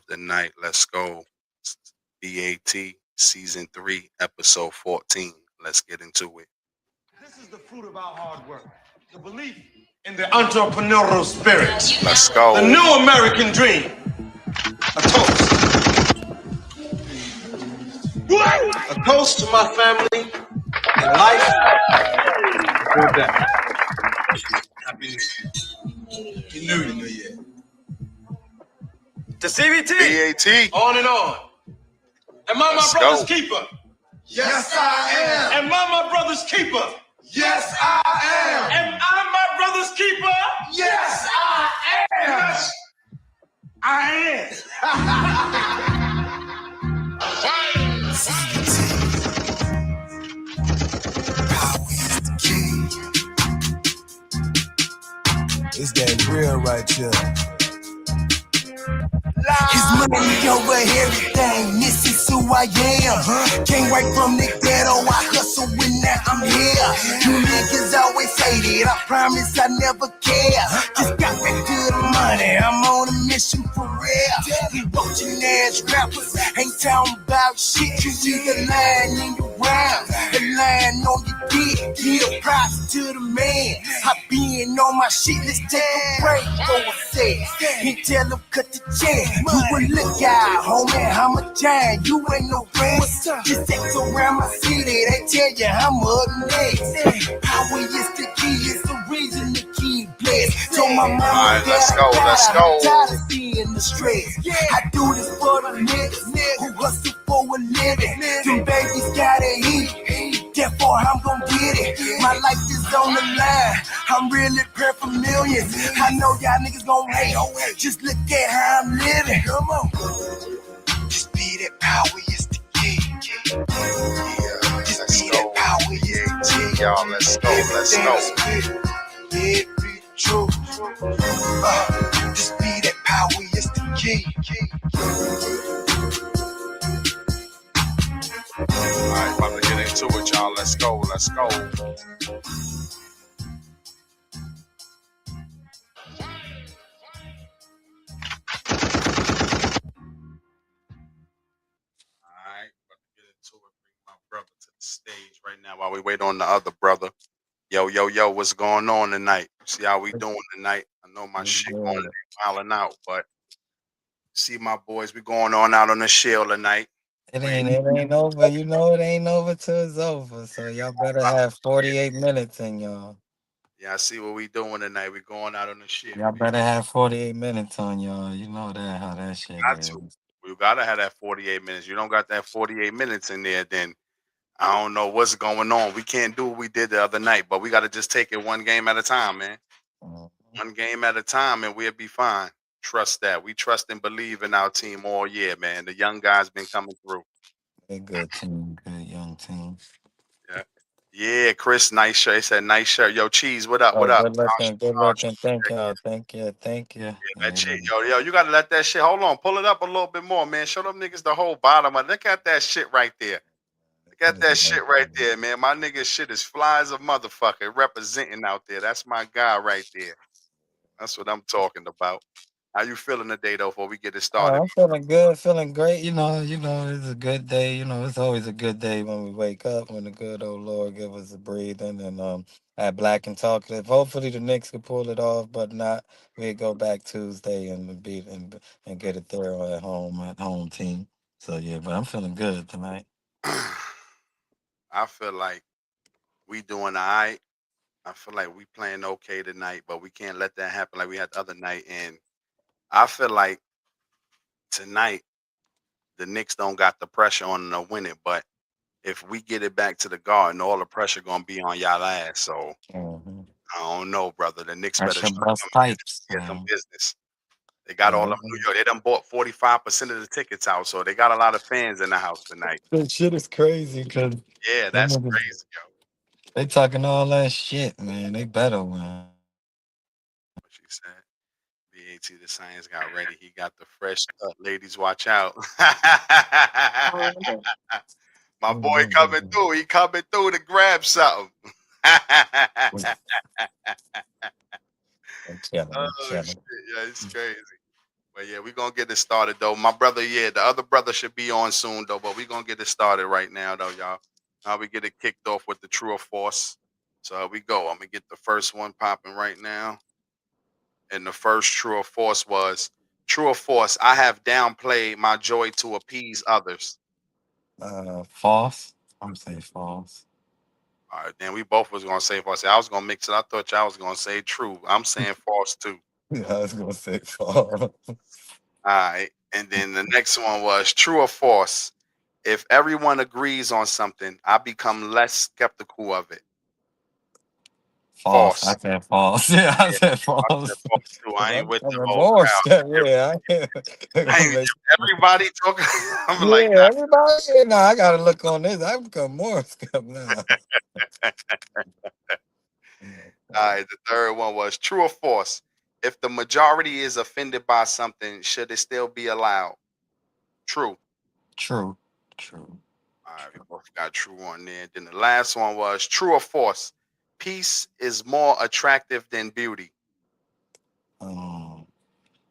the night. Let's go. B.A.T. Season 3, Episode 14. Let's get into it. This is the fruit of our hard work. The belief in the entrepreneurial spirit. Let's go. The new American dream. A toast. A toast to my family and life or death. Happy New Year. To CBT. B.A.T. On and on. Am I my brother's keeper? Yes, I am. Am I my brother's keeper? Yes, I am. Am I my brother's keeper? Yes, I am. Yes, I It's that real right here. His money over everything, this is who I am. Came right from the ghetto, I hustle when now I'm here. You niggas always hated, I promise I never care. Just got back to the money, I'm on a mission for real. You watching ass rappers, ain't talking about shit. You either lying in your round, the line on your dick. Give props to the man, I been on my shit, let's take a break. Go a set, and tell him cut the check. You a look out, homie, I'm a giant, you ain't no friend. Just sex around my city, they tell you I'm up next. Power is the key, it's the reason to keep blessed. So my mama, Alright, let's go. I'm tired of seeing the stress. I do this for the niggas who hustle for a living. Them babies gotta eat, therefore I'm gon' get it. My life is on the line, I'm really prepared for millions. I know y'all niggas gon' hate, just look at how I'm living. Come on. Just be that power is the key. Yeah, Just let's be go. that power is the key. Y'all, let's go. Let's go. Yeah, be true. Just be that power is the key. Alright, about to get into it, y'all. Let's go. Let's go. Alright, about to get into it. Bring my brother to the stage right now while we wait on the other brother. Yo, what's going on tonight? See how we doing tonight? I know my shit going wilding out, but see my boys, we going on out on the shield tonight. It ain't over. You know it ain't over till it's over. So y'all better have 48 minutes in y'all. Yeah, I see what we doing tonight. We going out on the shield. Y'all better have 48 minutes on y'all. You know that how that shit Got is. to. We gotta have that 48 minutes. You don't got that 48 minutes in there, then I don't know what's going on. We can't do what we did the other night, but we gotta just take it one game at a time, man. Mhm. One game at a time, and we'll be fine. Trust that. We trust and believe in our team all year, man. The young guys been coming through. They good team, good young team. Yeah. Yeah, Chris, nice shirt. He said nice shirt. Yo, Cheese, what up? Oh, What up? good looking, good looking. Thank y'all. Thank you. Yeah, that shit. Yo, you gotta let that shit. Hold on, pull it up a little bit more, man. Show them niggas the whole bottom of it. Look at that shit right there. Look at that shit right there, man. My nigga shit is fly as a motherfucker representing out there. That's my guy right there. That's what I'm talking about. How you feeling today though before we get it started? Oh, I'm feeling good, feeling great. It's a good day. It's always a good day when we wake up, when the good old Lord give us a breathing and at Black and Talkative. Hopefully the Knicks can pull it off, but not. We go back Tuesday and beat and get it there at home team. So yeah, but I'm feeling good tonight. I feel like we doing all right. I feel like we playing okay tonight, but we can't let that happen like we had the other night. And I feel like tonight the Knicks don't got the pressure on them to win it, but if we get it back to the Garden, all the pressure gonna be on y'all ass. So Mm-hmm. I don't know, brother. The Knicks better Pressure show bust some pipes, get some man. business. They got all of New York. They done bought 45% of the tickets out, so they got a lot of fans in the house tonight. That shit is crazy because Yeah, that's crazy, yo. they talking all that shit, man. They better win. What she said. B.A.T. the science got ready. He got the fresh cut. Ladies, watch out. My boy coming through. He coming through to grab something. I'm chilling. Oh shit, yeah, it's crazy. But yeah, we're gonna get it started though. My brother, yeah, the other brother should be on soon though, but we're gonna get it started right now though, y'all. Now we get it kicked off with the true or false. So here we go. I'm gonna get the first one popping right now. And the first true or false was true or false, I have downplayed my joy to appease others. False. I'm saying false. All right, then we both was gonna say false. I was gonna mix it. I thought y'all was gonna say true. I'm saying false too. Yeah, I was gonna say false. All right. And then the next one was true or false. If everyone agrees on something, I become less skeptical of it. False. I False. said false. Yeah, I Yeah, said I said false. false too. I I'm ain't with the becoming whole more crowd. scared. If Yeah, I ain't, make, if everybody talking, I'm like, yeah, everybody. Yeah, nah, I gotta look on this. I become more scared now. nah. All right. The third one was true or false. If the majority is offended by something, should it still be allowed? True. True. True. All right, we both got true on there. Then the last one was true or false. Peace is more attractive than beauty. Um,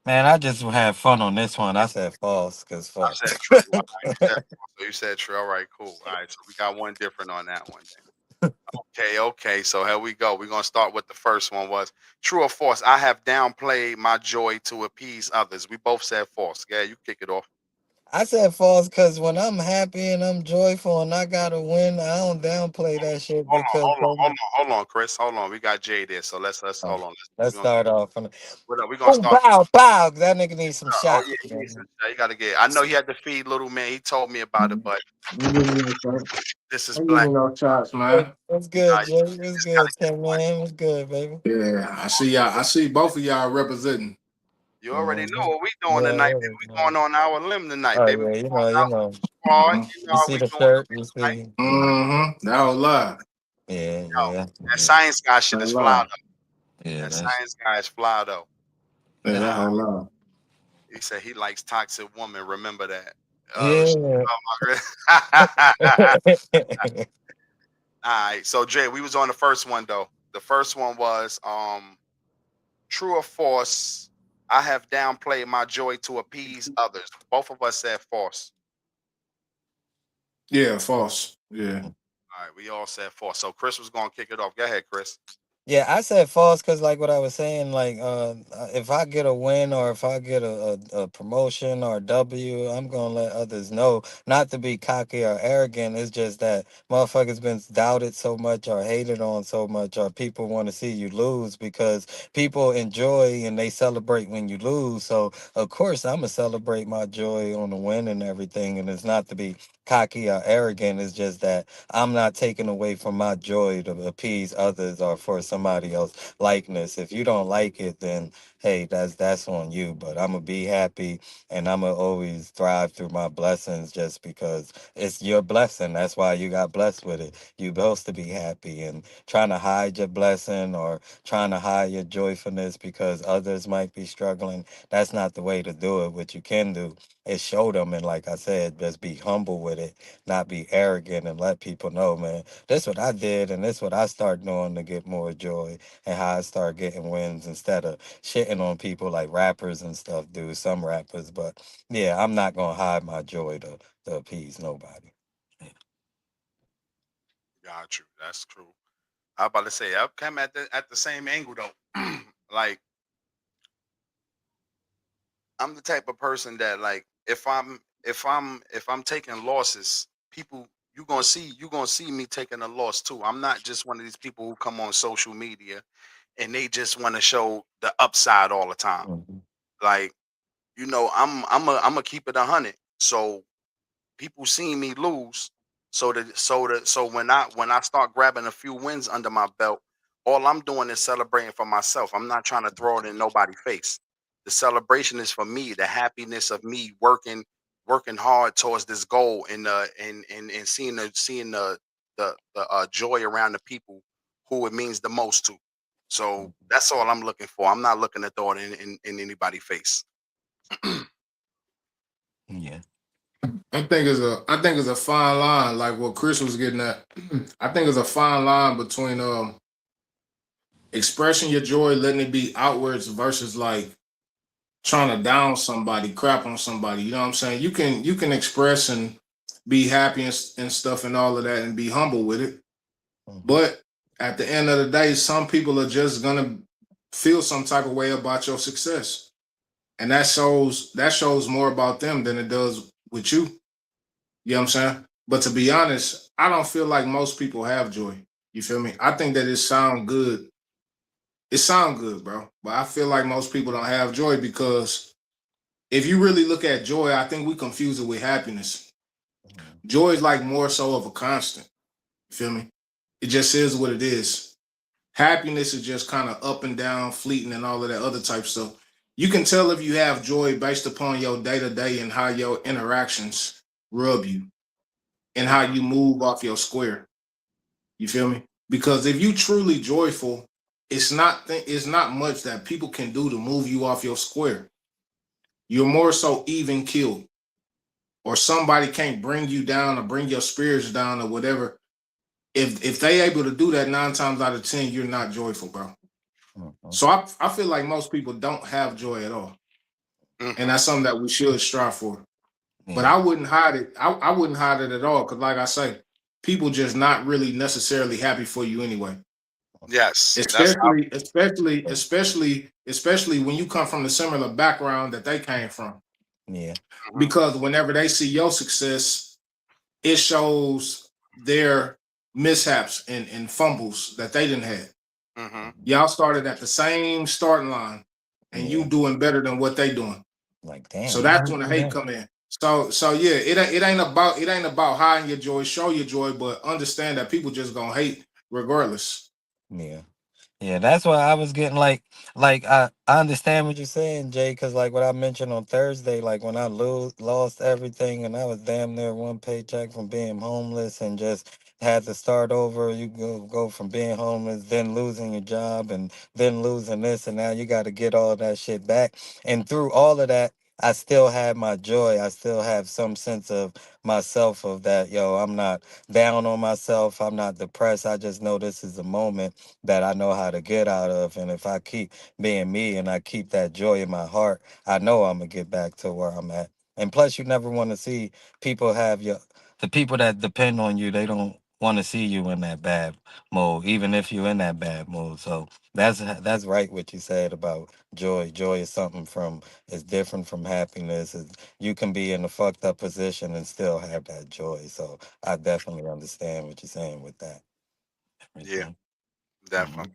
Man, I just had fun on this one. I said false because I fuck. said true. All right, you said false. So you said true. All right, cool. All right, so we got one different on that one. Okay, okay. So here we go. We're gonna start with the first one was true or false. I have downplayed my joy to appease others. We both said false. Yeah, you kick it off. I said false because when I'm happy and I'm joyful and I gotta win, I don't downplay that shit Hold on, because hold on, hold on, hold on, Chris. Hold on. We got Jay there. So let's oh, hold on. let's We're gonna start off. we're gonna Boom, start. pow, pow. That nigga needs some Oh shots. yeah, he needs Man. some. You gotta get. I know he had to feed little man. He told me about it, but You give me no shots. this is Don't give black. me no shots, man. What's good, You Jay? What's just gotta good, get Tim, one. man? What's good, baby? Yeah, I see y'all. I see both of y'all representing. You already know Mhm. what we doing Yeah, tonight, yeah, baby. We man. going on our limb tonight, Oh baby. We yeah, going you out know. squad. Mm-hmm. You know You how see we the doing shirt? You tonight. see? That whole lie. Yeah, Yo, yeah, that yeah. science guy shit That is fly lie. though. Yeah, That that's science guy is fly though. Yeah, that Nah, whole lie. he said he likes toxic woman. Remember that. yeah. Oh my Yeah. All right. So Jay, we was on the first one though. The first one was true or false. I have downplayed my joy to appease others. Both of us said false. Yeah, false. Yeah. All right, we all said false. So Chris was gonna kick it off. Go ahead, Chris. Yeah, I said false because, like what I was saying, like if I get a win or if I get a promotion or a W, I'm gonna let others know. Not to be cocky or arrogant, it's just that motherfuckers been doubted so much or hated on so much, or people want to see you lose because people enjoy and they celebrate when you lose. So of course I'm gonna celebrate my joy on the win and everything, and it's not to be cocky or arrogant. It's just that I'm not taking away from my joy to appease others or for somebody else likeness. If you don't like it, then hey, that's on you. But I'm gonna be happy and I'm gonna always thrive through my blessings just because it's your blessing. That's why you got blessed with it. You're supposed to be happy, and trying to hide your blessing or trying to hide your joyfulness because others might be struggling. That's not the way to do it. What you can do is show them, and like I said, just be humble with it, not be arrogant, and let people know, man, this what I did and this what I start doing to get more joy, and how I start getting wins instead of shitting on people like rappers and stuff do, some rappers. But yeah, I'm not gonna hide my joy to appease nobody. Got you. That's true. I about to say I come at the same angle though. Like I'm the type of person that like if I'm taking losses, people you gonna see me taking a loss too. I'm not just one of these people who come on social media and they just want to show the upside all the time. Mhm. Like, I'm a keep it 100. So people seeing me lose. So when I start grabbing a few wins under my belt, all I'm doing is celebrating for myself. I'm not trying to throw it in nobody's face. The celebration is for me, the happiness of me working hard towards this goal and seeing the joy around the people who it means the most to. So that's all I'm looking for. I'm not looking to throw it in anybody's face. Yeah. I think it's a fine line, like what Chris was getting at. I think it's a fine line between expressing your joy, letting it be outwards versus like trying to down somebody, crap on somebody. You know what I'm saying? You can express and be happy and stuff and all of that and be humble with it. Mhm. But at the end of the day, some people are just gonna feel some type of way about your success. And that shows more about them than it does with you. You know what I'm saying? But to be honest, I don't feel like most people have joy. You feel me? I think that it sound good. It sound good, bro. But I feel like most people don't have joy because if you really look at joy, I think we confuse it with happiness. Mhm. Joy is like more so of a constant. You feel me? It just is what it is. Happiness is just kind of up and down, fleeting, and all of that other type stuff. You can tell if you have joy based upon your day to day and how your interactions rub you and how Mhm. you move off your square. You feel me? Because if you truly joyful, it's not much that people can do to move you off your square. You're more so even killed, or somebody can't bring you down or bring your spirits down or whatever. If they able to do that 9 times out of 10, you're not joyful, bro. Mhm. So I feel like most people don't have joy at all. And Mhm. that's something that we should strive for. But Yeah. I wouldn't hide it. I wouldn't hide it at all. Cause like I say, people just not really necessarily happy for you anyway. Yes, that's how. Especially when you come from the similar background that they came from. Yeah. Mhm. Because whenever they see your success, it shows their mishaps and fumbles that they didn't have. Mhm. Mhm. Y'all started at the same starting line and you Yeah. doing better than what they doing. Like, So damn, you that's can when the do hate that. come in. So yeah, it ain't about hiding your joy, show your joy, but understand that people just gonna hate regardless. Yeah. Yeah, that's why I was getting like I understand what you're saying, Jay, because like what I mentioned on Thursday, like when I lost everything and I was damn near one paycheck from being homeless and just had to start over. You go from being homeless, then losing your job, and then losing this, and now you got to get all that shit back. And through all of that, I still have my joy. I still have some sense of myself of that. Yo, I'm not down on myself. I'm not depressed. I just know this is a moment that I know how to get out of. And if I keep being me and I keep that joy in my heart, I know I'm gonna get back to where I'm at. And plus, you never want to see people have the people that depend on you. They don't want to see you in that bad mode, even if you're in that bad mood. So that's right what you said about joy. Joy is something from is different from happiness. You can be in a fucked up position and still have that joy. So I definitely understand what you're saying with that. Yeah, Everything. definitely.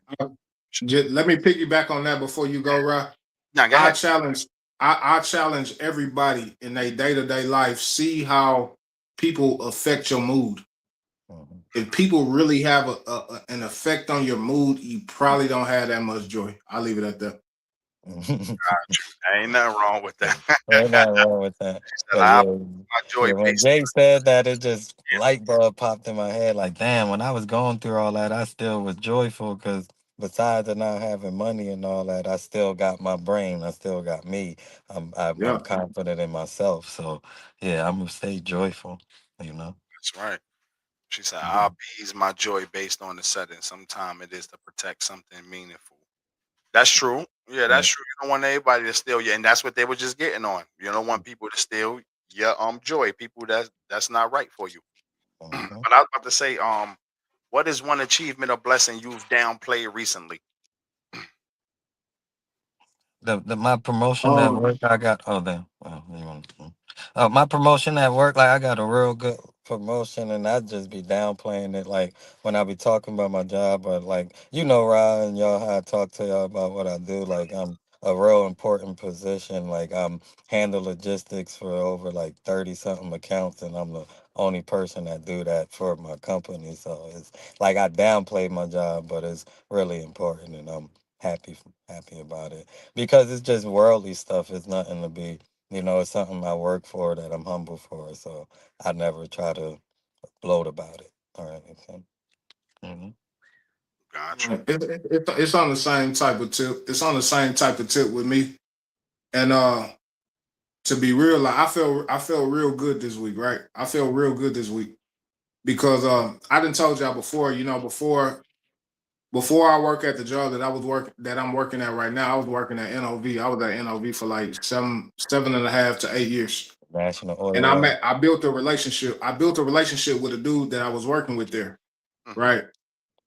Let me piggyback on that before you go, Rah. Now, go I ahead. challenge I challenge everybody in their day-to-day life, see how people affect your mood. Mhm. If people really have an effect on your mood, you probably don't have that much joy. I'll leave it at that. Ain't nothing wrong with that. Ain't nothing wrong with that. Said But I yeah, my joy yeah. When based Jay said that, it just light bulb popped in my head. Like, damn, when I was going through all that, I still was joyful because besides the not having money and all that, I still got my brain. I still got me. I'm Yeah. confident in myself. So yeah, I'm gonna stay joyful. You know. that's right. She said I Mhm. appease my joy based on the setting. Sometimes it is to protect something meaningful. That's true. Yeah, Yeah. that's true. You don't want anybody to steal you, and that's what they were just getting on. You don't want people to steal your joy. People that's not right for you. Mhm. But I was about to say, what is one achievement or blessing you've downplayed recently? The my promotion at Um, work I got my promotion at work, like I got a real good promotion and I just be downplaying it like when I be talking about my job, but like Rod and y'all how I talk to y'all about what I do, like I'm a real important position. Like I'm handle logistics for over like 30 something accounts and I'm the only person that do that for my company. So it's like I downplay my job, but it's really important and I'm happy about it because it's just worldly stuff. It's nothing to be, it's something I work for that I'm humble for. So I never try to gloat about it or anything. Hmm. Got you. it's on the same type of tip. It's on the same type of tip with me. And to be real, like I felt real good this week, right? I feel real good this week because I didn't told y'all before, before before I work at the job that I'm working at right now, I was working at NOV. I was at NOV for like 7.5 to 8 years. National And Oil. I built a relationship. I built a relationship with a dude that I was working with there. Mhm. Right.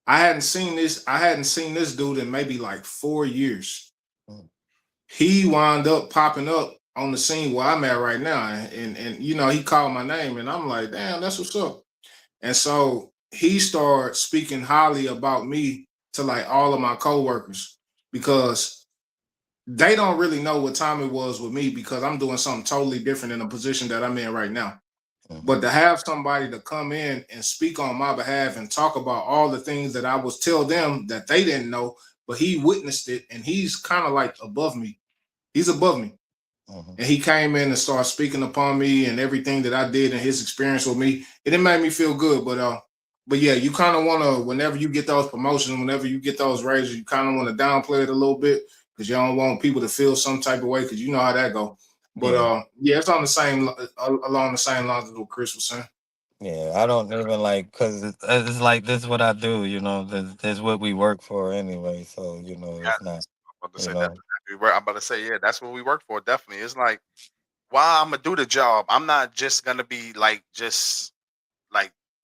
I hadn't seen this dude in maybe like 4 years. Mm, He wound up popping up on the scene where I'm at right now. And you know, he called my name and I'm like, damn, that's what's up. And so he started speaking highly about me to like all of my coworkers because they don't really know what time it was with me because I'm doing something totally different in the position that I'm in right now. mhm, But to have somebody to come in and speak on my behalf and talk about all the things that I was tell them that they didn't know, but he witnessed it and he's kind of like above me. He's above me. mhm. And he came in and started speaking upon me and everything that I did and his experience with me. And it made me feel good. But yeah, you kind of want to, whenever you get those promotions, whenever you get those raises, you kind of want to downplay it a little bit because you don't want people to feel some type of way because you know how that go. But Yeah. yeah, it's on the same along the same lines as what Chris was saying. Yeah, I don't even like because it's like this is what I do, this what we work for anyway. So Yeah, it's not, I'm about to you say that. know. I'm about to say, yeah, that's what we work for. Definitely, it's like while I'm gonna do the job, I'm not just gonna be like just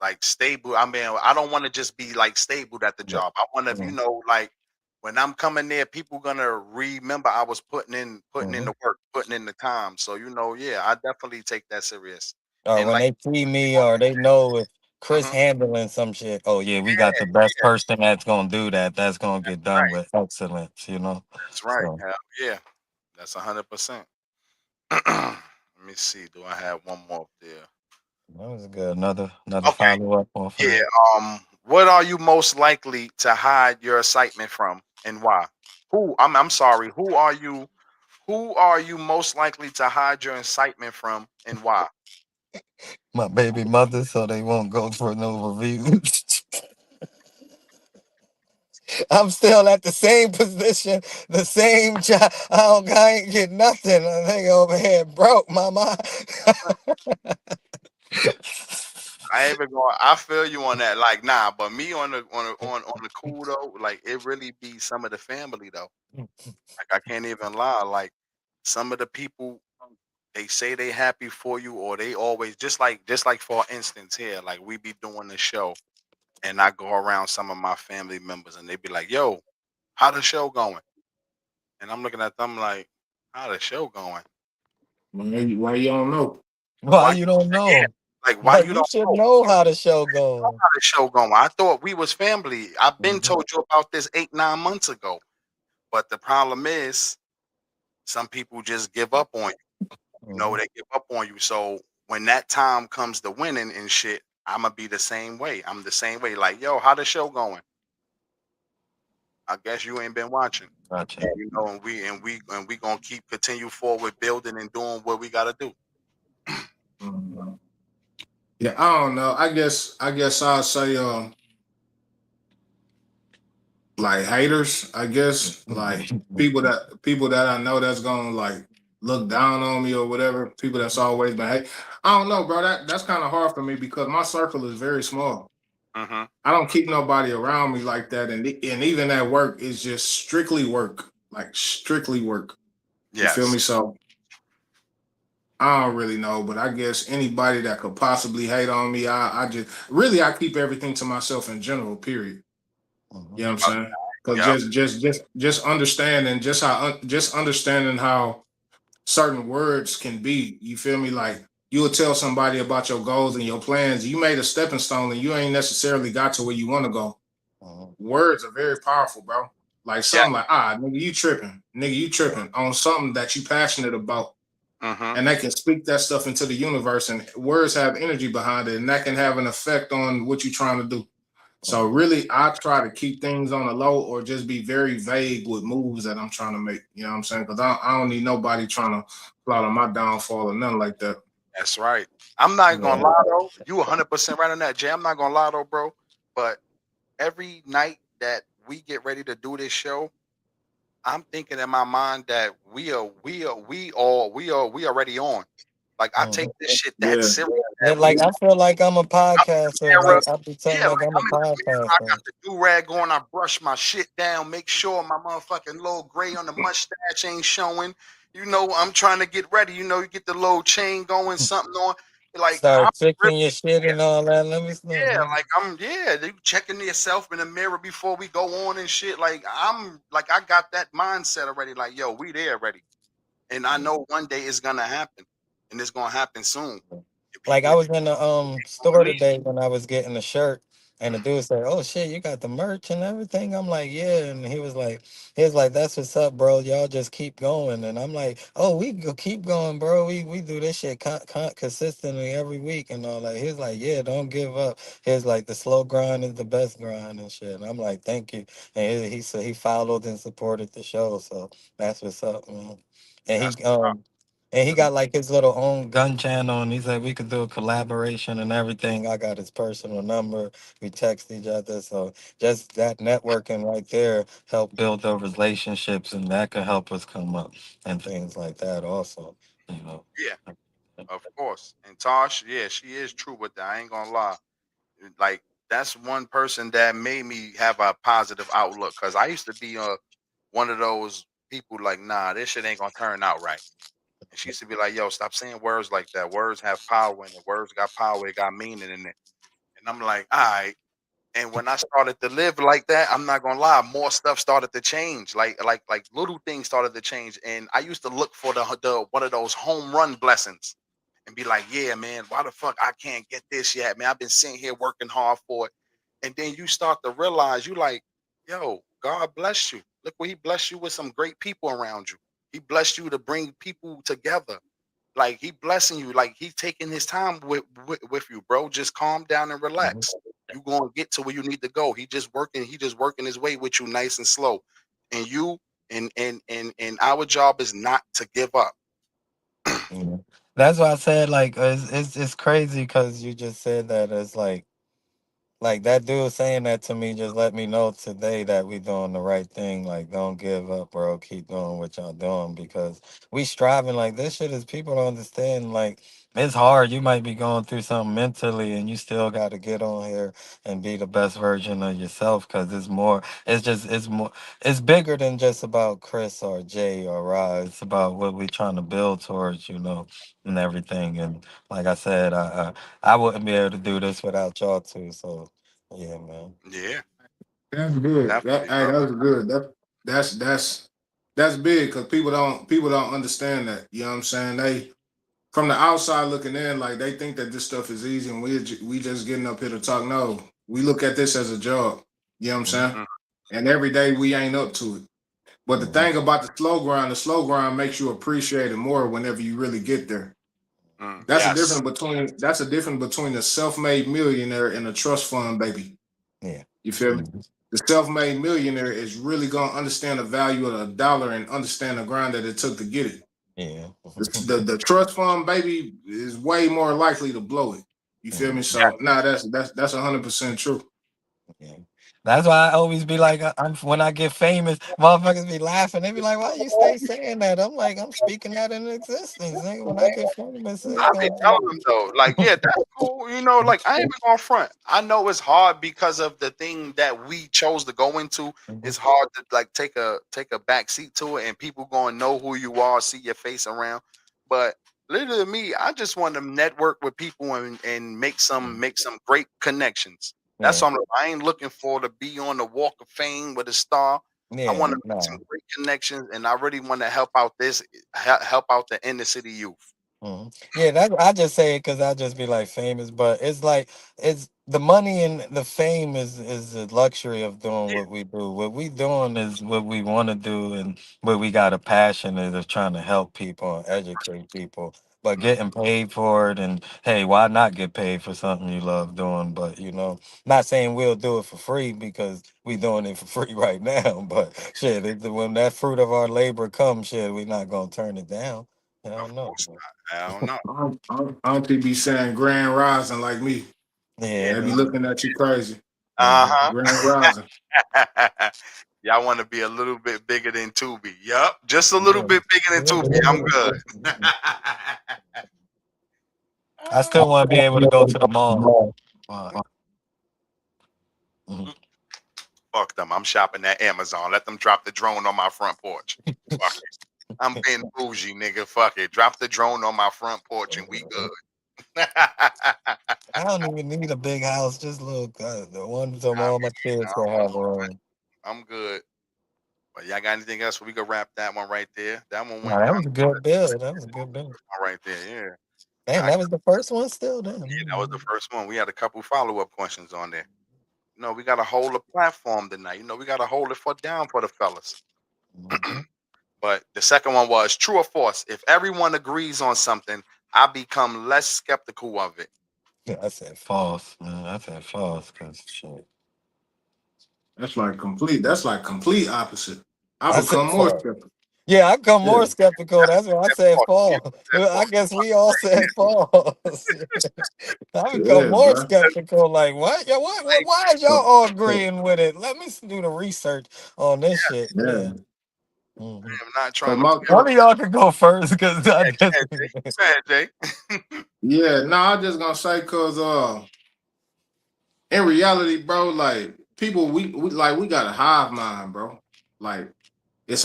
like stable. I mean, I don't want to just be like stable at the Yeah. job. I want to, Mm-hmm. like when I'm coming there, people gonna remember I was putting in Mm-hmm. the work, putting in the time. So yeah, I definitely take that serious. Or And when like, they see me, or they know if Chris mhm, handling some shit. Oh yeah, we got yeah, the best yeah, person that's gonna do that. That's gonna get done right, with excellence. that's right. So Hell yeah, that's 100%. Let me see. Do I have one more up there? that was good. Another Okay. follow up off of Yeah. that. What are you most likely to hide your excitement from, and why? I'm sorry. Who are you most likely to hide your excitement from, and why? My baby mother, so they won't go for no reviews. I'm still at the same position, the same job. I ain't get nothing. I think over here broke, mama. I ain't even going. I feel you on that. Like, nah, but me on the cool though. Like, it really be some of the family though. Like, I can't even lie. Like, some of the people, they say they happy for you, or they always just like for instance here, like we be doing the show, and I go around some of my family members, and they be like, "Yo, how the show going?" And I'm looking at them like, "How the show going? Why you don't know? Why Why? you don't Yeah, know? like why Like you you don't should know? know how the show Know goes. how the show going? I thought we was family. I've been Mhm, told you about this 8 9 months ago." But the problem is, some people just give up on you. mhm, They give up on you. So when that time comes to winning and shit, I'ma be the same way. I'm the same way. Like, yo, how the show going? I guess you ain't been watching. gotcha. And we gonna keep continue forward building and doing what we gotta do. Mhm. Yeah, I don't know. I guess I'll say like haters, I guess. Like people that I know that's gonna like look down on me or whatever, people that's always been hate. I don't know, bro. That's kind of hard for me because my circle is very small. Hmm. I don't keep nobody around me like that, and even at work is just strictly work, like strictly work. You feel Yes. me? So I don't really know, but I guess anybody that could possibly hate on me, I just really I keep everything to myself in general. Period. You Mhm, know what I'm saying? Because Yep. just understanding just understanding how certain words can be. You feel me? Like you will tell somebody about your goals and your plans. You made a stepping stone, and you ain't necessarily got to where you want to go. mhm, Words are very powerful, bro. Like Yeah. something like nigga, you tripping on something that you passionate about, Hmm. and they can speak that stuff into the universe, and words have energy behind it, and that can have an effect on what you're trying to do. So mhm. really, I try to keep things on the low or just be very vague with moves that I'm trying to make. You know what I'm saying? Because I don't need nobody trying to plot on my downfall or nothing like that. That's right. I'm not gonna Yeah. lie though. You 100% right on that, Jay. I'm not gonna lie though, bro. But every night that we get ready to do this show, I'm thinking in my mind that we already on. Like I take Mhm. this shit that Yeah. serious Yeah, that we like I feel like I'm a I'm in podcaster. the mirror. Like I Yeah, pretend like like I'm a I'm in the mirror. I got podcaster. the do rag on. I brush my shit down. Make sure my motherfucking little gray on the mustache ain't showing. You know, I'm trying to get ready. You know, you get the little chain going, something on. Like I'm Start really, fixing your shit yeah, and all that. Let me yeah. know. Like yeah. They checking yourself in the mirror before we go on and shit. Like I'm like I got that mindset already. Like yo, we there already, and I know one day it's gonna happen, and it's gonna happen soon. And Like people I ain't was in the gonna store believe. today when I was getting the shirt, and the dude said, "Oh shit, you got the merch and everything." I'm like, "Yeah," and he was like, "That's what's up, bro. Y'all just keep going." And I'm like, "Oh, we go keep going, bro. We do this shit consistently every week and all that." He's like, "Yeah, don't give up." He's like, "The slow grind is the best grind and shit." And I'm like, "Thank you." And he said he followed and supported the show, so that's what's up, man. And That's he got like his little own gun channel, and he said we could do a collaboration and everything. I got his personal number. We text each other, so just that networking right there help build those relationships, and that could help us come up and things like that. Also, you know. yeah. Of course. And Tosh, yeah, she is true with that. I ain't gonna lie. Like that's one person that made me have a positive outlook. Cause I used to be one of those people like, nah, this shit ain't gonna turn out right. And she used to be like, yo, stop saying words like that. Words have power and the words got power, it got meaning in it. And I'm like, all right. And when I started to live like that, I'm not gonna lie, more stuff started to change. Like little things started to change. And I used to look for the one of those home run blessings and be like, yeah, man, why the fuck I can't get this yet, man? I've been sitting here working hard for it. And then you start to realize you like, yo, God bless you. Look where he blessed you with some great people around you. He blessed you to bring people together. Like he blessing you, like he taking his time with you, bro. Just calm down and Mhm. relax. You gonna get to where you need to go. He just working his way with you nice and slow. And you and our job is not to give up. Yeah. That's why I said like it's crazy because you just said that it's like that dude saying that to me just let me know today that we doing the right thing. Like, don't give up, bro. Keep doing what y'all doing because we striving. Like this shit is people don't understand. Like it's hard. You might be going through something mentally, and you still got to get on here and be the best version of yourself. Because it's more. It's just it's more. It's bigger than just about Chris or Jay or Ra. It's about what we trying to build towards, and everything. And like I said, I wouldn't be able to do this without y'all too. So yeah, man. Yeah, That's good. definitely, Hey, bro. that's good. That's that's big because people don't understand that. You know what I'm saying? They from the outside looking in, like they think that this stuff is easy and we just getting up here to talk. No, we look at this as a job. You know what I'm saying? Mm, And every day we ain't up to it. But the Mhm. thing about the slow grind makes you appreciate it more whenever you really get there. yes. That's a difference between a self-made millionaire and a trust fund baby. Yeah. You feel me? Mhm. The self-made millionaire is really gonna understand the value of a dollar and understand the grind that it took to get it. Yeah. The trust fund baby is way more likely to blow it. You feel me? Mhm. So nah, that's 100% true. Yeah. That's why I always be like, I'm when I get famous, motherfuckers be laughing. They be like, "Why you stay saying that?" I'm like, I'm speaking that in existence. Nigga. When I get famous, it's I be gonna telling them though, like, yeah, that's cool. You know, like I ain't even going front. I know it's hard because of the thing that we chose to go into. be. It's hard to like take a back seat to it, and people going to know who you are, see your face around. But literally, me, I just want to network with people and make some great connections. That's Yeah. all. I ain't looking for to be on the Walk of Fame with a star. I want Yeah. to make some No. great connections, and I really want to help out help out the inner city youth. Yeah, that I just say it because I just be like famous, but it's like it's the money and the fame is the luxury of doing what we do. What we doing is what we want to do, and what we got a passion is of trying to help people and educate people. But Mm, getting paid for it, and hey, why not get paid for something you love doing? But not saying we'll do it for free because we doing it for free right now. But shit, when that fruit of our labor comes, shit, we not gonna turn it down. Hell of no. course not. I don't know. Auntie be saying grand rising like me. Yeah. Yeah, They be man. looking at you crazy. Mhm. Uh-huh. Grand rising. Y'all want to be a little bit bigger than Tubi. Yup. Just a little Yeah. bit bigger than Tubi. I'm good. I still want to be able to go to the mall. Fuck. Mhm. Mm, fuck them. I'm shopping at Amazon. Let them drop the drone on my front porch. Fuck it. I'm being bougie, nigga. Fuck it. Drop the drone on my front porch and we good. I don't even need a big house. Just look, the one so all my Nah, kids can have room. I'm good. But y'all got anything else? We can wrap that one right there. That one Nah, went that kind was a good build. That was a good build. of right there. Yeah. Damn, I, that was the first one. Still, yeah, that was the damn. first one. We had a couple follow up questions on there. We got to hold a platform tonight. We got to hold it for down for the fellas. Mhm. But the second one was true or false. If everyone agrees on something, I become less skeptical of it. Yeah, I said false. Man. I said false because shit. That's like complete opposite. I I said become more false. skeptical. Yeah, I come Yeah. more skeptical. That's why I Said said false. You false. said Well, I false. guess we all said false. I become Yeah, more bro. skeptical. Like, what? Yeah, what? Like, Why is y'all all agreeing with it? Let me do the research on this shit. Yeah. Yeah. hmm I am not Cause trying to my play. One of y'all can go first because I Go just. ahead, Jay. Go ahead, Jay. yeah, no, I'm just gonna say cause in reality, bro, like people we like we got a hive mind, bro. Like it's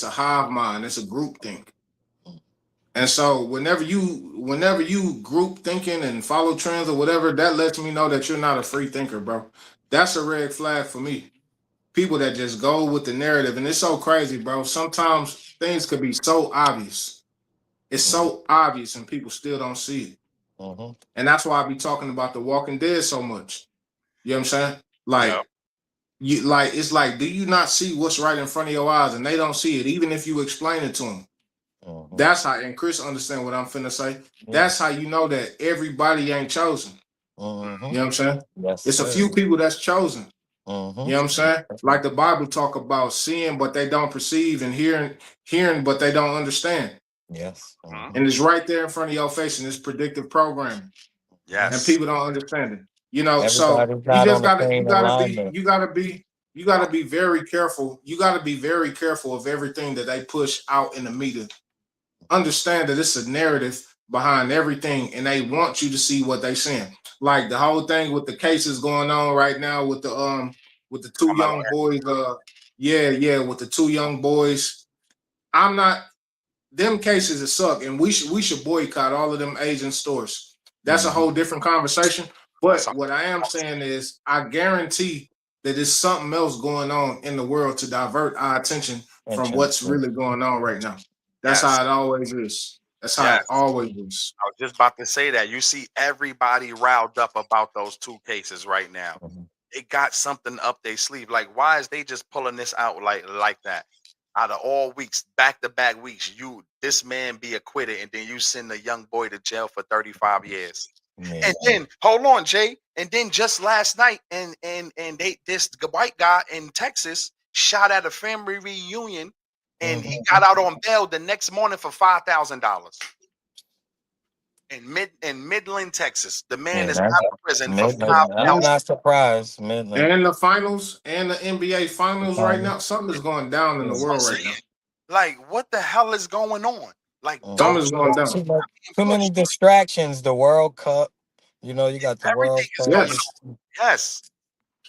a hive mind, it's a group think. And so whenever you group thinking and follow trends or whatever, that lets me know that you're not a free thinker, bro. That's a red flag for me. People that just go with the narrative. And it's so crazy, bro. Sometimes things could be so obvious. It's so obvious and people still don't see it. hmm And that's why I be talking about The Walking Dead so much. You know what I'm saying? Yeah. Like you like it's like, do you not see what's right in front of your eyes? And they don't see it, even if you explain it to them. hmm That's how, and Chris understand what I'm finna say. Yeah. That's how you know that everybody ain't chosen. hmm You know what I'm saying? Yes, It's a sir. few people that's chosen. hmm You know what I'm saying? Like the Bible talk about seeing, but they don't perceive, and hearing, but they don't understand. Yes. Mhm. And it's right there in front of your face, and it's predictive programming, and Yes. people don't understand it. So Everybody's not on the same alignment. you gotta be very careful. You gotta be very careful of everything that they push out in the media. Understand that it's a narrative behind everything, and they want you to see what they saying. Like the whole thing with the cases going on right now with the two Carmelo young boys. Yeah, with the two young boys. I'm not them cases that suck, and we should boycott all of them Asian stores. That's a hmm whole different conversation. That's But a what I am saying is, I guarantee that there's something else going on in the world to divert our attention from what's Interesting. really going on right now. That's yes. how it always is. That's how it Yes. always is. I was just about to say that. You see everybody riled up about those two cases right now. Mhm. They got something up their sleeve. Like, why is they just pulling this out like that? Out of all weeks, back to back weeks, this man be acquitted, and then you send a young boy to jail for 35 years. And Yeah. then hold on, Jay. And then just last night, and this white guy in Texas shot at a family reunion, and he hmm got out on bail the next morning for $5,000 in Midland, Texas. The man Yeah, is that's out of prison for five Midland. I'm thousand. not surprised. Midland. And the finals and the NBA The finals right finals. now, something is going down in the Yeah. That's what I'm world right saying. now. Like, what the hell is going on? Like Something Mhm. is those going moves down. Too much, are being too many pushed. distractions. The World Cup. You got the Everything World is Cup. going Yes, on. Yes,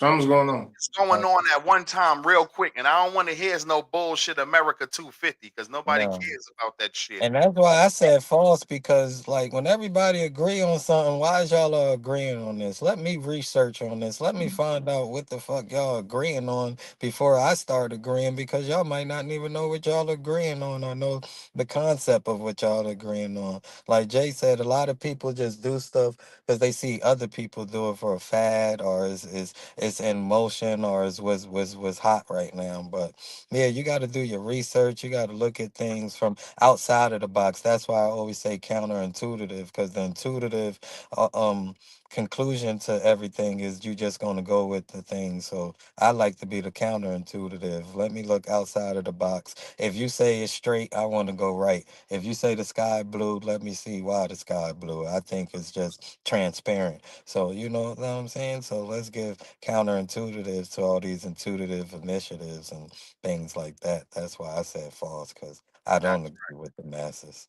something's going on. it's going on at one time, real quick. And I don't want to hear no bullshit America 250 because nobody No. cares about that shit. And that's why I said false because, like, when everybody agree on something, why is y'all all agreeing on this? Let me research on this. Let me find out what the fuck y'all agreeing on before I start agreeing because y'all might not even know what y'all agreeing on or know the concept of what y'all agreeing on. Like Jay said, a lot of people just do stuff because they see other people do it for a fad or is in motion or is was hot right now. But yeah, you got to do your research. You got to look at things from outside of the box. That's why I always say counterintuitive, because the intuitive uh, um conclusion to everything is you just going to go with the thing. So I like to be the counterintuitive. Let me look outside of the box. If you say it's straight, I want to go right. If you say the sky blue, let me see why the sky blue. I think it's just transparent. So you know what I'm saying? So let's give counterintuitive to all these intuitive initiatives and things like that. That's why I said false, because I That's don't agree with the masses.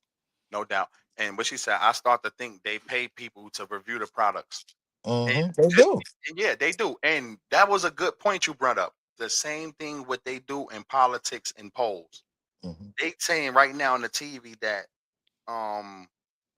no doubt. And what she said, I start to think they pay people to review the products. And They just do. and yeah, they do. And that was a good point you brought up. The same thing what they do in politics and polls. Hmm. They saying right now on the TV that um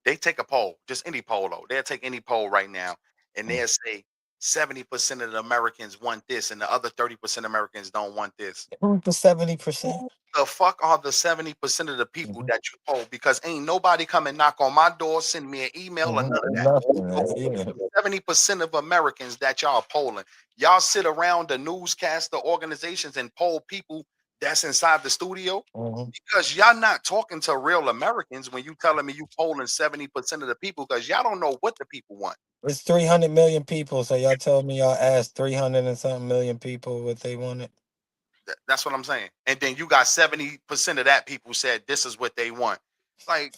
they take a poll, just any poll though. They'll take any poll right now and they'll say 70% of the Americans want this and the other 30% Americans don't want this. Who's the 70%? Who the fuck are the 70% of the people Hmm. that you poll? Because ain't nobody come and knock on my door, send me an email or none of that. Nothing. So who Yeah. the 70% of Americans that y'all polling? Y'all sit around the newscaster organizations and poll people that's inside the studio? Hmm. Because y'all not talking to real Americans when you telling me you polling 70% of the people because y'all don't know what the people want. It's 300 million people. So y'all told me y'all asked 300 and something million people what they wanted. That's what I'm saying. And then you got 70% of that people said this is what they want. Like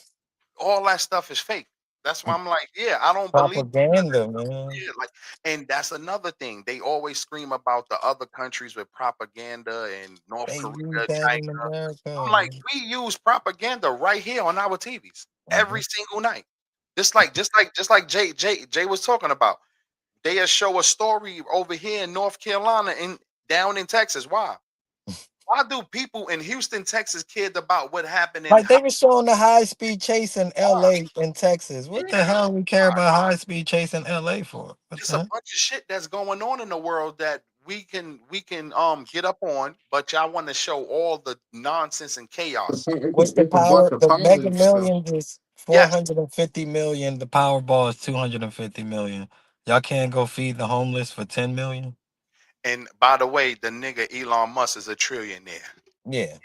all that stuff is fake. That's why I'm like, yeah, I don't believe Propaganda, man. yeah, like, and that's another thing. They always scream about the other countries with propaganda and North They Korea, use that China. in I'm like, America. we use propaganda right here on our TVs Hmm. every single night. Just like Jay was talking about. They show a story over here in North Carolina and down in Texas. Why? Why do people in Houston, Texas, care about what happened in Like how? they were showing the high speed chase in Why? LA and Texas. What the Yeah, hell we care about high speed chase in LA for? What it's the a heck? bunch of shit that's going on in the world that we can get up on, but y'all want to show all the nonsense and chaos. What's the It's a bunch power? of The Mega positive stuff. Millions is Yes, 450 million. The Powerball is 250 million. Y'all can't go feed the homeless for 10 million? and by the way, the nigga Elon Musk is a trillionaire. Yeah.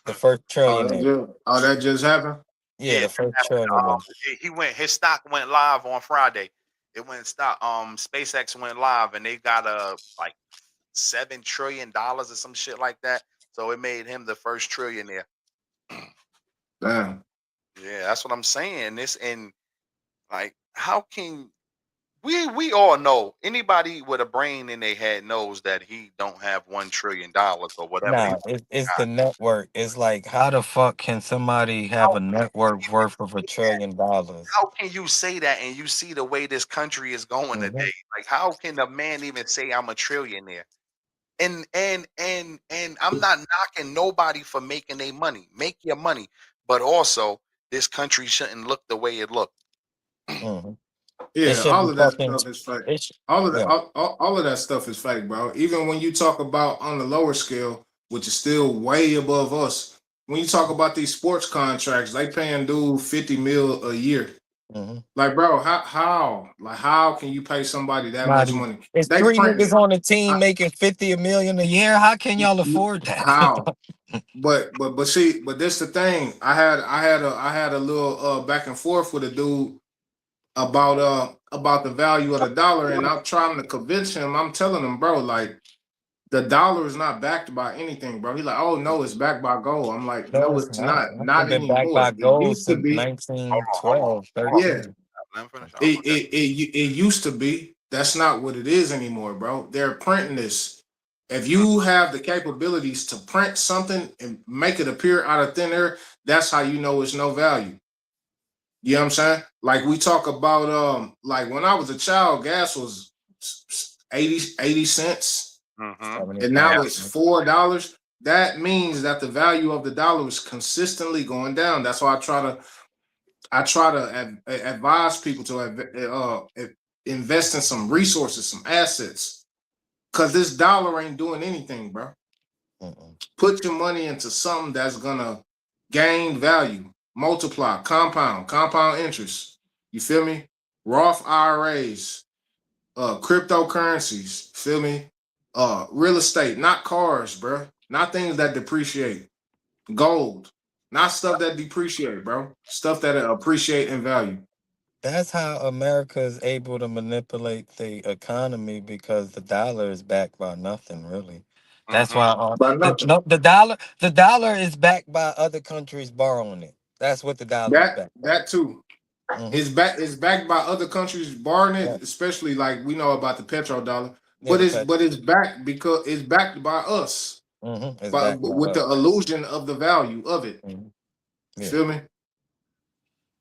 The first trillionaire. That just happened. Yeah, Yeah, the that first happened. trillionaire. He went. His stock went live on Friday. It went stock. SpaceX went live, and they got a like $7 trillion or some shit like that. So it made him the first trillionaire. Damn. Yeah, that's what I'm saying. This and like, how can we all know anybody with a brain in their head knows that he don't have $1 trillion or whatever he Nah, it's the network. It's like, how the fuck can somebody have how a network worth of $1 trillion? how can you say that and you see the way this country is going Hmm. today? Like, how can a man even say I'm a trillionaire? And I'm not knocking nobody for making their money. Make your money, but also this country shouldn't look the way it looked. Hmm. It Yeah, should all be of that fucking. stuff is fake. It sh- All of that, yeah. all of that stuff is fake, bro. Even when you talk about on the lower scale, which is still way above us. When you talk about these sports contracts, they paying dude 50 mil a year. Hmm. Like, bro, how can you pay somebody that much Somebody, money? it's They three niggas printing on the team uh, making 50 a million a year. How can y'all afford that? how? But see, but this the thing. I had a little back and forth with a dude about the value of the dollar, and I'm trying to convince him. I'm telling him, bro, like the dollar is not backed by anything, bro. He's like, oh no, it's backed by gold. I'm like, No, no, it's it's not. not. That shit Not been backed by anymore. It gold used to since be. Hold on, 1912, hold on. Yeah, 13. Let him finish. it it used to be. That's not what it is anymore, bro. They're printing this. If you have the capabilities to print something and make it appear out of thin air, that's how you know it's no value. You know what I'm saying? Like we talk about like when I was a child, gas was 80 cents, Mm-hmm. and now 75 it's cents. $4. That means that the value of the dollar is consistently going down. That's why I try to advise people to invest in some resources, some assets, because this dollar ain't doing anything, bro. Mm-mm. Put your money into something that's gonna gain value, multiply, compound interest. You feel me? Roth IRAs, cryptocurrencies. Feel me? Real estate, not cars, bro. Not things that depreciate. Gold, not stuff that depreciate, bro. Stuff that appreciate in value. That's how America is able to manipulate the economy because the dollar is backed by nothing, really. That's Mm-hmm. why But the nothing. no, the dollar is backed by other countries borrowing it. That's what the dollar is backed by. That too. Hmm. It's backed by other countries borrowing Yeah, it, especially like we know about the petrodollar. yeah, the pet. But it's backed because it's backed by us, It's but backed by with us. the illusion of the value of it. Hmm. You Yeah. feel me?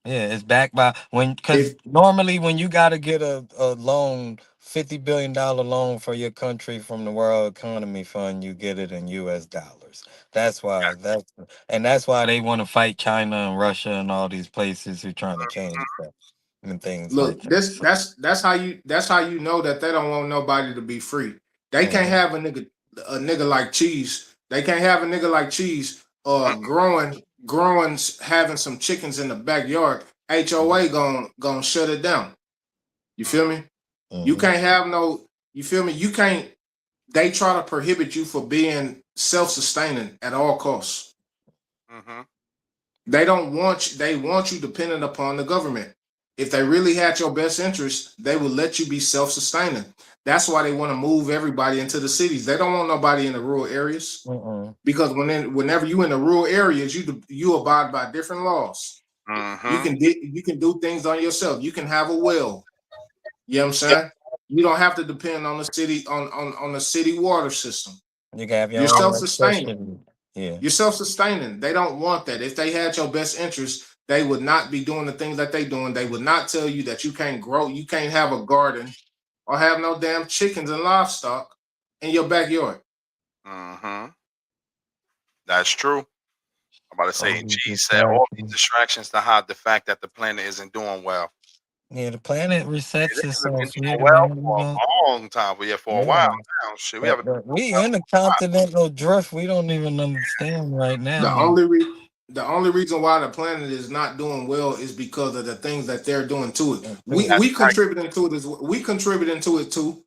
Yeah, it's backed by when because If normally when you got to get a loan, $50 billion loan for your country from the World Economy Fund, you get it in U.S. dollars. That's why that's why they want to fight China and Russia and all these places who trying to change stuff and things like look, that. this So, that's how you know that they don't want nobody to be free. They can't mhm, have a nigga like Cheese. They can't have a nigga like Cheese growing having some chickens in the backyard. mhm, HOA gon' shut it down. You feel me? You mhm. can't have no. You feel me? You can't. They try to prohibit you for being self-sustaining at all costs. Mm-hmm. They don't want you, they want you dependent upon the government. If they really had your best interest, they would let you be self-sustaining. That's why they want to move everybody into the cities. They don't want nobody in the rural areas Mm-mm. because whenever you in the rural areas, you abide by different laws. Mm-hmm. You can do things on yourself. You can have a well. You know what I'm Yep. saying? You don't have to depend on the city on the city water system. You can have your You're own self-sustaining. electricity. Yeah. You're self-sustaining. They don't want that. If they had your best interest, they would not be doing the things that they doing. They would not tell you that you can't grow, you can't have a garden or have no damn chickens and livestock in your backyard. Mm-hmm. That's true. I'm about to say, All and these Cheese said all these distractions. distractions to hide the fact that the planet isn't doing well. Yeah, the planet It resets hasn't been itself. Yeah, doing well man. for a long time, but yeah, for a while Yeah. now. Shit, we haven't been But doing we well in a for a while. continental drift we don't even understand right The now. only the only reason why the planet is not doing well is because of the things that they're doing to it. And We too. That's we contributing to it we contributing to it too.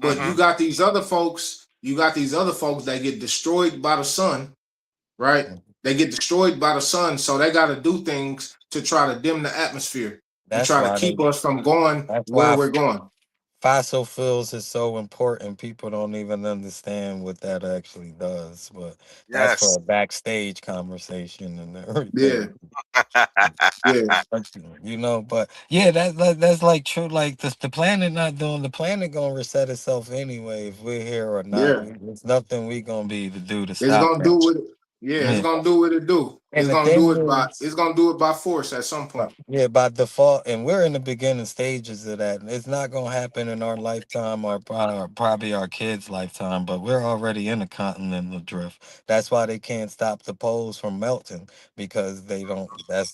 right. But you got these other folks that get destroyed by the sun, right? They get destroyed by the sun, so they got to do things to try to dim the atmosphere, to That's try to why keep they us from going that's where why we're going. fossil fuels is so important. People don't even understand what that actually does. But that's for Yes. a backstage conversation and Yeah, everything. yeah, But yeah, that's like true. Like the planet not doing the planet gonna reset itself anyway if we're here or not. yeah. There's nothing we gonna be to do to It's stop gonna do that. what yeah, it's Yeah. gonna do what it do. And the thing is, It's gonna do it by force at some point. yeah, by default, and we're in the beginning stages of that. And it's not gonna happen in our lifetime or probably our kids' lifetime, but we're already in a continental drift. That's why they can't stop the poles from melting because they don't.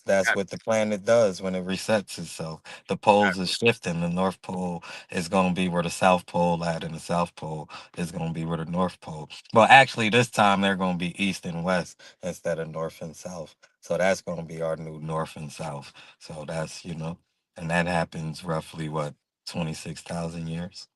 That's what the planet does when it resets itself. The poles is shifting. The North Pole is gonna be where the South Pole at, and the South Pole is gonna be where the North Pole. Well, actually, this time they're gonna be east and west instead of north and south. So that's going to be our new north and south. So and that happens roughly what 26,000 years.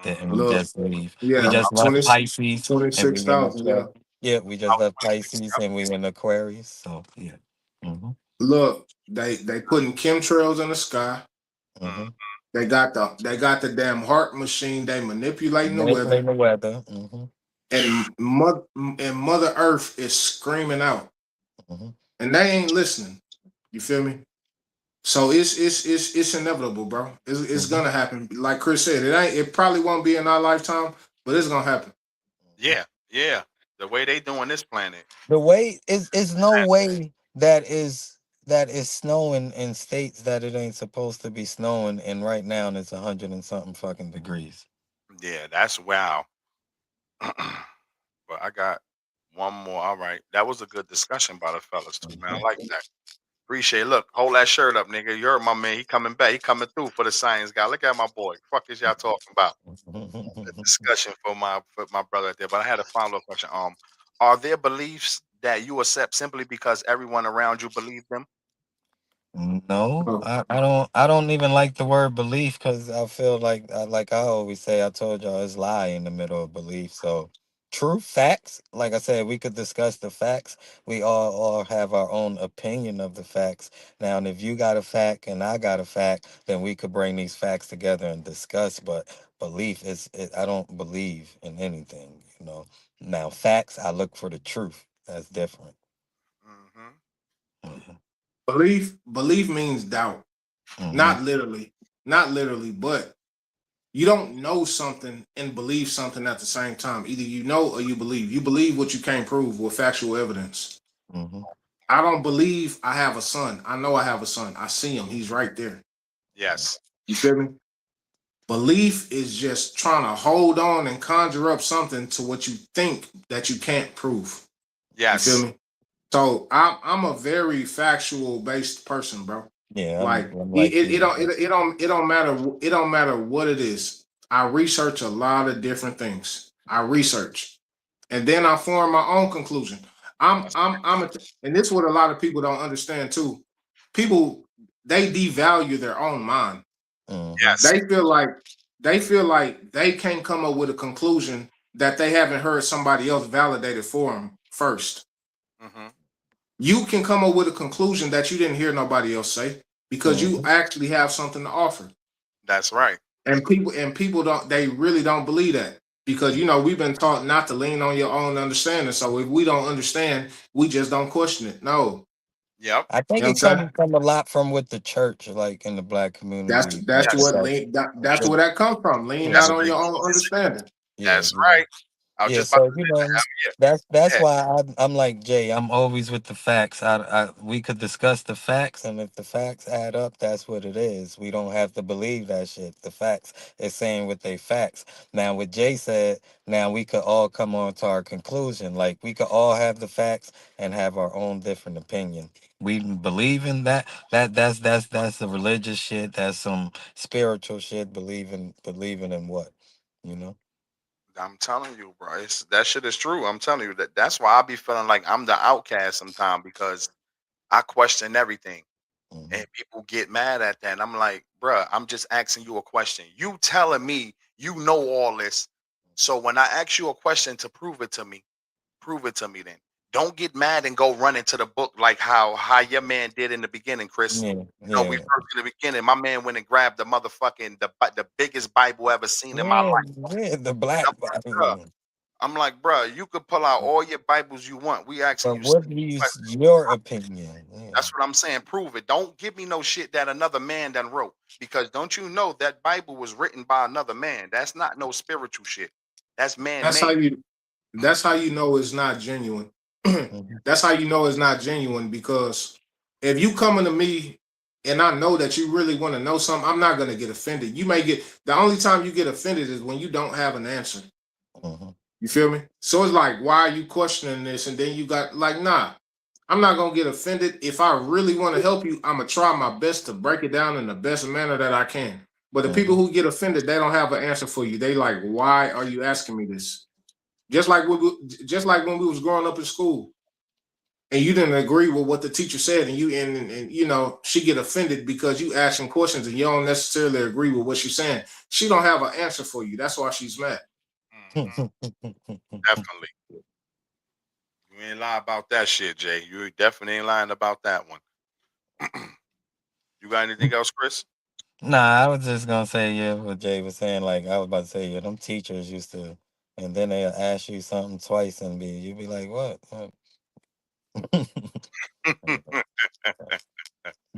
And we Mm-hmm. Look, just leave. We yeah, just left 20 Pisces, and we in 26,000. Yeah. Aquarius. Yeah, we just About left 26. Pisces, Yep. and we in Aquarius. So yeah. Mhm. Look, they putting chemtrails in the sky. Mhm. They got the damn heart machine. They manipulating the weather, Manipulating the weather. Mhm. and Mother Earth is screaming out, Mhm. and they ain't listening. You feel me? So it's inevitable, bro. It's Mhm. gonna happen. Like Chris said, it probably won't be in our lifetime, but it's gonna happen. Mhm. Yeah. Yeah. The way they doing this planet. The way is no way that is snowing in states that it ain't supposed to be snowing, and right now it's 100 and something fucking degrees. Yeah, that's wow. But I got one more. All right. That was a good discussion by the fellas too, man. I like that. Appreciate it. Look, hold that shirt up, nigga. You heard my man. He coming back. He coming through for the science guy. Look at my boy. Fuck is y'all talking about? The discussion for my brother right there. But I had a follow up question. Are there beliefs that you accept simply because everyone around you believe them? No, Oh, I don't even like the word belief because I feel like I always say, I told y'all it's lie in the middle of belief. So true facts, like I said, we could discuss the facts. We all have our own opinion of the facts. Now, and if you got a fact and I got a fact, then we could bring these facts together and discuss. But belief I don't believe in anything. Now, facts, I look for the truth. That's different. Hmm. Mhm. belief means doubt. Mhm. Not literally, but you don't know something and believe something at the same time. Either you know or you believe. You believe what you can't prove with factual evidence. Mhm. I don't believe I have a son. I know I have a son. I see him. He's right there. Yes. You feel me? Belief is just trying to hold on and conjure up something to what you think that you can't prove. You feel Yes. me? So I'm a very factual based person, bro. Yeah, Like I'm it, like it, it you. don't it don't matter what it is. I research a lot of different things. I research, and then I form my own conclusion. And this is what a lot of people don't understand too. People, they devalue their own mind. Mm-hmm. Yes. They feel like they can't come up with a conclusion that they haven't heard somebody else validate it for them first. Mm-hmm. You can come up with a conclusion that you didn't hear nobody else say because you Mm-hmm. actually have something to offer. That's right. And people don't, they really don't believe that because we've been taught not to lean on your own understanding. So if we don't understand, we just don't question it. No. Yep. I You think know what it I'm saying? comes from a lot from with the church, like in the black That's community. that's Yes. what Because, lean that's where that comes from. Lean yeah, not That's on what your I own was just saying. understanding. yeah, That's yeah. right. I was Yeah, just about so to you say know, that. that's Yeah. why I'm like Jay. I'm always with the facts. We could discuss the facts, and if the facts add up, that's what it is. We don't have to believe that shit. The facts is saying what they facts. Now, what Jay said, now we could all come on to our conclusion. Like we could all have the facts and have our own different opinion. We believe in that. That's the religious shit. That's some spiritual shit. Believing in what, you know. I'm telling you, bro. That shit is true. I'm telling you that's why I be feeling like I'm the outcast sometimes because I question everything. Hmm. And people get mad at that. And I'm like, bruh, I'm just asking you a question. You telling me you know all this. So when I ask you a question to prove it to me then. Don't get mad and go run into the book like how your man did in the beginning, Chris. Yeah, You know, we yeah. first in the beginning, my man went and grabbed the motherfucking the biggest Bible ever seen in my Yeah, life. yeah, the And black Bible. I'm like, bruh, you could pull out all your Bibles you want. We asking But you what simple do you, questions. your opinion? Yeah. That's what I'm saying. Prove it. Don't give me no shit that another man done wrote. Because don't you know that Bible was written by another man? That's not no spiritual shit. That's man That's how made. you that's how you know it's not genuine. Mhm, That's how you know it's not genuine because if you coming to me and I know that you really want to know something, I'm not gonna get offended. You may get the only time you get offended is when you don't have an answer. mhm, You feel me? So it's like, why are you questioning this? And then you got like, nah, I'm not gonna get offended. If I really want to help you, I'm gonna try my best to break it down in the best manner that I can. But the people mhm, who get offended, they don't have an answer for you. They like, why are you asking me this? Just like when we was growing up in school and you didn't agree with what the teacher said, and she get offended because you asking questions and you don't necessarily agree with what she's saying. She don't have an answer for you. That's why she's mad. Mhm. Definitely. You ain't lie about that shit, Jay. You definitely ain't lying about that one. You got anything else, Chris? Nah, I was just gonna say, yeah, what Jay was saying. Like I was about to say, yeah, them teachers used to, and then they'll ask you something twice, and you be like, what?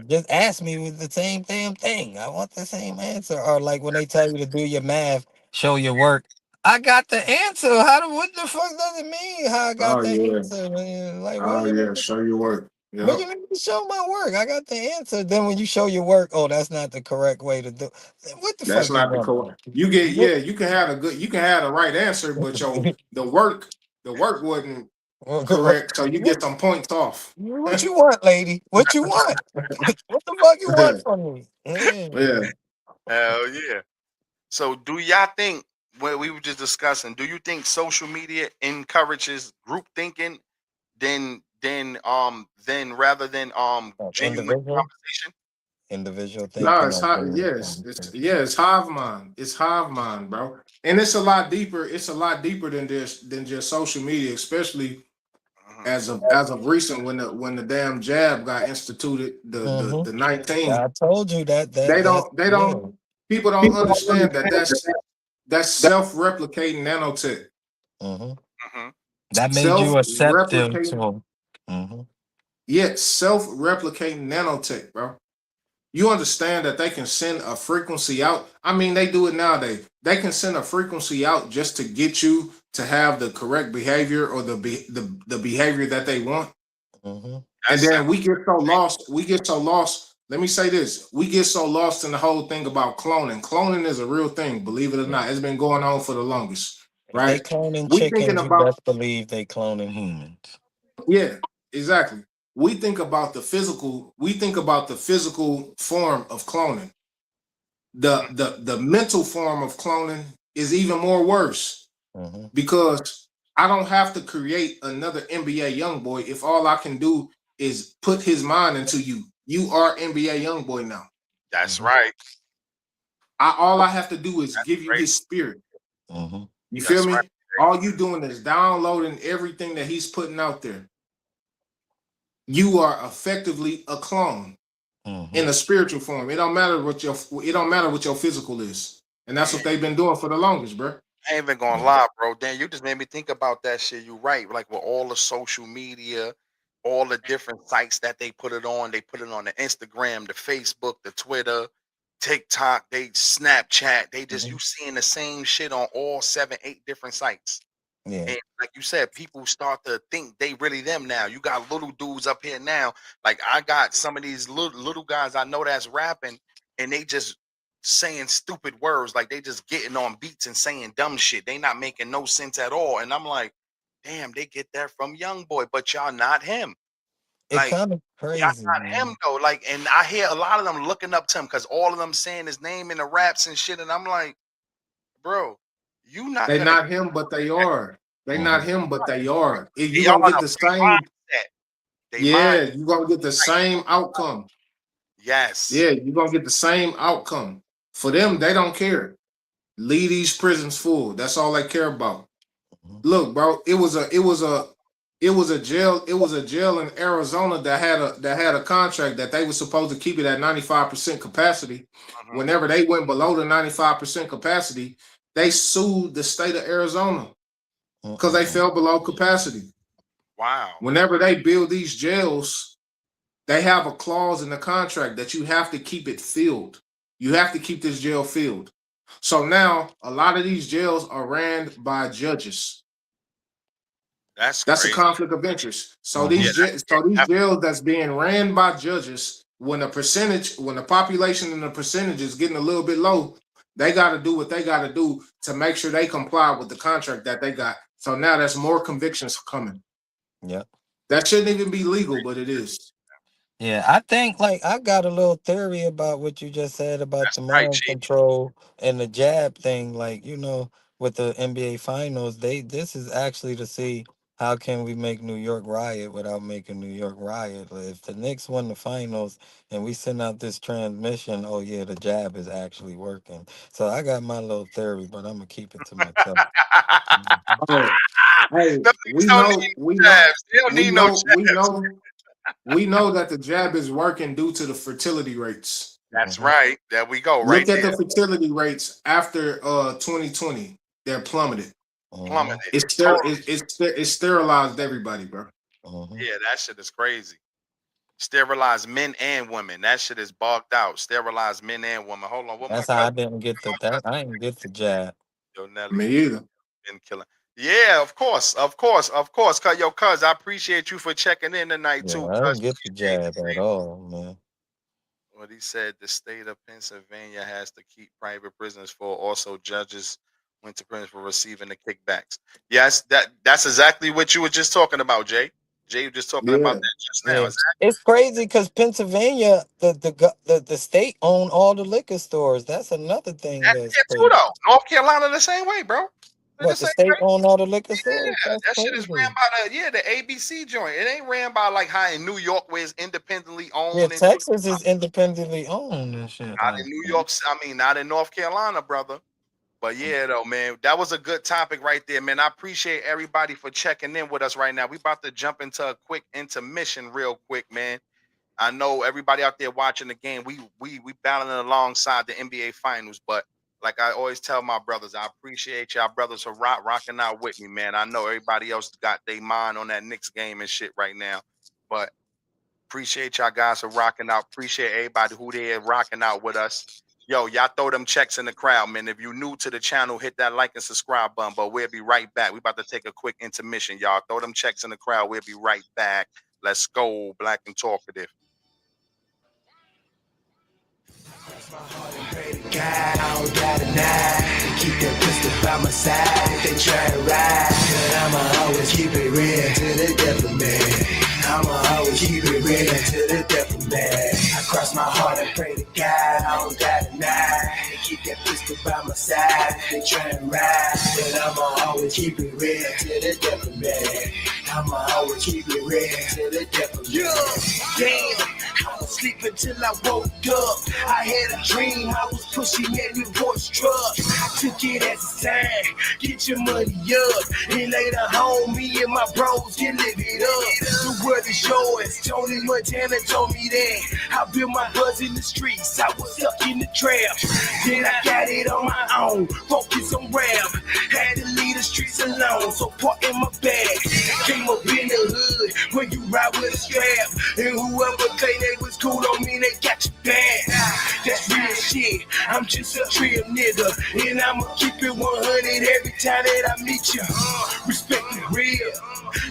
Just ask me with the same damn thing. I want the same answer. Or like when they tell you to do your math, show your work. I got the answer. What the fuck does it mean? How I got Oh the yeah. answer? Man? Like what Oh you yeah. mean? Show your work. What Yep. you mean to show my work? I got the answer. Then when you show your work, oh, that's not the correct way to do. What the That's fuck you not the want? correct. You get What, yeah. You can have the right answer, but the work wasn't correct, so you what, get some points off. what you want, lady? What you want? What the fuck you want from me? Yeah. Hell yeah. So do y'all think what we were just discussing, do you think social media encourages group thinking then rather than genuine Individual, conversation? individual No, thinking it's or hot. genuine Yes, conversation. it's hive mind. It's hive mind, bro. And it's a lot deeper. It's a lot deeper than just social media, especially Mhm. as of recent when the damn jab got instituted, Mm-hmm. the 19. I told you that They that don't they yeah. don't people don't understand that that's self-replicating nanotech. Mm-hmm. Mhm. That made you acceptive to Self-replicating, them. Mm-hmm. yet self-replicating nanotech, bro. You understand that they can send a frequency out. I mean, they do it nowadays. They can send a frequency out just to get you to have the correct behavior or the behavior that they want. Mm-hmm. And That's then we get so lost. We get so lost. Let me say this: we get so lost in the whole thing about cloning. Cloning is a real thing, believe it or Yeah. not. It's been going on for the longest, If they right? cloning We thinking chickens, you about best believe they cloning humans. yeah, exactly. We think about the physical. We think about the physical form of cloning. The mental form of cloning is even more worse Hmm. because I don't have to create another NBA young boy if all I can do is put his mind into you. You are NBA young boy now. that's Hmm. right. All I have to do is That's give you crazy. his spirit. Hmm. You feel That's right. me? All you doing is downloading everything that he's putting out there. You are effectively a clone Hmm. in a spiritual form. It don't matter what your physical is. And that's what Man, they've been doing for the longest, bro. I ain't even gonna lie, bro. Dan, you just made me think about that shit. You right. Like with all the social media, all the different sites that they put it on. They put it on the Instagram, the Facebook, the Twitter, TikTok, they Snapchat. They just Hmm. you seeing the same shit on all seven, eight different sites. Yeah. And like you said, people start to think they really them now. You got little dudes up here now. Like I got some of these little guys I know that's rapping, and they just saying stupid words. Like they just getting on beats and saying dumb shit. They not making no sense at all. And I'm like, damn, they get that from Young Boy, but y'all not him. It Like kind of y'all crazy, not him man. though. Like, and I hear a lot of them looking up to him because all of them saying his name in the raps and shit. And I'm like, bro, you not They gonna not him, but they are. They not Hmm. him, but they are. If they you are gonna get the the same, mindset. They mind yeah, you gonna get the right. same outcome. Yes. Yeah, you gonna get the same outcome. For them, Hmm. they don't care. Leave these prisons full. That's all they care about. Hmm. Look, bro, it was a jail in Arizona that had a contract that they were supposed to keep it at 95% capacity. Mhm. Whenever they went below the 95% capacity, they sued the state of Arizona because they Hmm. fell below capacity. Wow. Whenever they build these jails, they have a clause in the contract that you have to keep it filled. You have to keep this jail filled. So now a lot of these jails are ran by judges. That's That's a crazy. conflict of interest. So Yeah, Hmm. these jails that's being ran by judges, when the population and the percentage is getting a little bit low, they got to do what they got to do to make sure they comply with the contract that they got. So now there's more convictions coming. Yep. That shouldn't even be legal, but it is. Yeah, I think like I got a little theory about what you just said about that's the right, mind G. control and the jab thing. Like, with the NBA finals, this is actually to see how can we make New York riot without making New York riot. Like, if the Knicks win the finals and we send out this transmission, oh yeah, the jab is actually working. So I got my little theory, but I'm gonna keep it to myself. Oh, hey, Them niggas don't need jabs. They don't we need no know, we jabs. know, we know that the jab is working due to the fertility rates. That's Hmm. right. There we go, right Look at there. the fertility rates after 2020. They're plummeted. Hmm. Plummeted. Totally. It's sterilized everybody, bro. Hmm. Yeah, that shit is crazy. Sterilize men and women. That shit is bogged out. Sterilize men and women. Hold on, what my That's how cousin? I didn't get the My that cousin I didn't get the jab. Yo Me Nelly either. been killing. Yeah, of course, of course, of course. Cuz, I appreciate you for checking in tonight Yeah, too, I cuz. didn't get the Appreciate jab you, at all, man. what he said, the state of Pennsylvania has to keep private prisoners for also judges went to prison for receiving the kickbacks. Yes, that's exactly what you were just talking about, Jay. Jay was just talking about Yeah. that just now. Yeah, Exactly. it's crazy because Pennsylvania, the state own all the liquor stores. That's another thing That's that's it too, crazy. though. North Carolina the same way, bro. They're the What, the same state way. own all the liquor stores? Yeah, That's that shit is ran crazy. by the ABC joint. It ain't ran by like how in New York where it's independently Yeah, owned and shit. Texas is independently owned and shit Not like in New that. York. I mean, not in North Carolina, brother. But yeah, though, man, that was a good topic right there, man. I appreciate everybody for checking in with us right now. We about to jump into a quick intermission, real quick, man. I know everybody out there watching the game. We battling alongside the NBA Finals, but like I always tell my brothers, I appreciate y'all brothers for rocking out with me, man. I know everybody else got their mind on that Knicks game and shit right now, but appreciate y'all guys for rocking out. Appreciate everybody who there rocking out with us. Yo, y'all throw them checks in the crowd, man. If you new to the channel, hit that like and subscribe button. But we'll be right back. We about to take a quick intermission, y'all. Throw them checks in the crowd. We'll be right back. Let's go, black and talkative. God, I don't got a nine. Keep that pistol by my side if they try to ride. But I'ma always keep it real to the death of me. I'ma always keep it real to the death of me. I cross my heart and pray to God, I don't got a nine. Keep that pistol by my side if they try to ride. But I'ma always keep it real to the death of me. I'ma always keep it real to the death of me. Damn. I was sleeping till I woke up. I had a dream I was pushing every horse truck. I took it as a sign, get your money up. And later home, me and my bros can live it up. The world is yours, Tony Montana told me that. I built my buzz in the streets, I was stuck in the trap. Then I got it on my own, focus on rap. Had to leave the streets alone, so part in my bag. Came up in the hood, when you ride with a strap. And whoever claim they was cool on me, they got your back. That's real shit. I'm just a real nigga, and I'ma keep it 100 every time that I meet you. Respect the real,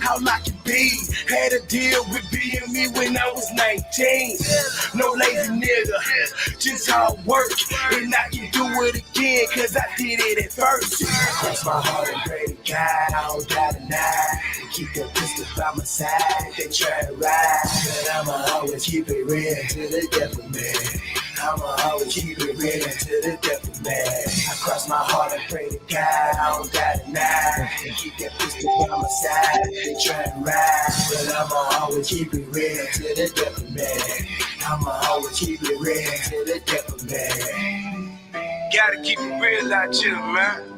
how I can be. Had a deal with being me when I was 19. No lazy nigga, just hard work, and I can do it again, cause I did it at first. Cross my heart and pray to God, I don't got a nine. Keep that pistol by my side if they try to ride. But I'ma always keep it real to the death of me. I'ma always keep it real to the death of me. I cross my heart and pray to God, I don't got a nine. Keep that pistol by my side if they try to ride. But I'ma always keep it real to the death of me. I'ma always keep it real to the death of me. Gotta keep it real out here, man.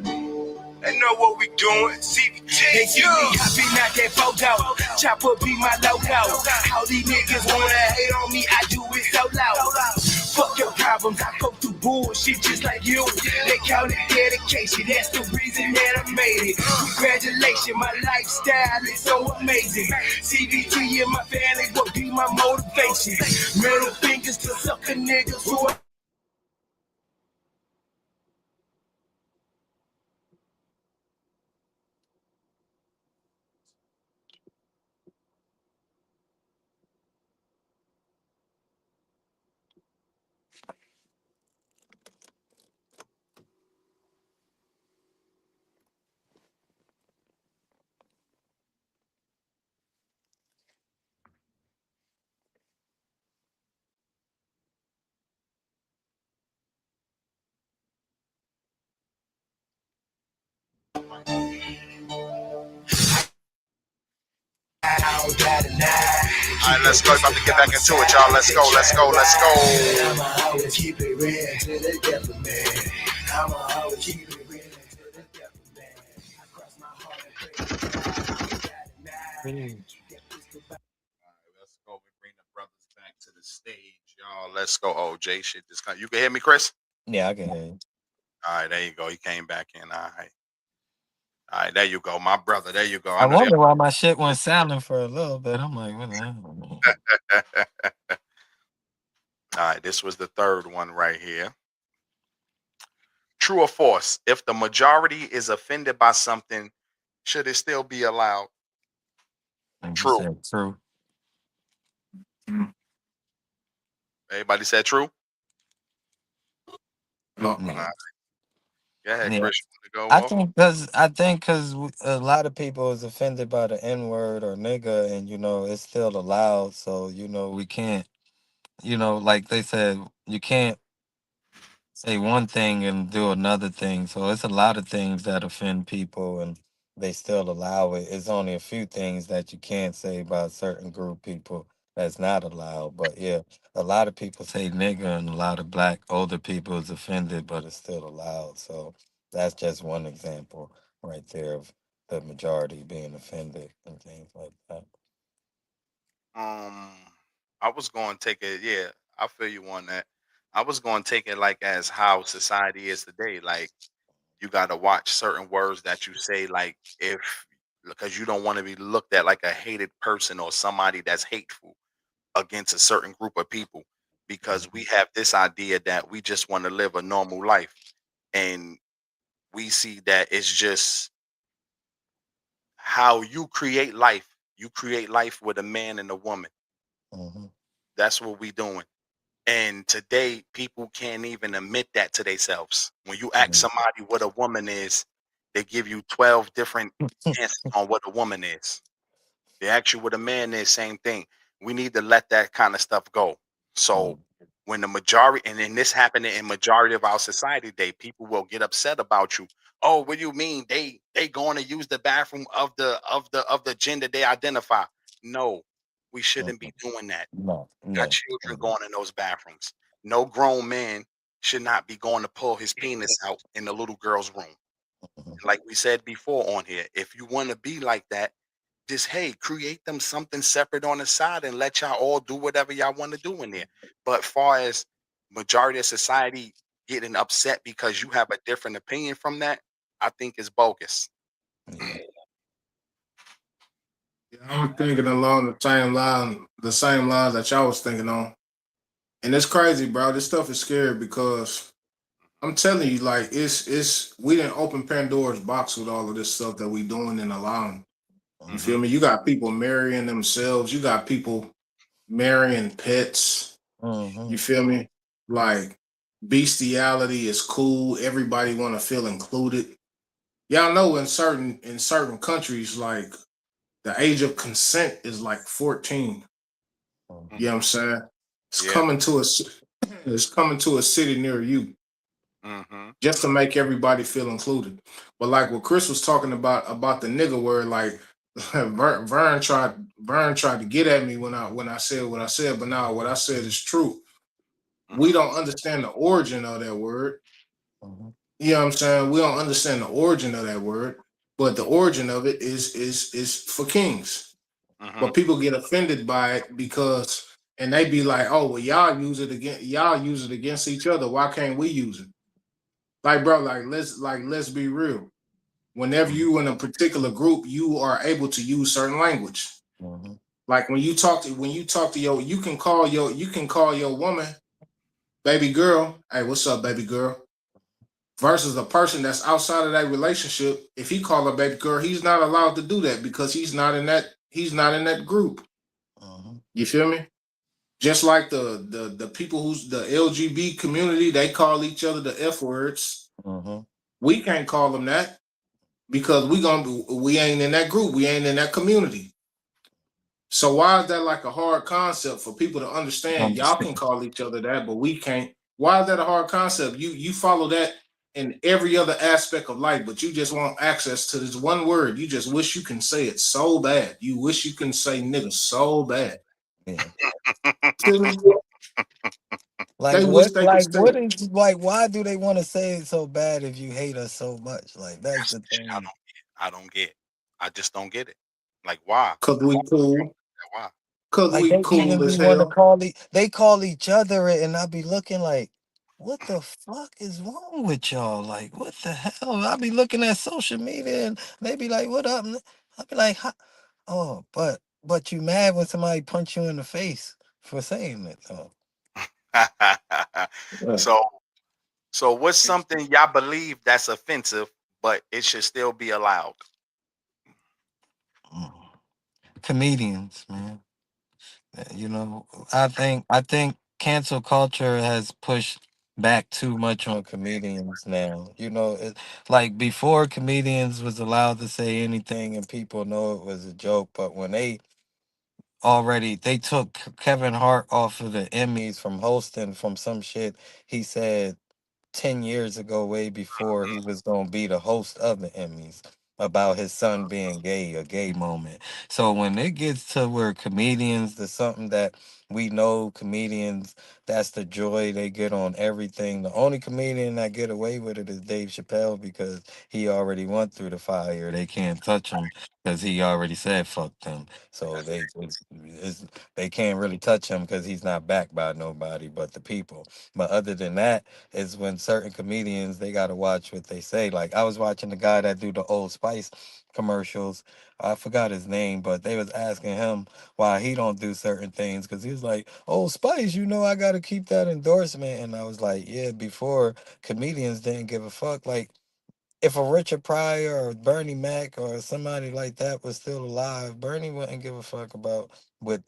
They know what we doing. CVT. They see me hopping out that photo. Chopper be my logo. All these niggas wanna hate on me, I do it so loud. Fuck your problems, I go through bullshit just like you. They call it dedication, that's the reason that I made it. Congratulations, my lifestyle is so amazing. CVT and my family will be my motivation. Middle fingers to sucker niggas who are All right, let's go. About to get back into it, y'all. Let's go. Let's go. Let's go. I'ma always keep it real to the death of me. I'ma always keep it real to the death of me. I cross my heart and pray to God, keep that pistol by All right, let's go. We bring the brothers back to the stage, y'all. Let's go. Oh, Jay, shit, this kind. You can hear me, Chris? Yeah, I can hear you. All right, there you go. He came back in. All right, there you go, my brother. There you go. I I know they. wonder why my shit went silent for a little bit. I'm like, what the hell? All right, this was the third one right here. True or false? If the majority is offended by something, should it still be allowed? Like you True. said, true. Everybody said true. Oh, all Yeah. right. Go ahead, Yeah. Chris. You want to go off? I think because a lot of people is offended by the N word or nigga, and it's still allowed. So we can't. Like they said, you can't say one thing and do another thing. So it's a lot of things that offend people, and they still allow it. It's only a few things that you can't say about certain group people that's not allowed. But yeah, a lot of people say nigga, and a lot of black older people is offended, but it's still allowed. So that's just one example right there of the majority being offended and things like that. Um, I was going to take it. Yeah, I feel you on that. I was going to take it like as how society is today. Like you got to watch certain words that you say. Like if because you don't want to be looked at like a hated person or somebody that's hateful against a certain group of people because we Mhm. have this idea that we just want to live a normal life and we see that it's just how you create life You create life with a man and a woman. Mm-hmm. That's what we doing. And today, people can't even admit that to themselves. When you ask somebody what a woman is, they give you 12 different answers on what a woman is. They ask you what a man is, same thing. We need to let that kind of stuff go. So when the majority, and then this happening in majority of our society today, people will get upset about you. Oh, what do you mean? They going to use the bathroom of the gender they identify. No, we shouldn't be doing that. No, Got no. children going in those bathrooms. No grown man should not be going to pull his penis out in the little girl's room. Mhm. Like we said before on here, if you want to be like that, just hey, create them something separate on the side and let y'all all do whatever y'all want to do in there. But far as majority of society getting upset because you have a different opinion from that, I think is bogus. Yeah. Yeah, I'm thinking along the same lines that y'all was thinking on. And it's crazy, bro. This stuff is scary because I'm telling you, like, it's we didn't open Pandora's box with all of this stuff that we doing and allowing. You Mm-hmm. feel me? You got people marrying themselves. You got people marrying pets. Mm-hmm. You feel me? Like bestiality is cool. Everybody want to feel included. Y'all know in certain countries, like the age of consent is like 14. You know what I'm saying? It's Yeah. coming to us. It's coming to a city near you Mm-hmm. just to make everybody feel included. But like what Chris was talking about the nigga word, like Vern tried to get at me when I said what I said, but now what I said is true. We Mm-hmm. don't understand the origin of that word. Mm-hmm. You know what I'm saying? We don't understand the origin of that word, but the origin of it is for kings. Mm-hmm. But people get offended by it because and they be like, oh well, y'all use it against each other. Why can't we use it? Like, bro, like let's be real. Whenever you in a particular group, you are able to use certain language. Mm-hmm. Like when you talk to you can call your woman baby girl. Hey, what's up, baby girl? Versus a person that's outside of that relationship, if he call her baby girl, he's not allowed to do that because he's not in that group. Mm-hmm. You feel me? Just like the people who's the LGB community, they call each other the F words. Mm-hmm. We can't call them that because we ain't in that group. We ain't in that community. So why is that like a hard concept for people to understand? Y'all can Understand. call each other that, but we can't. Why is that a hard concept? You follow that in every other aspect of life, but you just want access to this one word. You just wish you can say it so bad. You wish you can say nigga so bad. Yeah. Feel me? Like They wish what? they could Like say what it. is like? Why do they want to say it so bad if you hate us so much? Like that's That's the the shit thing. I don't get. I just don't get it. Like why? Cause we cool. Why? Cause Like we they cool even be as want to hell. call they call each other it, and I be looking like, what the fuck is wrong with y'all? Like what the hell? I be looking at social media and they be like, what up? I be like, oh, but you mad when somebody punch you in the face for saying it? Oh. Yeah. so so what's something y'all believe that's offensive, but it should still be allowed? Mm. Comedians, man. You know, I think cancel culture has pushed back too much on comedians now. You know, like before comedians was allowed to say anything and people know it was a joke, but when they took Kevin Hart off of the Emmys from hosting from some shit he said 10 years ago, way before he was going to be the host of the Emmys, about his son being gay, a gay moment. So when it gets to where comedians, there's something that we know comedians, that's the joy they get on everything. The only comedian that get away with it is Dave Chappelle because he already went through the fire. They can't touch him because he already said fuck them. So That's they can't really touch him because he's not backed by nobody but the people. But other than that, is when certain comedians they gotta watch what they say. Like I was watching the guy that do the Old Spice commercials. I forgot his name, but they was asking him why he don't do certain things because he was like, "Old Spice, you know I gotta keep that endorsement." And I was like, "Yeah, before comedians didn't give a fuck. Like if a Richard Pryor or Bernie Mac or somebody like that was still alive, Bernie wouldn't give a fuck about what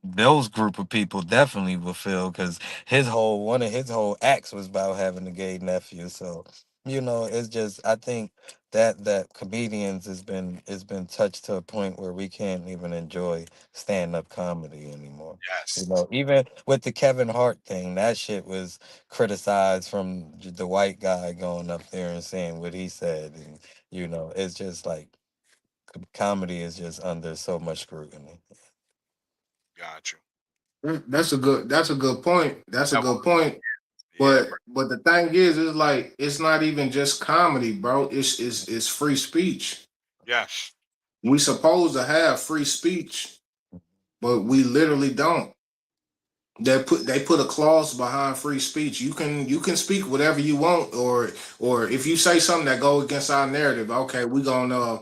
those group of people definitely will feel, because one of his whole acts was about having a gay nephew. So it's just, I think that comedians has been touched to a point where we can't even enjoy stand-up comedy anymore. Yes. Even with the Kevin Hart thing, that shit was criticized from the white guy going up there and saying what he said. And it's just like comedy is just under so much scrutiny. Got you. That's a good point. That's a That good was, point. yeah, But the thing is, it's like it's not even just comedy, bro. It's free speech. yes. We supposed to have free speech, but we literally don't. They put a clause behind free speech. You can speak whatever you want, or if you say something that go against our narrative, okay, we gonna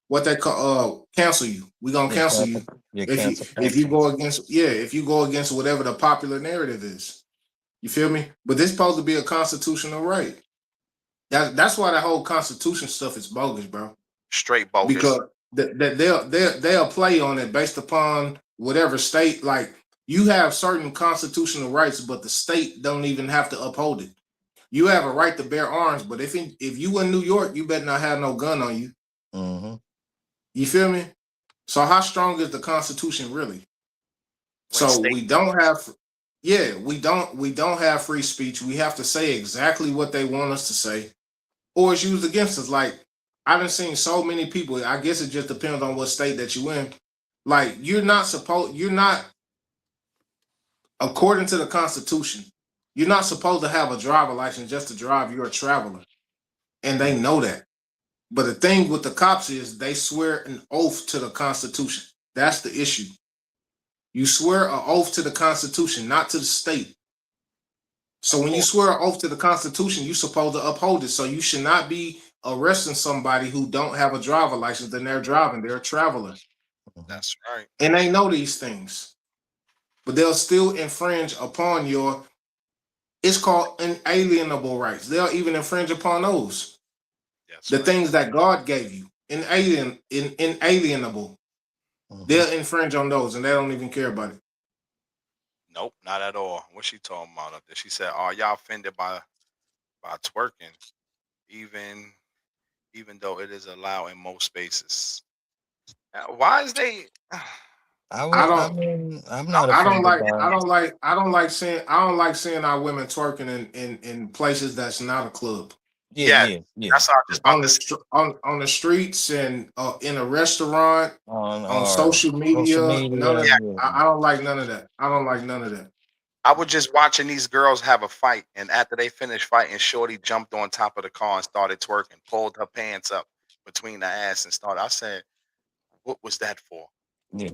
what they call cancel you. We gonna Yeah, cancel you cancel, yeah, if you cancel if you culture. go against if you go against whatever the popular narrative is. You feel me? But this supposed to be a constitutional right. That's why that whole constitution stuff is bogus, bro. Straight bogus. Because they'll play on it based upon whatever state. Like you have certain constitutional rights, but the state don't even have to uphold it. You have a right to bear arms, but if you in New York, you better not have no gun on you. Mm-hmm. You feel me? So how strong is the Constitution really? When So state we don't have, yeah, we don't have free speech. We have to say exactly what they want us to say, or it's used against us. Like I've seen so many people. I guess it just depends on what state that you in. Like you're not, according to the Constitution, you're not supposed to have a driver license just to drive. You're a traveler, and they know that. But the thing with the cops is they swear an oath to the Constitution. That's the issue. You swear an oath to the Constitution, not to the state. So of when you course. swear an oath to the Constitution, you're supposed to uphold it. So you should not be arresting somebody who don't have a driver license and they're driving. They're a traveler. Mm-hmm. That's right. And they know these things. But they'll still infringe upon your, it's called inalienable rights. They'll even infringe upon those. That's The right. things that God gave you. Inalienable. Mm-hmm. They'll infringe on those and they don't even care about it. Nope, not at all. What she talking about up there? She said, "Are y'all offended by twerking, even even though it is allowed in most spaces? Why is they? I I don't mean, I'm not I don't offended like by I it. don't like I don't like seeing our women twerking in places that's not a club. Yeah, Yes, yeah, yeah. that's what I was just about On to the say. on the streets and in a restaurant, On on our social social media, none media, of Yeah, yeah, I don't like none of that. I don't like none of that. I was just watching these girls have a fight, and after they finished fighting, Shorty jumped on top of the car and started twerking, pulled her pants up between her ass and started. I said, "What was that for? yeah,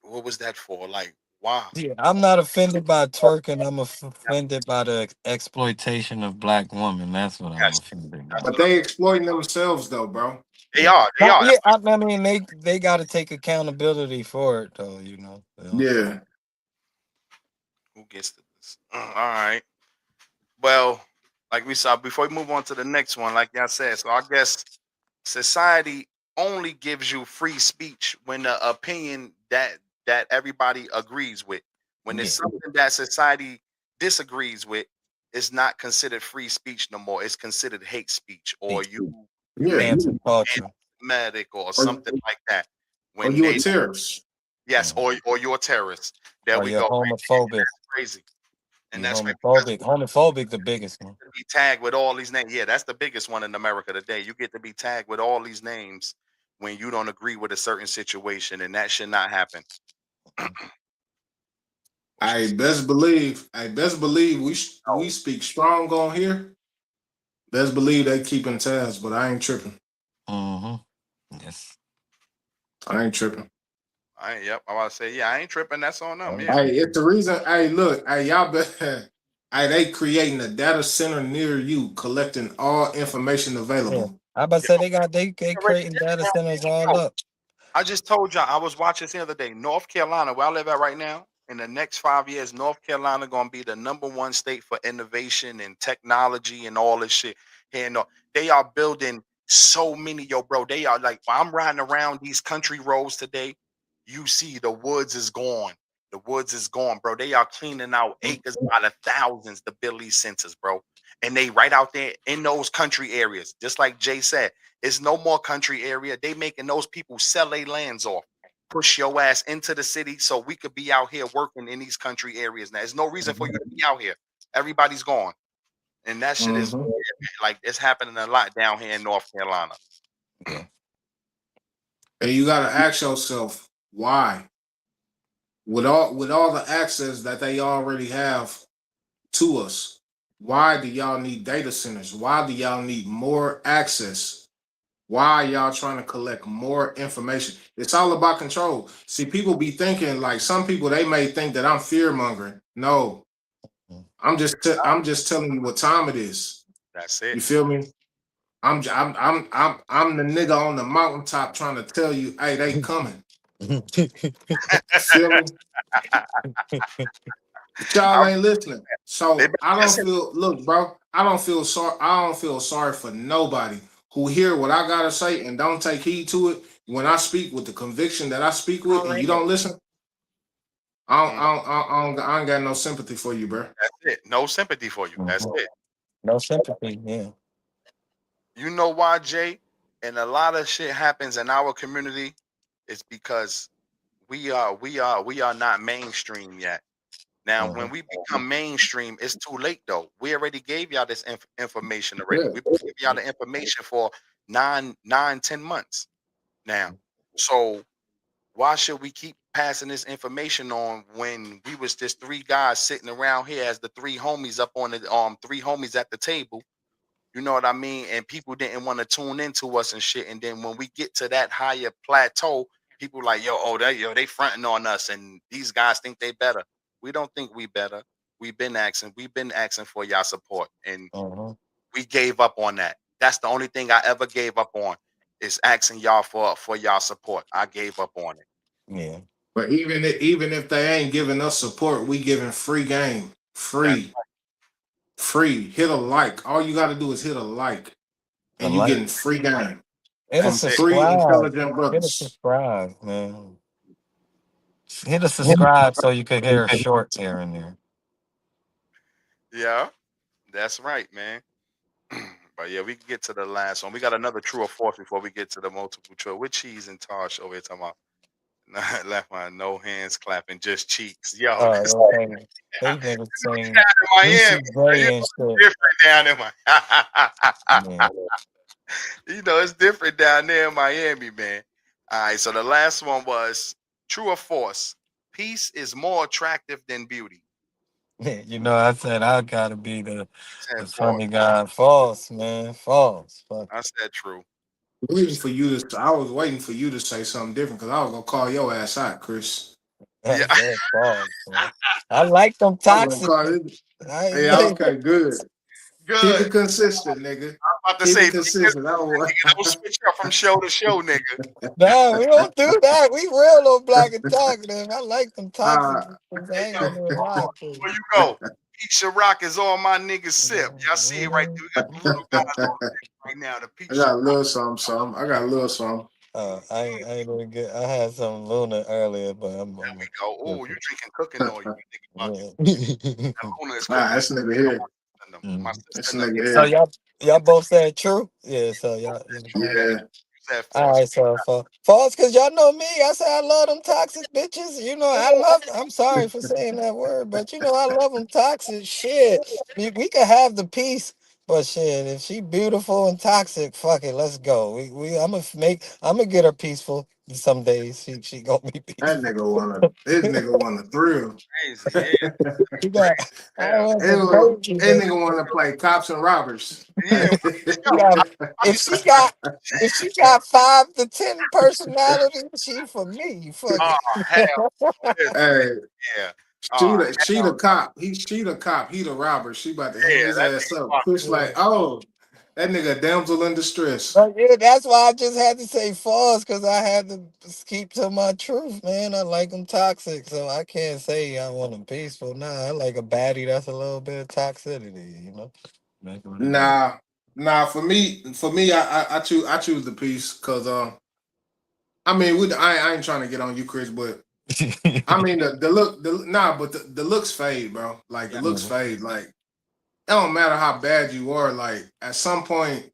What was that for? Like, why?" yeah. I'm not offended by twerking. I'm offended by the exploitation of black women. That's what I'm Yes, offended that's by. But what they exploiting themselves though, bro. they Yeah, are. They not, are. yeah. I mean, they got to take accountability for it, though. So Yeah. Who gets to this? All right. Well, like we saw before we move on to the next one, like y'all said. So I guess society only gives you free speech when the opinion that everybody agrees with. When it's yeah, something that society disagrees with, it's not considered free speech no more. It's considered hate speech, or yeah. you Yeah. Cancel culture. anti-Semitic or Or, something like that. or When you a they terrorist. yes, Mhm. or you're a terrorist. There Or we you're go. homophobic. Crazy, and You're that's right because homophobic. Homophobic, the biggest one. to be tagged with all these names. Yeah, that's the biggest one in America today. You get to be tagged with all these names when you don't agree with a certain situation, and that should not happen. What she said. I best believe we No, speak strong on here. Best believe they keeping tabs, but I ain't tripping. Mm-hmm. Yes. I ain't tripping. I ain't. Yep, I was to say, yeah, I ain't tripping. That's on them. I ain't Yeah, Hey, it's tripping. the reason. Hey, look, hey, y'all better. Hey, they creating a data center near you, collecting all information Yeah. available. I about to yo, say they already creating did it, data bro. centers all Yo, up. I just told y'all I was watching this the other day. North Carolina, where I live at right now, in the next 5 years, North Carolina gonna be the number one state for innovation and technology and all this shit. here in North. They are building so many, yo, bro. They are like, while I'm riding around these country roads today, you see the woods is gone. The woods is gone, bro. They are cleaning out acres by the thousands to build these centers, bro. And they right out there in those country areas, just like Jay said, it's no more country area. They making those people sell their lands off, push your ass into the city so we could be out here working in these country areas. Now, there's no reason for you to be out here. Everybody's gone, and that shit is Mm-hmm. like it's happening a lot down here in North Carolina. Yeah. And you got to ask yourself why, with all the access that they already have to us, why do y'all need data centers? Why do y'all need more access? Why are y'all trying to collect more information? It's all about control. See, people be thinking like some people they may think that I'm fear mongering. No, Mm. I'm just telling you what time it is. That's You it. feel me? I'm the nigga on the mountaintop trying to tell you, hey, they coming. You feel me? But y'all I, ain't listening. they So better I don't listen. feel look, bro, I don't feel sorry for nobody who hear what I gotta say and don't take heed to it. When I speak with the conviction that I speak with and you don't listen, Mm, I ain't got no sympathy for you, bro. that's it. No sympathy for you. That's Mhm. it. No sympathy. Yeah. You know why, Jay? And a lot of shit happens in our community. It's because we are not mainstream yet. Now, when Mhm. we become mainstream, it's too late though. We already gave y'all this information already. Yeah. We've been giving y'all the information for 10 months now. So why should we keep passing this information on when we was just three guys sitting around here as the three homies up on the three homies at the table? You know what I mean? And people didn't want to tune into us and shit. And then when we get to that higher plateau, people like, yo, oh, they fronting on us, and these guys think they better. We don't think we better. We've been asking for y'all support, and Mhm. we gave up on that. That's the only thing I ever gave up on is asking y'all for y'all support. I gave up on it. Yeah. But even if they ain't giving us support, we giving free game. That's Free. Free. Hit a like. All you gotta do is hit a like. The And you light. getting free game Hit a from that's it. three subscribe. intelligent Hit a brothers. subscribe, man. Hit a subscribe so you could hear shorts here and there. Yeah, that's right, man. But yeah, we can get to the last one. We got another true or false before we get to the multiple choice. With cheese and Tosh over here talking about left one, no hands clapping, just cheeks. Yo, this Okay. They niggas saying down in Juicy Miami, you J know, and it's shit. different down in Miami. Yeah. You know, it's different down there in Miami, man. All right, so the last one was true or false. Peace is more attractive than beauty. You know, I said I gotta be I said the false. funny guy. False, man. False. Fuck I said true. Waiting for you to I was waiting for you to say something different because I was gonna call your ass out, Chris. it. I Yeah, said false, man. I like them I was gonna toxic. call it. I Yeah, like okay, good. Keep good. it consistent, nigga. I'm about to Keep say, it nigga, consistent. I don't don't switch up from show to show, nigga. nah, we don't do that. We real on black and talkative. I like them toxic. uh, Hey, I ain't yo, gonna lie to you. before you go, Peach Rock is all my niggas sip. Y'all see it right Mhm. there. We got the little guys on right now. The I Peach got a Rock. little something. I got a little something. I ain't gonna get. I had some Luna earlier, but There I'm we go. Oh, you drinking cooking oil? You nigga bugging. yeah. That Luna is Ah, cooking this oil. nigga here. My Mhm. sister This and them. nigga So here. y'all both said true. Yeah. So y'all Yeah, Yeah. you said all false. right, so false, cause y'all know me. I say I love them toxic bitches. You know, I love. I'm sorry for saying that word, but you know, I love them toxic. Shit, we could have the peace, but shit, if she beautiful and toxic, fuck it, let's go. I'm gonna get her peaceful. Some days she gonna be That peaceful. nigga wanna. This nigga wanna thrill. Crazy. Yeah, You got. crazy. I Yeah. want some Ew, crazy, that but nigga wanna play cops and robbers. Yeah. you Yo, got. If she got. If she got 5 to 10 personalities, she for me. Fuck oh, it. hell. Listen, Hey, yeah. she Oh, the she hell the cop. She the cop. He the robber. She about to hang yeah. his That ass nigga up. fuck. Chris Yeah. like, oh, that nigga damsel in distress. But yeah, that's why I just had to say false because I had to keep to my truth, man. I like them toxic, so I can't say I want them peaceful. Nah, I like a baddie that's a little bit of toxicity, you know. Make what it is. Nah. Nah, for me, I choose the peace because I mean, I ain't trying to get on you, Chris, but I mean the look, nah, but the looks fade, bro. Like the Yeah, looks fade. Like it don't matter how bad you are. Like at some point,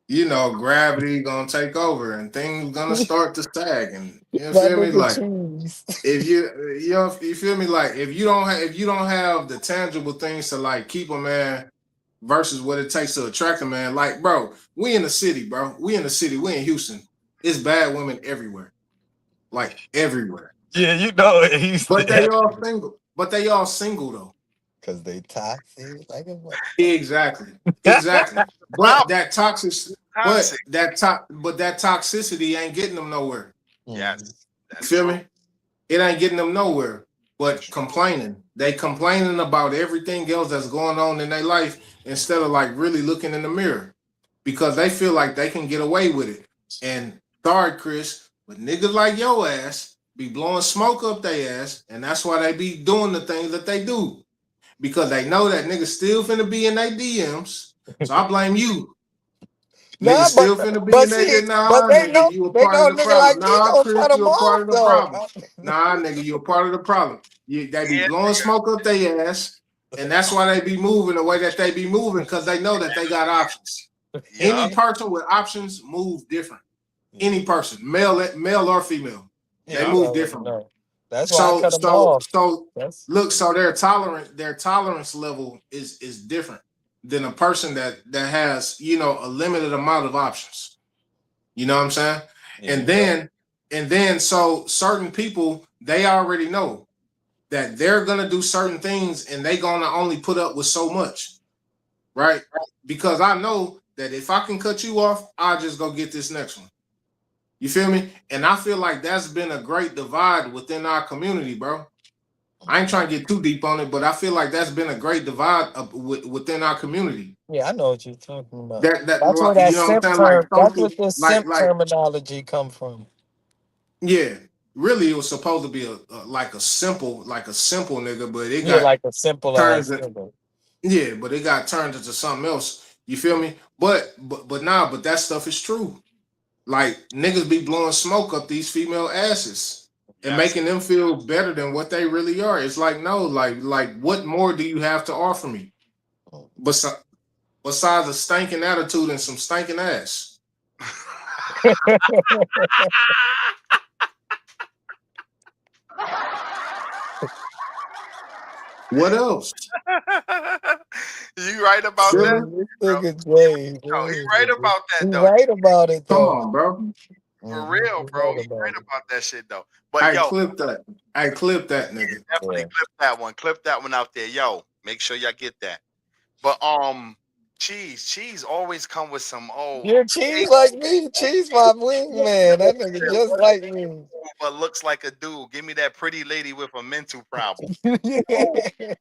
gravity gonna take over and things gonna start to sag, and you My feel me? nigga Like cheese. if you feel me? Like if you don't have the tangible things to like keep a man versus what it takes to attract a man. Like, bro, we in the city, bro. We in the city. We in Houston. It's bad women everywhere, like everywhere. Yeah, you know it. He's But they the all single. But they all single though. because they toxic. Like a Exactly. mother- Exactly. problem. But that toxic, Toxic. but that toxicity ain't getting them nowhere. Mhm. Yes, You that's feel true. me? It ain't getting them nowhere. That's But true. complaining. They complaining about everything else that's going on in their life instead of like really looking in the mirror because they feel like they can get away with it. And sorry, Chris, but niggas like your ass be blowing smoke up their ass, and that's why they be doing the things that they do because they know that niggas still finna be in their DMs. So I blame you. Niggas Nah, still finna be but in their see, but nah, nigga, you a they part know of a the nigga problem. like me Nah, gonna Chris, cut them you a part off of the though. problem. Nah, nigga, you a part of the problem. They be Yeah, blowing smoke up their ass, and that's why they be moving the way that they be moving because they know that they got options. yeah, Any person with options move different. Yeah, Any person, male or female, yeah, they yeah. you move already differently. know. That's why I So, cut them so, off. so, That's look, so their tolerance level is different than a person that has a limited amount of options. You know what I'm saying? yeah, And you right. then so certain people they already know that they're gonna do certain things and they gonna only put up with so much, right? Because I know that if I can cut you off, I'll just go get this next one. You feel me? And I feel like that's been a great divide within our community, bro. I ain't trying to get too deep on it, but I feel like that's been a great divide within our community. Yeah, I know what you're talking about. That That's where that you know what simp I'm saying? Like term. That's social, what the simp like terminology come from. yeah. Really, it was supposed to be like a simple nigga, but it Yeah, got like a simple turned. ass nigga. Yeah, but it got turned into something else. You feel me? But that stuff is true. Like niggas be blowing smoke up these female asses and Yes. making them feel better than what they really are. It's like no, like what more do you have to offer me besides a stinking attitude and some stinking ass? What else? You right about Feel that, me? This bro? nigga Jay, No, he right about he that though. right about it Come though. on, bro. For Mhm, real, he bro. right He about right it. about that shit though. But I yo, clip that. I clip that nigga. definitely Yeah. clip that one. Clip that one out there. Yo, make sure y'all get that. But cheese always come with some Yeah, hey, cheese like me. Cheese my wingman. That nigga just what like me. but looks like a dude. Give me that pretty lady with a mental problem. He gotta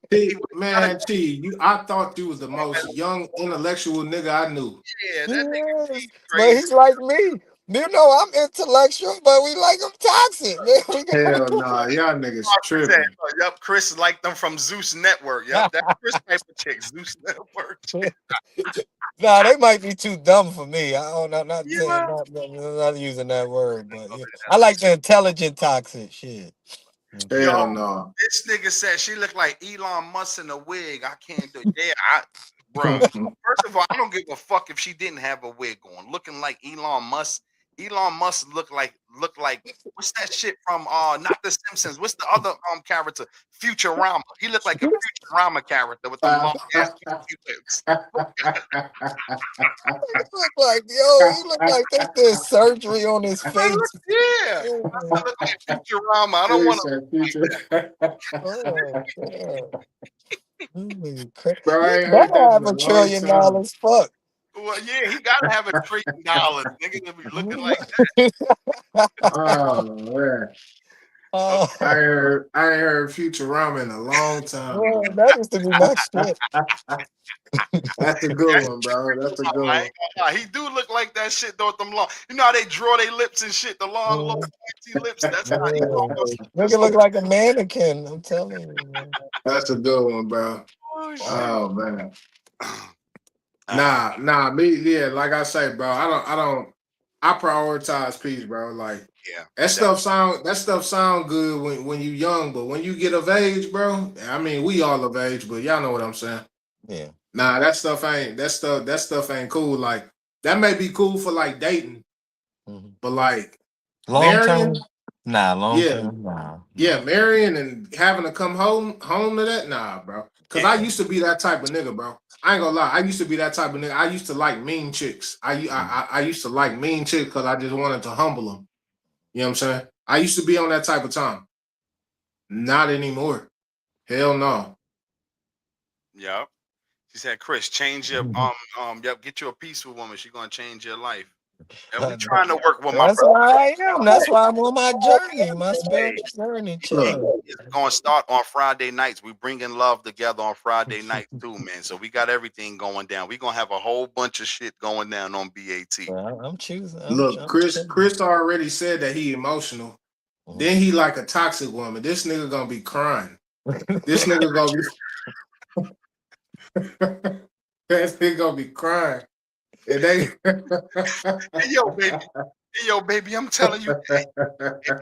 Man, T, I thought you was the most young intellectual nigga I knew. yeah, that nigga Yes, cheese but crazy. he's like me. You know, I'm intellectual, but we like him toxic, man. Hell nah, y'all niggas He said, tripping. Yep, Chris liked them from Zeus Network. Yep, that Chris type of chick, Zeus Network. Nah, they might be too dumb for me. I don't know, not saying, Yeah. not using that word, but Oh, yeah, man, I like the intelligent toxic shit. yo, Hell no. this nigga said she looked like Elon Musk in a wig. I can't do it. Yeah, bruh. First of all, I don't give a fuck if she didn't have a wig on. Looking like Elon Musk. Elon Musk look like what's that shit from not the Simpsons? What's the other character? Futurama. He looked like a Futurama character with them long ass lips. He look like they did surgery on his face. Yeah. Oh, I look like Futurama. I don't He want to said look like future. that. oh, yeah. Bro, I You ain't heard better that in have a a long trillion time. dollars. Fuck. Well, yeah, he gotta have $1 trillion. Nigga gonna be looking like Oh man. Oh, I ain't heard Futurama in a long time, well, bro. that used to be my shit. That's a good one, bro. That's a good I one. ain't gonna lie. He do look like that shit though with them long. You know how they draw their lips and shit, the long, little Mm, pointy lips. That's how he yeah. almost Nigga look like a mannequin. I'm telling you. Man. That's a good one, bro. oh shit. Wow. Oh man. like I say, bro, I prioritize peace, bro. Like Yeah, that stuff sound good when you young, but when you get of age, bro, I mean, we all of age, but y'all know what I'm saying. Yeah. Nah, that stuff ain't cool. Like that may be cool for like dating, Mhm. but like Long term, marrying, nah. Long yeah, term, nah. yeah, Nah. marrying and having to come home to that, nah, bro. Cause I yeah, used to be that type of nigga, bro. I ain't gonna lie. I used to be that type of nigga. I used to like mean chicks. Mhm. I used to like mean chicks because I just wanted to humble them. You know what I'm saying? I used to be on that type of time. Not anymore. Hell no. yep. She said, "Chris, change your yep, get you a peaceful woman. She's gonna change your life." And we trying to work with my That's brother. why I am. That's why I'm on my journey, my Hey, spiritual journey, Look, chilling. it's gonna start on Friday nights. We bringing love together on Friday nights too, man. So we got everything going down. We gonna have a whole bunch of shit going down on BAT. Well, I'm choosing. look, I'm Chris. chilling. Chris already said that he emotional. Mhm. Then he like a toxic woman. This nigga gonna be crying. This nigga gonna be. That nigga gonna be crying. And they. Hey, yo, baby, I'm telling you, hey,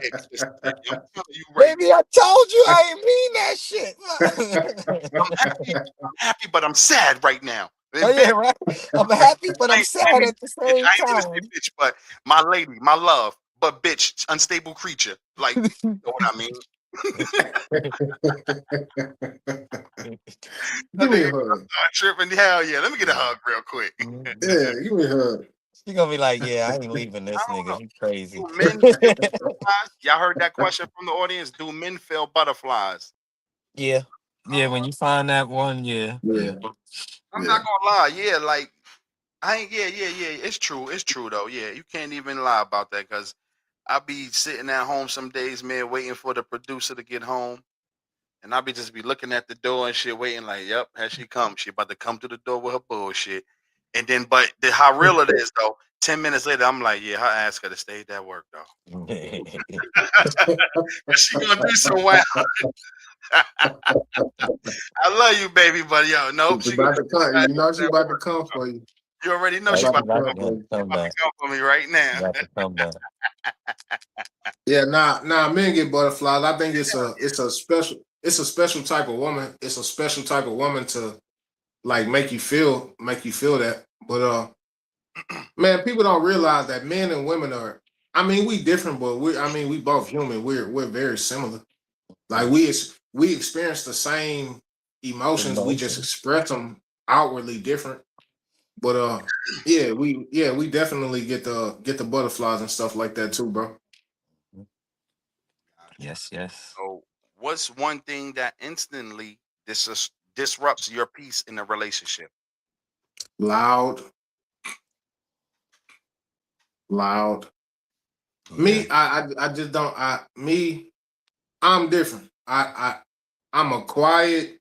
baby, listen, baby, I'm telling you right Baby, I told you I ain't mean that shit. now. I'm happy, but I'm sad right now. Oh And yeah, baby, right. I'm happy, but I'm I ain't sad even at the say bitch. same I ain't gonna say time. bitch, but my lady, my love, but bitch, unstable creature. Like, you know what I mean? That Give me nigga a gonna hug. start tripping. Hell yeah, let me get a hug real quick. Yeah, give me a hug. She gonna be like, "Yeah, I ain't leaving I this don't nigga. know. He crazy." Do men feel butterflies? Y'all heard that question from the audience? Do men feel butterflies? Yeah, yeah. When you find that one, yeah, Yeah, yeah. I'm yeah. not gonna lie. Yeah, like I ain't. Yeah, yeah, yeah. It's true. It's true though. Yeah, you can't even lie about that because I be sitting at home some days, man, waiting for the producer to get home. And I'll be just be looking at the door and shit, waiting like, yep, here she comes. She about to come to the door with her bullshit. And then, but how real it is though, 10 minutes later, I'm like, yeah, her ass could have stayed at work though. She gonna do so well. I love you, baby, but yo, nope, She's she gonna about to come. do her ass You know she at about to work. come for you. You already know She Oh, she about she to about to about come come. for to you. She come about to back. come for me right She now. about to come back. Yeah, nah, men get butterflies. I think it's a special type of woman. It's a special type of woman to like make you feel that. But man, people don't realize that men and women are. I mean, we different, but we both human. We're very similar. Like we experience the same emotions. We just Emotion. express them outwardly different. But we definitely get the butterflies and stuff like that too, bro. Yes, yes. So, what's one thing that instantly disrupts your peace in a relationship? Loud, loud. Yeah. Me, I just don't. I'm different. I'm a quiet,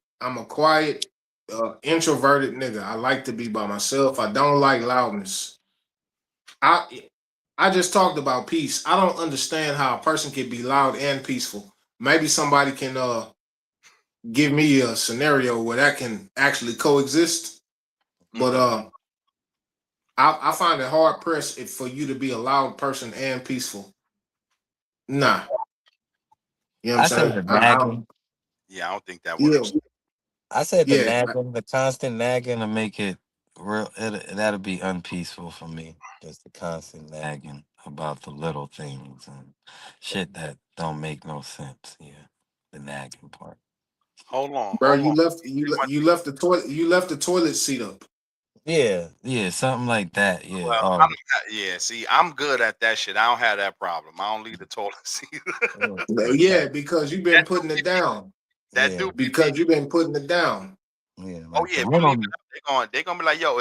introverted nigga. I like to be by myself. I don't like loudness. I I just talked about peace. I don't understand how a person can be loud and peaceful. Maybe somebody can give me a scenario where that can actually coexist. But Hmm. I find it hard pressed for you to be a loud person and peaceful. Nah, you know what I'm I say saying? the I don't. nagging. Yeah, I don't think that Yeah, works. I said the yeah. nagging, the constant nagging to make it real. That'll be unpeaceful for me. Just the constant nagging about the little things and shit that don't make no sense. Yeah, the nagging part. Bro, Hold on. you left the toilet seat up. Yeah, yeah, something like that. Yeah. Well, I'm yeah. See, I'm good at that shit. I don't have that problem. I don't leave the toilet seat. Mm, Yeah, okay. because you've That been do putting it get me. down. That Yeah, do get me. Because you've been putting it down. yeah, Oh like yeah, the if you leave it little. up, they gonna be like, yo,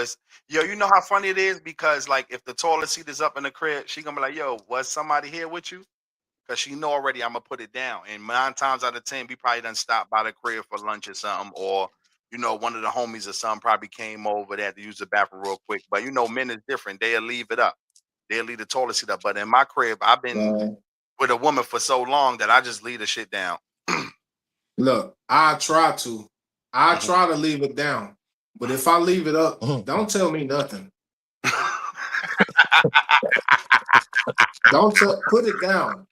you know how funny it is because like if the toilet seat is up in the crib, she gonna be like, yo, was somebody here with you? Because she know already I'm gonna put it down. And 9 times out of 10, we probably done stopped by the crib for lunch or something, or one of the homies or something probably came over. They had to use the bathroom real quick. But men is different. They'll leave it up. They'll leave the toilet seat up. But in my crib, I've been Man. with a woman for so long that I just leave the shit down. Look, I try to leave it down, But if I leave it up, don't tell me nothing. Don't put it down.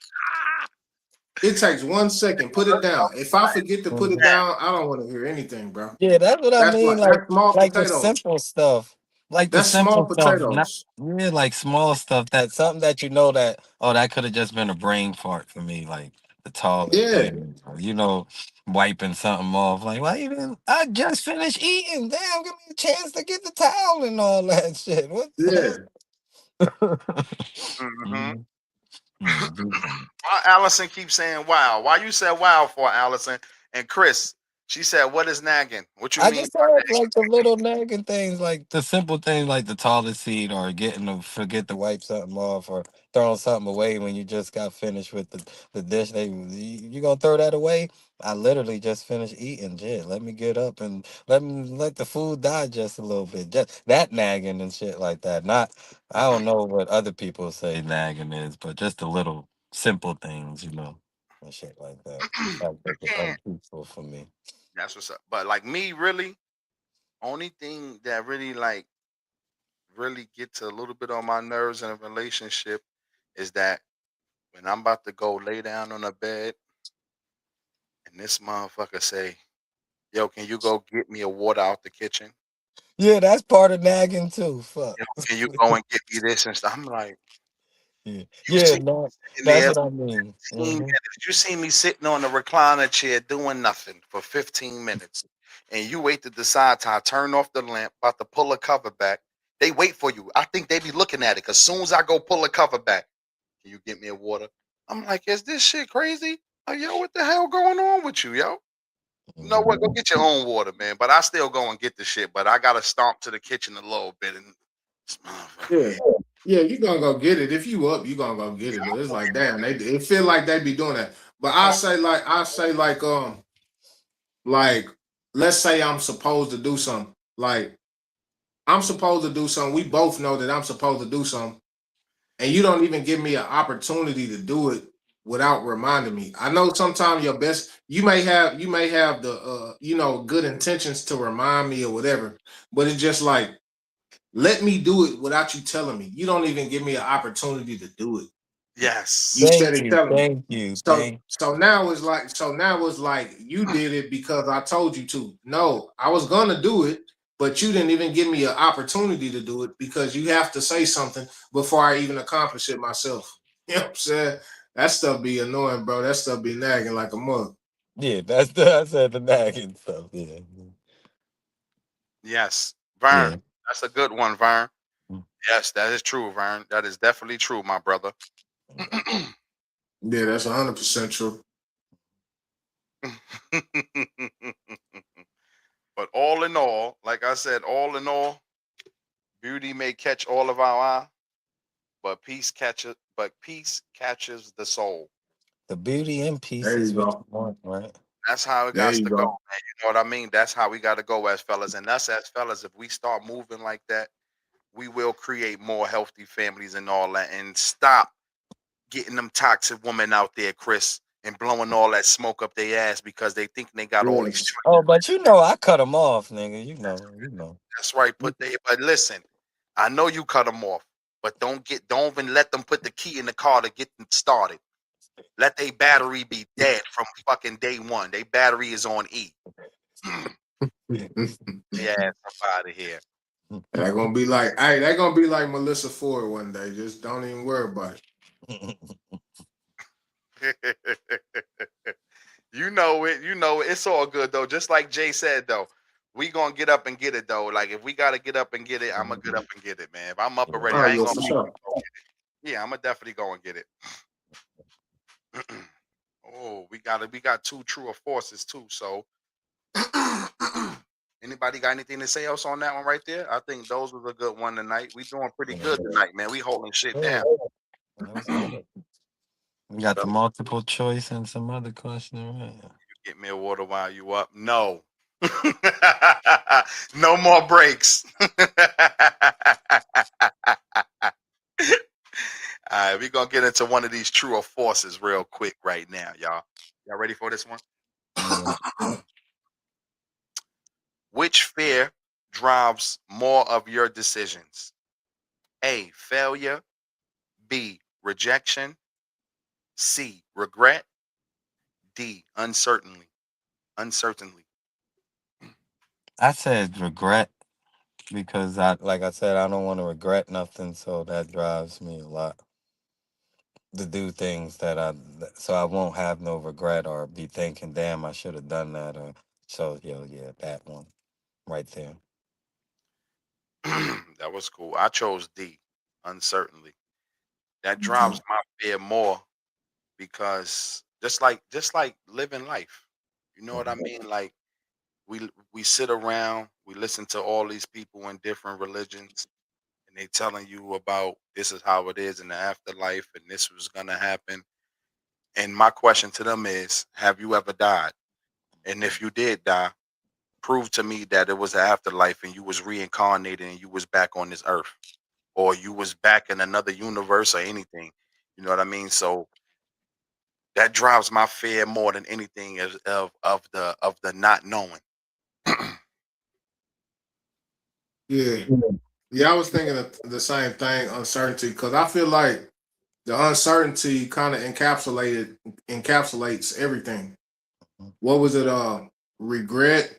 It takes 1 second. Put it down. If I forget to put it down, I don't want to hear anything, bro. Yeah, that's what I mean. That's small Like the potatoes. simple stuff. Like the That's small simple stuff. Not potatoes. yeah, like small stuff that something that you know that that could have just been a brain fart for me, like the toilet Yeah, thing. Or, wiping something off. Like, why even I just finished eating. Damn, give me a chance to get the towel and all that shit. What yeah. the Hmm. Mhm. Yeah, Why Allison keeps saying wow? Why you said wow for Allison? And Chris, she said, "What is nagging? What you I mean just by said nagging?" like the little nagging things, like the simple things, like the toilet seat, or getting to forget to wipe something off, or throwing something away when you just got finished with the dish. You gonna throw that away? I literally just finished eating. Shit, let me get up and let the food digest a little bit. Just that nagging and shit like that. Not I don't know what other people say nagging is, but just the little simple things, and shit like that. That I make it can't. unpeaceful for me. That's what's up. But like me, really, only thing that really gets a little bit on my nerves in a relationship is that when I'm about to go lay down on a bed and this motherfucker say, "Yo, can you go get me a water out the kitchen? Yeah, that's part of nagging too. Fuck. Yo, can you go and get me this and stuff?" I'm like, Yeah, you yeah, see no, me in that's there what I mean. 15 minutes. You see me sitting on the recliner chair doing nothing for 15 minutes. And you wait to decide to turn off the lamp, about to pull a cover back. They wait for you. I think they be looking at it because soon as I go pull a cover back, can you get me a water? I'm like, is this shit crazy? Like, yo, what the hell going on with you, yo? You know what? Go Mhm. get your own water, man. But I still go and get the shit. But I gotta stomp to the kitchen a little bit and this motherfucker Yeah. here. Yeah, you gonna go get it. If you up, you gonna go get it. But it's like, damn, it feel like they be doing that. But like let's say I'm supposed to do something. Like I'm supposed to do something. We both know that I'm supposed to do something. And you don't even give me an opportunity to do it without reminding me. I know sometimes your best you may have the good intentions to remind me or whatever, but it's just like let me do it without you telling me. You don't even give me an opportunity to do it. You Yes. Thank steady you, telling me. thank you, So thank. now it's like you did it because I told you to. No, I was gonna do it, but you didn't even give me an opportunity to do it because you have to say something before I even accomplish it myself. You know what I'm saying? That stuff be annoying, bro. That stuff be nagging like a mug. Yeah, I said the nagging stuff. Yeah, Yes. Vern. yeah. That's a good one, Vern. Yes, that is true, Vern. That is definitely true, my brother. Yeah, that's 100% true. But all in all, like I said, all in all, beauty may catch all of our eye, but peace catches the soul. The beauty and peace There you is what go. you want, right? That's how it There got you to go, go. man. You know what I mean? That's how we got to go as fellas. And us as fellas, if we start moving like that, we will create more healthy families and all that and stop getting them toxic women out there, Chris, and blowing all that smoke up their ass because they think they got all these Yes. Oh, choices. but I cut them off, nigga. You know. That's right. But listen, I know you cut them off, but don't even let them put the key in the car to get them started. Let their battery be dead from fucking day one. Their battery is on E. Yeah, up out of here. They're gonna be like, hey, they're gonna be like Melissa Ford one day. Just don't even worry about it. You know it. You know it. It's all good though. Just like Jay said though, we gonna get up and get it though. Like if we gotta get up and get it, I'm gonna get up and get it, man. If I'm up already, Oh I ain't yeah, gonna for make sure. you go get it. Yeah, I'm gonna definitely go and get it. Oh, we got two true or forces too. So anybody got anything to say else on that one right there? I think those was a good one tonight. We doing pretty good tonight, man. We holding shit Yeah, down. that was good. We got the multiple choice and some other question, right? Get me a water while you up. No. No more breaks. All right, we're gonna get into one of these true or forces real quick right now, y'all. Y'all ready for this one? Yeah. Which fear drives more of your decisions? A, failure. B, rejection. C, regret. D, uncertainty. Uncertainly. I said regret because like I said, I don't want to regret nothing, so that drives me a lot to do things so I won't have no regret or be thinking, damn, I should have done that. Or so, yeah, that one right there. That was cool. I chose D, uncertainly. That drives my fear more because just like living life. You know what I Mhm. mean? Like we sit around, we listen to all these people in different religions, and they telling you about this is how it is in the afterlife, and this was gonna happen. And my question to them is, have you ever died? And if you did die, prove to me that it was an afterlife and you was reincarnated and you was back on this earth, or you was back in another universe or anything. You know what I mean? So that drives my fear more than anything is of the not knowing. Yeah. Yeah, I was thinking of the same thing, uncertainty, because I feel like the uncertainty kind of encapsulates everything. What was it? Regret.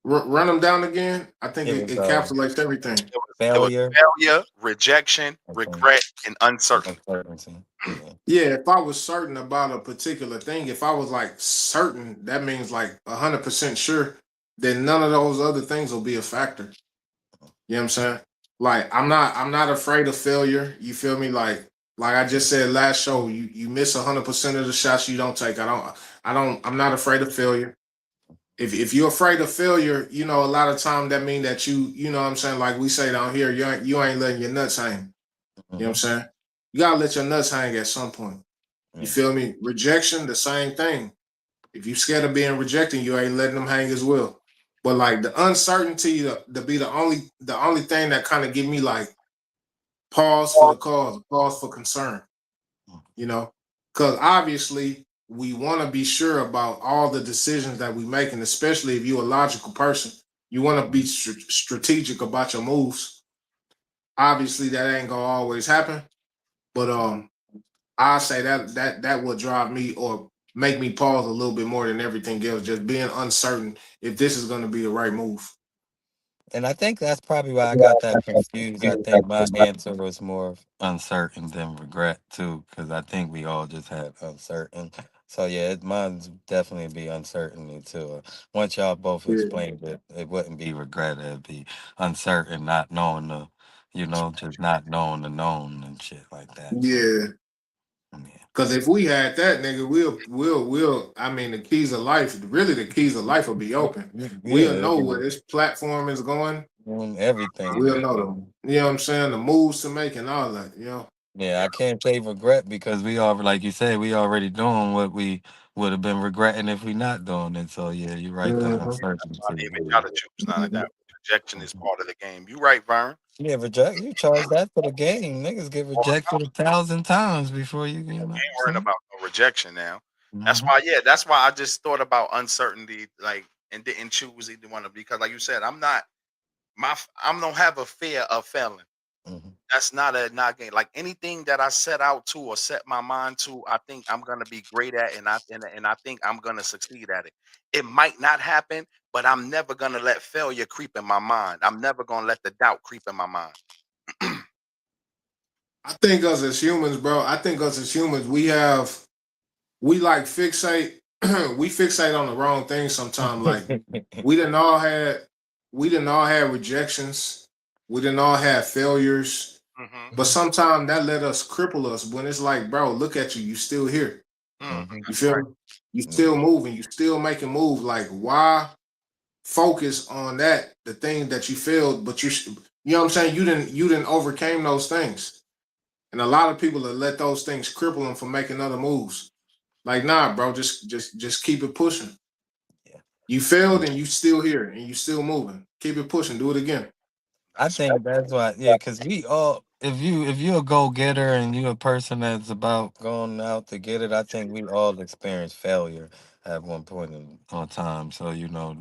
Run them down again. I think It it was encapsulates everything. It was failure, failure, rejection, I think, regret, and uncertainty. uncertainty. Yeah. Yeah, if I was certain about a particular thing, if I was like certain, that means like 100% sure, then none of those other things will be a factor. You know what I'm saying? Like I'm not afraid of failure. You feel me? Like I just said last show, you miss 100% of the shots you don't take. I'm not afraid of failure. If you're afraid of failure, a lot of time that mean that you know what I'm saying, like we say down here, you ain't letting your nuts hang. You know what I'm Hmm. saying? You gotta let your nuts hang at some point. You Yeah. feel me? Rejection, the same thing. If you scared of being rejected, you ain't letting them hang as well. But like the uncertainty to be the only thing that kind of give me like pause for the cause, pause for concern, you know? Because obviously we want to be sure about all the decisions that we make, and especially if you're a logical person, you want to be strategic about your moves. Obviously, that ain't gonna always happen, but I say that would drive me or make me pause a little bit more than everything else, just being uncertain if this is going to be the right move. And I think that's probably why I got that confused. I think my answer was more uncertain than regret too, because I think we all just had uncertain. So yeah, mine's definitely be uncertainty too. Once y'all both Yeah, explained it, it wouldn't be regret. It'd be uncertain, not knowing just not knowing the known and shit like that. So yeah. yeah. Because if we had that, nigga, we'll. I mean, the keys of life, really, the keys of life will be open. We'll Yeah, know where this platform is going. everything. We'll know you know what I'm saying, the moves to make and all that. Yeah, I can't say regret because we are, like you said, we already doing what we would have been regretting if we not doing it. So yeah, you're right. The Mhm. That's why I uncertainty. didn't even try to choose none of that. Rejection is part of the game. You right, Vern. Yeah, reject. You charge that for the game. Niggas get rejected 1,000 times before you know. Ain't worrying about no rejection now. That's Mm-hmm. why, yeah, that's why I just thought about uncertainty, like, and didn't choose either one of because, like you said, I don't have a fear of failing. Hmm. That's not a not game. Like anything that I set out to or set my mind to, I think I'm gonna be great at, and I think I'm gonna succeed at it. It might not happen, but I'm never gonna let failure creep in my mind. I'm never gonna let the doubt creep in my mind. I think us as humans, bro. I think us as humans, we like fixate we fixate on the wrong things sometimes. Like we didn't all had we didn't all have rejections. We didn't all have failures. Hmm. But sometimes that let us cripple us when it's like, bro, look at you, you still here. You That's feel right. me? You still moving, you still making moves. Like, why focus on that, the thing that you failed, but you know what I'm saying? You didn't overcame those things. And a lot of people that let those things cripple them from making other moves. Like, nah, bro, just keep it pushing. Yeah. You failed and you still here and you still moving. Keep it pushing. Do it again. I That's right. think that's why, yeah, because we all if you a go getter and you a person that's about going out to get it, I think we all experience failure at one point in on time. So you know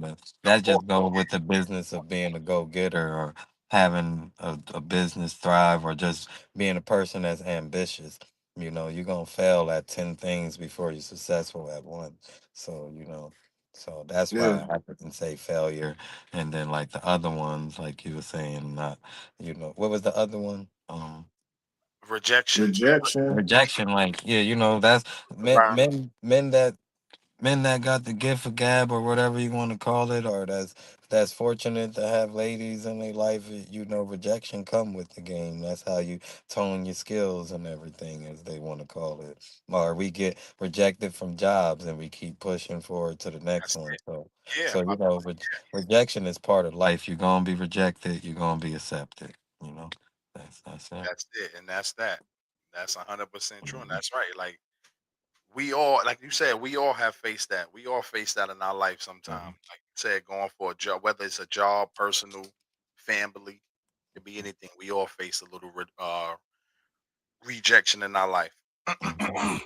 Of that course. just go with the business of being a go getter or having a business thrive or just being a person that's ambitious. You know, you're gonna fail at 10 things before you're successful at one. So you know. So that's Yeah. why I can say failure, and then like the other ones, like you were saying, not what was the other one? Rejection. Rejection. Rejection. Like, yeah, that's men, Environment. men, men that got the gift of gab or whatever you want to call it, or that's fortunate to have ladies in their life. Rejection come with the game. That's how you tone your skills and everything, as they want to call it. Or we get rejected from jobs and we keep pushing forward to the next That's one. it. So, Yeah, so rejection is part of life. You're gonna be rejected. You're gonna be accepted. You know, that's it. that's it, and that's that. That's 100% true, and Mhm. that's right. Like we all, like you said, we all have faced that. We all face that in our life sometime. Mhm. Like you said, going for a job, whether it's a job, personal, family, it could be anything. We all face a little rejection in our life. Mhm.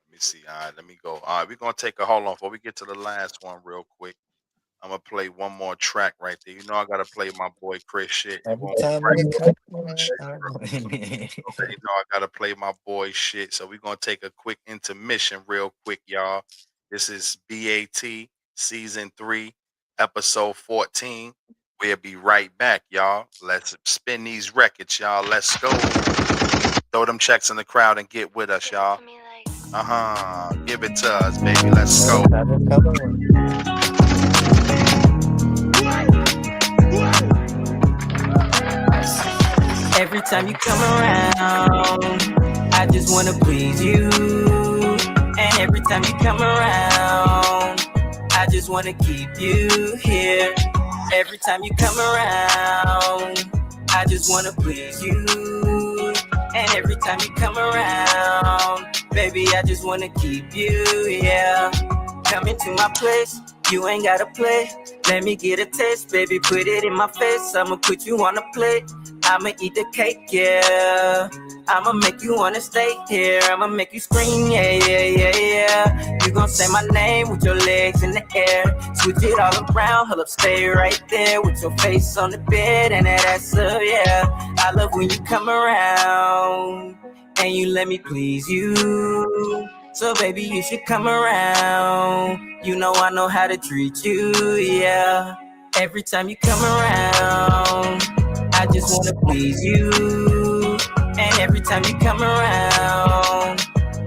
Let me see. All right, let me go. All right, we're gonna take a hold on before we get to the last one real quick. I'm gonna play one more track right there. You know I gotta play my boy Chris shit. You Every won't be time right we with come my around, shit. Already know I gotta play my boy shit. So we're gonna take a quick intermission real quick, y'all. This is BAT season 3, episode 14. We'll be right back, y'all. Let's spin these records, y'all. Let's go. Throw them checks in the crowd and get with us, y'all. Uh-huh. Give it to us, baby. Let's every go. time we come around. Every time you come around, I just wanna please you. And every time you come around, I just wanna keep you here. Every time you come around, I just wanna please you. And every time you come around, baby, I just wanna keep you, yeah. Come into my place, you ain't gotta play. Let me get a taste, baby, put it in my face. I'ma put you on a plate, I'ma eat the cake, yeah. I'ma make you wanna stay here, I'ma make you scream, yeah, yeah, yeah, yeah. You gon' say my name with your legs in the air. Switch it all around, hold up, stay right there with your face on the bed and that ass up, yeah. I love when you come around and you let me please you. So baby, you should come around. You know I know how to treat you, yeah. Every time you come around, I just wanna please you. And every time you come around,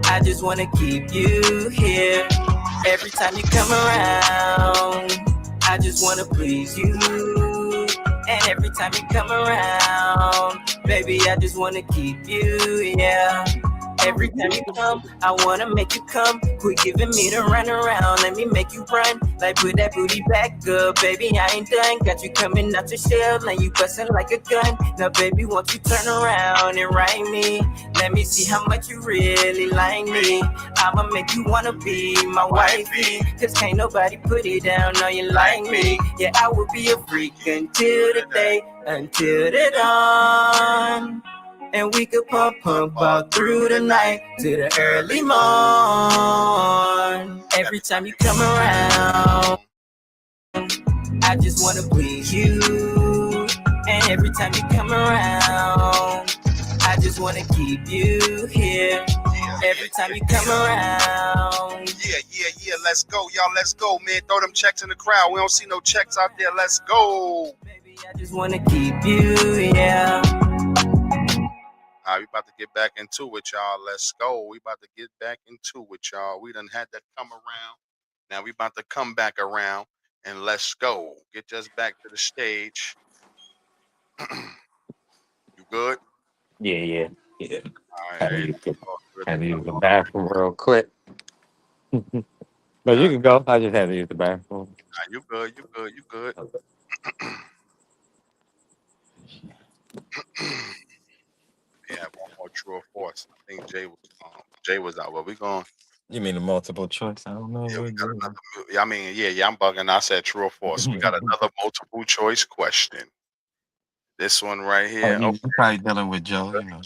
I just wanna keep you here. Every time you come around, I just wanna please you. And every time you come around, baby, I just wanna keep you, yeah. Every time you come, I wanna make you come. Quit giving me the run around, let me make you run. Like put that booty back up, baby, I ain't done. Got you coming out your shell and you bustin' like a gun. Now baby, won't you turn around and write me? Let me see how much you really like me. I'ma make you wanna be my wifey. Cause can't nobody put it down on you like me. Yeah, I will be a freak until the day, until the dawn. And we could pump all through the night to the early morn. Every time you come around, I just wanna please you. And every time you come around, I just wanna keep you here. Every time you come around. Yeah. Let's go, y'all. Let's go, man. Throw them checks in the crowd. We don't see no checks out there. Let's go. Baby, I just wanna keep you, yeah. All right, we about to get back into it, y'all. Let's go. We about to get back into it, y'all. We done had that come around. Now we about to come back around and let's go. Get us back to the stage. You good? Yeah, yeah, yeah. All right, Had to hey, use the, all good had to to go. use the bathroom real quick. But you Nah, can go. I just had to use the bathroom. you good. You good. You good. We have one more true or false. I think Jay was out. But we going. You mean the multiple choice? I don't know Yeah, we what got you. another. I mean, yeah. I'm bugging. I said true or false. We got another multiple choice question. This one right Oh, here. you Okay. probably dealing with Joe, you know.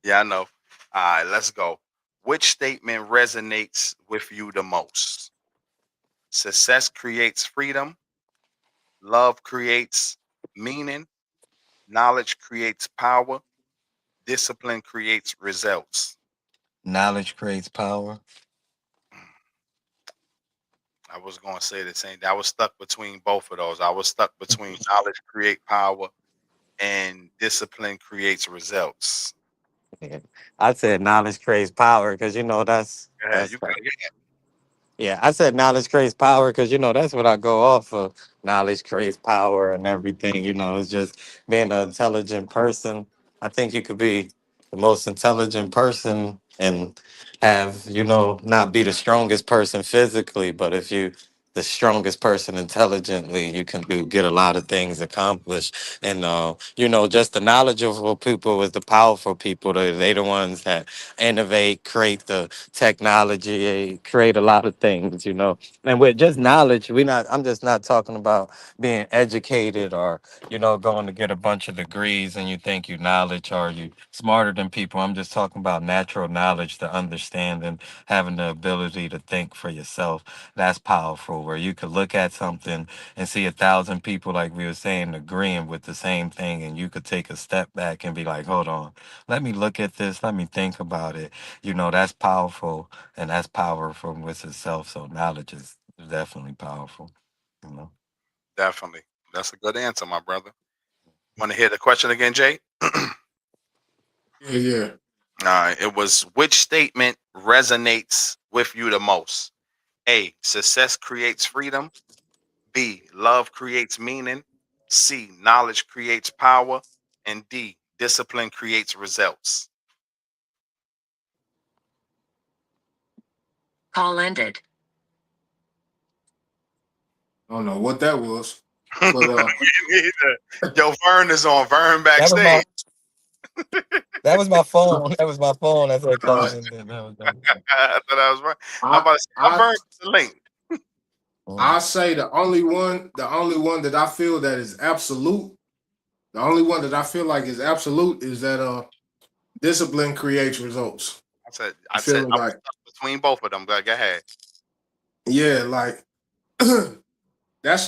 Yeah, I know. All right, let's go. Which statement resonates with you the most? Success creates freedom. Love creates meaning. Knowledge creates power. Discipline creates results. Knowledge creates power. I was going to say the same. I was stuck between both of those. I was stuck between knowledge create power and discipline creates results. Yeah. I said knowledge creates power because Yeah, that's you got yeah. I said knowledge creates power because that's what I go off of. Knowledge creates power and everything. It's just being an intelligent person. I think you could be the most intelligent person and have not be the strongest person physically, but if you the strongest person intelligently, you can get a lot of things accomplished. And just the knowledgeable people is the powerful people. They the ones that innovate, create the technology, create a lot of things. And with just knowledge, I'm just not talking about being educated or going to get a bunch of degrees and you think you knowledge or you smarter than people. I'm just talking about natural knowledge, to understand and having the ability to think for yourself. That's powerful, where you could look at something and see 1,000 people, like we were saying, agreeing with the same thing, and you could take a step back and be like, hold on, let me look at this, let me think about it. That's powerful, and that's powerful with itself. So knowledge is definitely powerful. You know. definitely. That's a good answer, my brother. Want to hear the question again, Jay? Yeah, yeah. It was which statement resonates with you the most? A. Success creates freedom. B. Love creates meaning. C. Knowledge creates power. And D. Discipline creates results. Call ended. I don't know what that was, Me but neither. Yo, Vern is on. Vern That was my backstage. that was my phone. That was my phone. That's what uh, called and then that was I thought I was right. I'm I about to say, how I Vern get the link? mm. I say the only one that I feel that is absolute, the only one that I feel like is absolute is that discipline creates results. You I feel said me? I was Like, stuck between both of them. Go ahead. yeah, like that's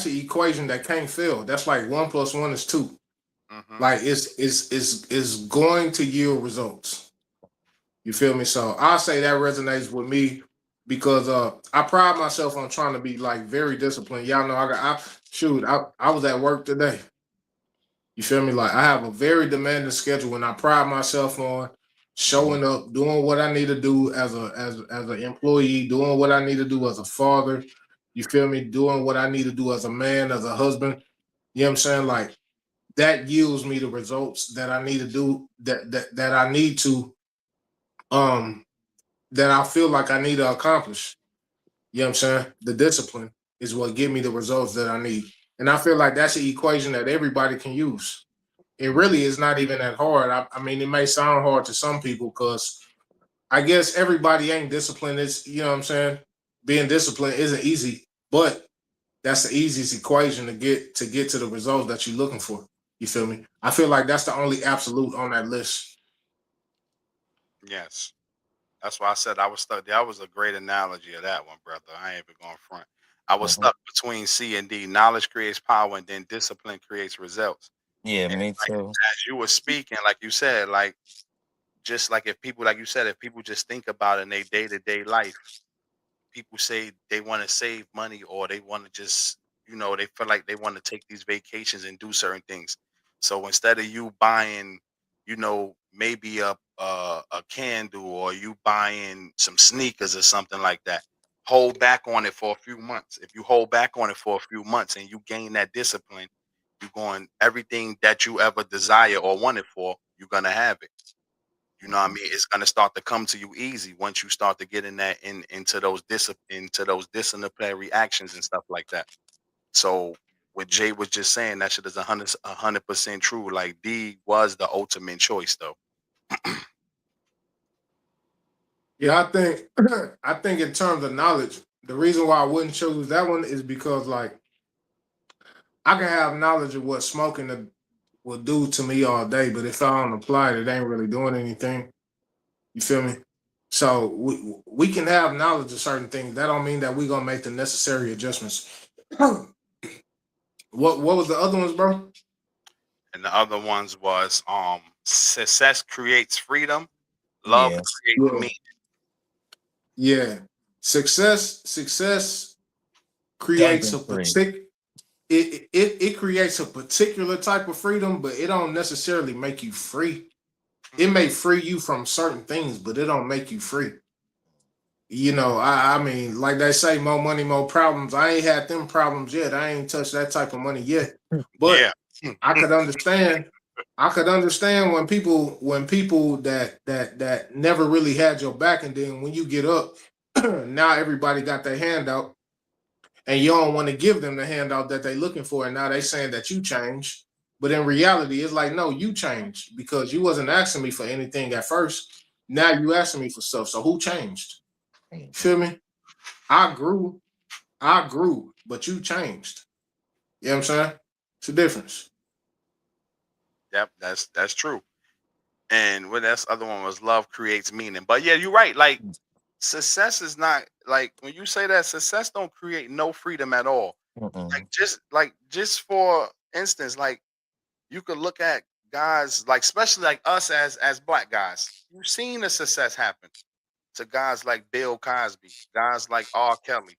the equation that can't fail. That's like 1 plus 1 is 2. Hmm. Like it's going to yield results. You feel me? So I say that resonates with me because I pride myself on trying to be like very disciplined. Y'all know I was at work today. You feel me? Like I have a very demanding schedule and I pride myself on Mhm. showing up, doing what I need to do as an employee, doing what I need to do as a father. You feel me? Doing what I need to do as a man, as a husband. You know what I'm saying? Like that yields me the results that I need to do that I need to um that I feel like I need to accomplish. You know what I'm saying? The discipline is what give me the results that I need. And I feel like that's the equation that everybody can use. It really is not even that hard. I mean, it may sound hard to some people because I guess everybody ain't disciplined. It's, you know what I'm saying? Being disciplined isn't easy, but that's the easiest equation to get to the results that you're looking for. You feel me? I feel like that's the only absolute on that list. Yes. That's why I said I was stuck. That was a great analogy of that one, brother. I ain't even going front. I was Mhm. stuck between C and D. Knowledge creates power, and then discipline creates results. Yeah, And me like too. as you were speaking, like you said, like just like if people, like you said, if people just think about it in their day to day life, people say they want to save money or they want to just, they feel like they want to take these vacations and do certain things. So instead of you buying, maybe a candle or you buying some sneakers or something like that, hold back on it for a few months. If you hold back on it for a few months and you gain that discipline, you're going everything that you ever desire or wanted for, you're gonna have it. You know what I mean? It's gonna start to come to you easy once you start to get in that into those disciplinary actions and stuff like that. So what Jay was just saying, that shit is a hundred percent true. Like D was the ultimate choice though. Yeah, I think I think in terms of knowledge, the reason why I wouldn't choose that one is because like I can have knowledge of what will do to me all day, but if I don't apply it, it ain't really doing anything. You feel me? So we can have knowledge of certain things. That don't mean that we gonna make the necessary adjustments. What was the other ones, bro? And the other ones was success creates freedom, love Yeah, creates Yeah, meaning. yeah. Success creates a thinking free. particular it creates a particular type of freedom, but it don't necessarily make you free. It Mhm. may free you from certain things, but it don't make you free. You know, I mean, like they say, more money, more problems. I ain't had them problems yet. I ain't touched that type of money yet. Yeah. But I could understand. I could understand when people that never really had your back, and then when you get up, now everybody got their hand out, and you don't want to give them the handout that they looking for, and now they saying that you changed. But in reality, it's like, no, you changed because you wasn't asking me for anything at first. Now you asking me for stuff. So who changed? Feel me? I grew, I grew, but you changed. You know what I'm saying? It's a difference. Yep, that's true. And what that's other one was love creates meaning. But yeah, you're right. Like success is not like when you say that success don't create no freedom at all. Mm-mm. Like just for instance, like you could look at guys like especially like us as black guys. You've seen the success happen to guys like Bill Cosby, guys like R. Kelly.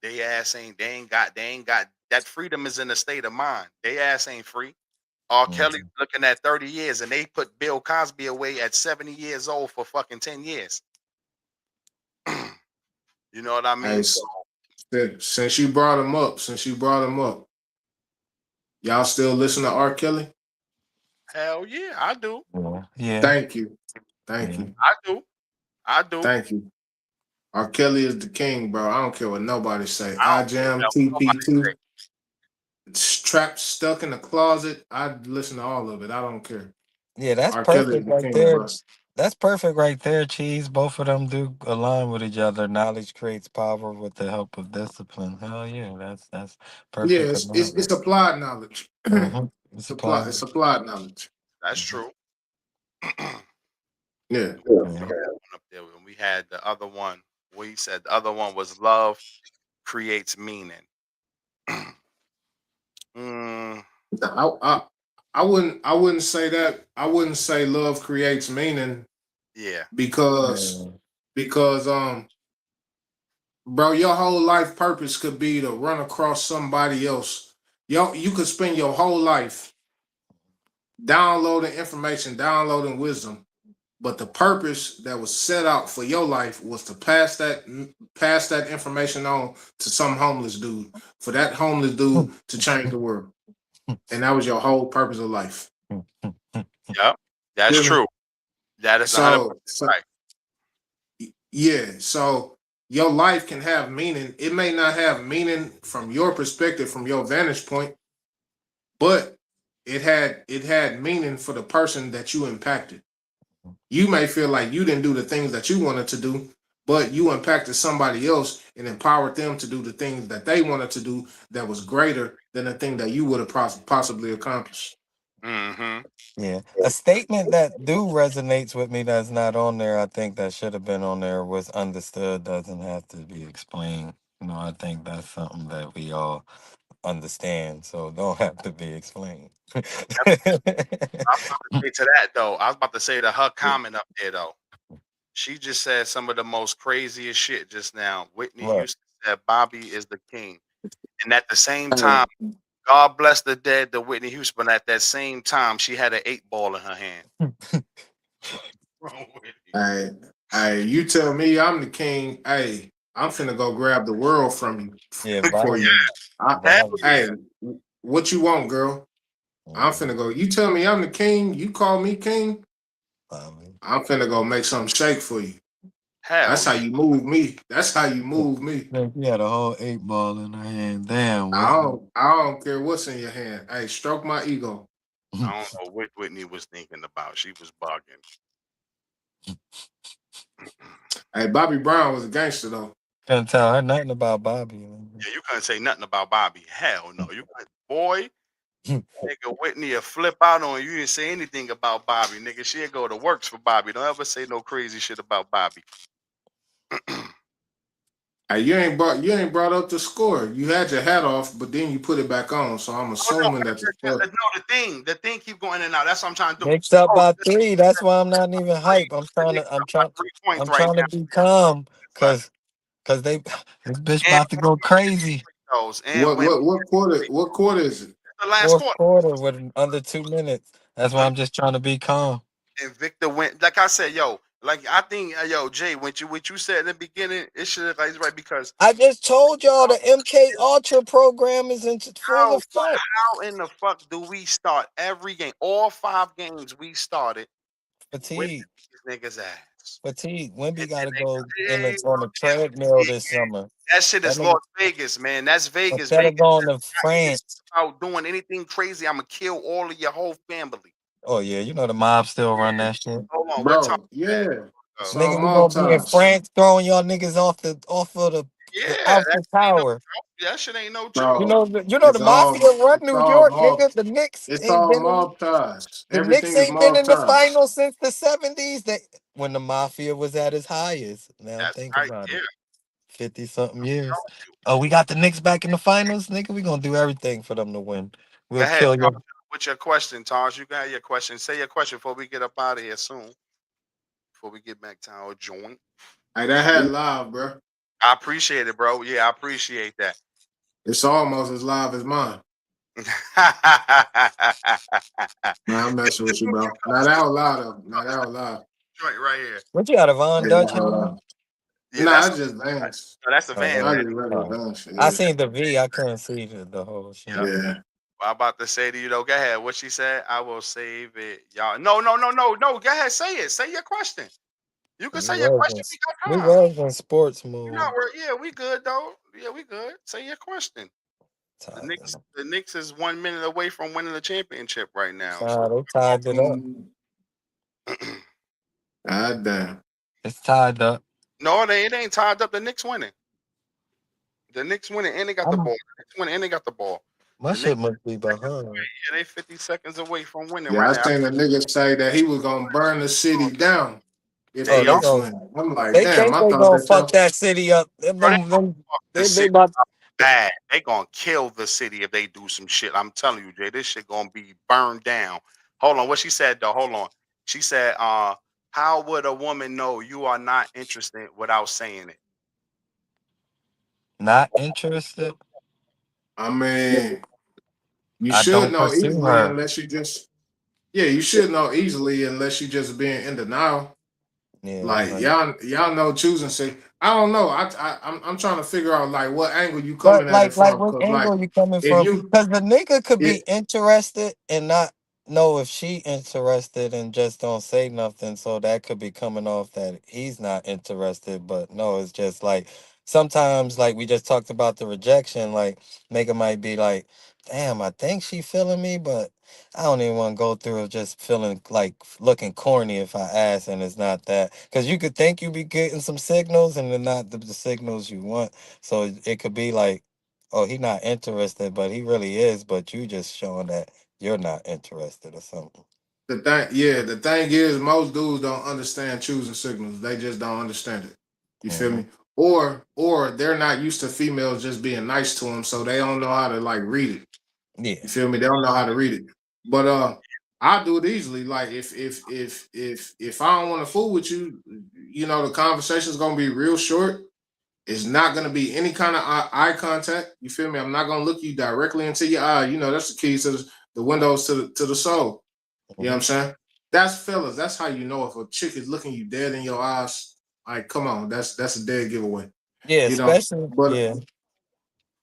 They ain't got that freedom is in the state of mind. They ass ain't free. R. Kelly Mm-mm. looking at 30 years and they put Bill Cosby away at 70 years old for fucking 10 years. You know what I Hey, mean? So since you brought him up, y'all still listen to R. Kelly? hell yeah, I do. Yeah, yeah, Thank you. Thank yeah. you. I do. I do. Thank you. R. Kelly is the king, bro. I don't care what nobody say. I I don't care Jam, about what nobody say. TP2, trapped, stuck in the closet. I listen to all of it. I don't care. Yeah, that's R. Kelly is perfect the right king, there. bro. That's perfect right there, Cheese. Both of them do align with each other. Knowledge creates power with the help of discipline. Hell yeah, that's Yeah, perfect it's alignment. applied knowledge. Mm-hmm. It's It's applied. applied knowledge. That's Mhm. true. We Yeah. Yeah. had one up there and we had the other one. We said the other one was love creates meaning. Mm, I, I I wouldn't say that. I wouldn't say love creates meaning yeah. because Yeah. because bro, your whole life purpose could be to run across somebody else. You could spend your whole life downloading information, downloading wisdom, but the purpose that was set out for your life was to pass that information on to some homeless dude, for that homeless dude to change the world. And that was your whole purpose of life. Yep. That's Feel me? true. That is 100% So right. yeah, so your life can have meaning. It may not have meaning from your perspective, from your vantage point, but it had meaning for the person that you impacted. You may feel like you didn't do the things that you wanted to do, but you impacted somebody else and empowered them to do the things that they wanted to do that was greater than the thing that you would have possibly accomplished. Mm-hmm. Yeah. A statement that do resonates with me that's not on there, I think that should have been on there was understood doesn't have to be explained. I think that's something that we all understand, so don't have to be explained. I was about to say to that though. I was about to say to her comment up there though. She just said some of the most craziest shit just now. Whitney Right. Houston said Bobby is the king. And at the same time, Hey, God bless the dead to Whitney Houston, but at that same time, she had an 8 ball in her hand. Wrong with you? hey, hey, you tell me I'm the king. Hey, I'm finna go grab the world from you Yeah, for Bobby. you. Hell Bobby. Hey, yeah. what you want, girl? I'm Mhm. finna go. You tell me I'm the king. You call me king. Bobby. I'm finna go make something shake for you. That's Hell how yeah. you move me. That's how you move me. Think he had a whole 8 ball in her hand. Damn, Whitney. I don't care what's in your hand. Hey, stroke my ego. I don't know what Whitney was thinking about. She was bugging. Hey, Bobby Brown was a gangster though. Couldn't tell her nothing about Bobby. Yeah, you couldn't say nothing about Bobby. Hell no. You couldn't, boy. Nigga, Whitney will flip out on you. You didn't say anything about Bobby, nigga. She'll go to works for Bobby. Don't ever say no crazy shit about Bobby. Hey, you ain't brought up the score. You had your hat off, but then you put it back on. So I'm Oh no, assuming that the score. no, the thing keep going in and out. That's what I'm trying to do. Mixed up Oh, by this 3. That's why I'm not even three. hype. I'm The trying Knicks to. I'm up by trying. 3 points I'm right trying to now. be calm, Left. cause they this bitch And about to go crazy. those and What win what what quarter? What quarter is it? the last Fourth quarter. quarter with under 2 minutes. That's why I'm just trying to be calm. And Victor went. Like I said, yo, like I think, yo, Jay, what you said in the beginning, it should like right because I just told y'all the MK Ultra program is in full how effect. how in the fuck do we start every game? All 5 games we started whipping Fatigue, these niggas ass. fatigue. Wimby And got then to go in they the, on the treadmill yeah, this summer. that shit That is Las nigga Vegas, man. That's Vegas. instead Vegas of going is to not anything France. about doing anything crazy. I'm gonna kill all of your whole family. Oh yeah, you know the mob still run that shit. Hold on, we're talking Bro, yeah. It's about. all Nigga, we mob gonna be in ties. France throwing y'all niggas off of the Yeah, that Eiffel shit ain't no Tower. joke. That shit ain't no joke. Bro, You know the mafia run it's New all York, mob nigga. The Knicks it's ain't all been in mob ties. the Knicks Everything is ain't been mob in the ties. finals since the 70s. That when the mafia was at its highest. Now That's think right. about Yeah. it. 50 something years. Oh, we got the Knicks back in the finals, nigga. We gonna do everything for them to win. Go We'll ahead, kill Taj, you. with your question, Taj. You got your question. Say your question before we get up out of here soon. Before we get back to our joint. Hey, that had live, bro. I appreciate it, bro. Yeah, I appreciate that. It's almost as live as mine. Nah, I'm messing with you, bro. Not out loud though. Not out loud. Joint right here. What you got, a Von Yeah, Dutch not out on? loud. Yeah, Nah, that's it's just Vance. no, that's a Vans, I man. just regular Oh. Vance. I Yeah. seen the V. I couldn't see the whole shit. Yeah. Yeah. I'm about to say to you though. Go ahead. What she said, I will save it. Y'all. No, no, no, no, no. Go ahead. Say it. Say your question. You can We say your was question. We we got time. was in sports You know, mode. yeah, we good though. Yeah, we good. Say your question. The Tied Knicks, the Knicks is 1 minute away from winning the championship right now. So They tied it up. God damn. It's tied up. no, it ain't tied up. The Knicks winning. The Knicks winning, and they got the I'm, ball. The Knicks winning, and they got the ball. my The Knicks shit must be 50 seconds behind. away. Yeah, they 50 seconds away from winning Yeah, right I now. seen a nigga say that he was gonna burn the city down if Oh, the They they are, Knicks gon' win. I'm like, they damn, think I they thought gonna that fuck y'all that city up. bro. They fuck the They city about up bad. They gonna kill the city if they do some shit. I'm telling you, Jay. This shit gonna be burned down. Hold on, what she said though? Hold on. She said, how would a woman know you are not interested without saying it? not interested. I mean, you I should don't know pursue easily her. unless you just yeah, you should know easily unless you just being in denial. Yeah, Like like, y'all know choosing say I don't know. I'm trying to figure out like what angle you but coming at it like from. what Cause like angle you coming if from? you Because the nigga could be it interested and not know if she interested and just don't say nothing. So that could be coming off that he's not interested. But no, it's just like sometimes like we just talked about the rejection. Like nigga might be like, damn, I think she feeling me, but I don't even want to go through it just feeling like looking corny if I ask and it's not that. Because you could think you be getting some signals and they're not the signals you want. So it could be like, oh, he not interested, but he really is, but you just showing that you're not interested or something. the thing is most dudes don't understand choosing signals. They just don't understand it. You feel Hmm. me? Or they're not used to females just being nice to them, so they don't know how to like read it. Yeah. You feel me? They don't know how to read it. But I do it easily. Like if I don't want to fool with you, you know the conversation's gonna be real short. It's not gonna be any kind of eye contact. You feel me? I'm not gonna look you directly into your eye. You know that's the keys to the windows to the soul. You know what Hmm. I'm saying? That's fellas. That's how you know if a chick is looking you dead in your eyes. Like, come on, that's a dead giveaway. Yeah, You know. especially, But yeah.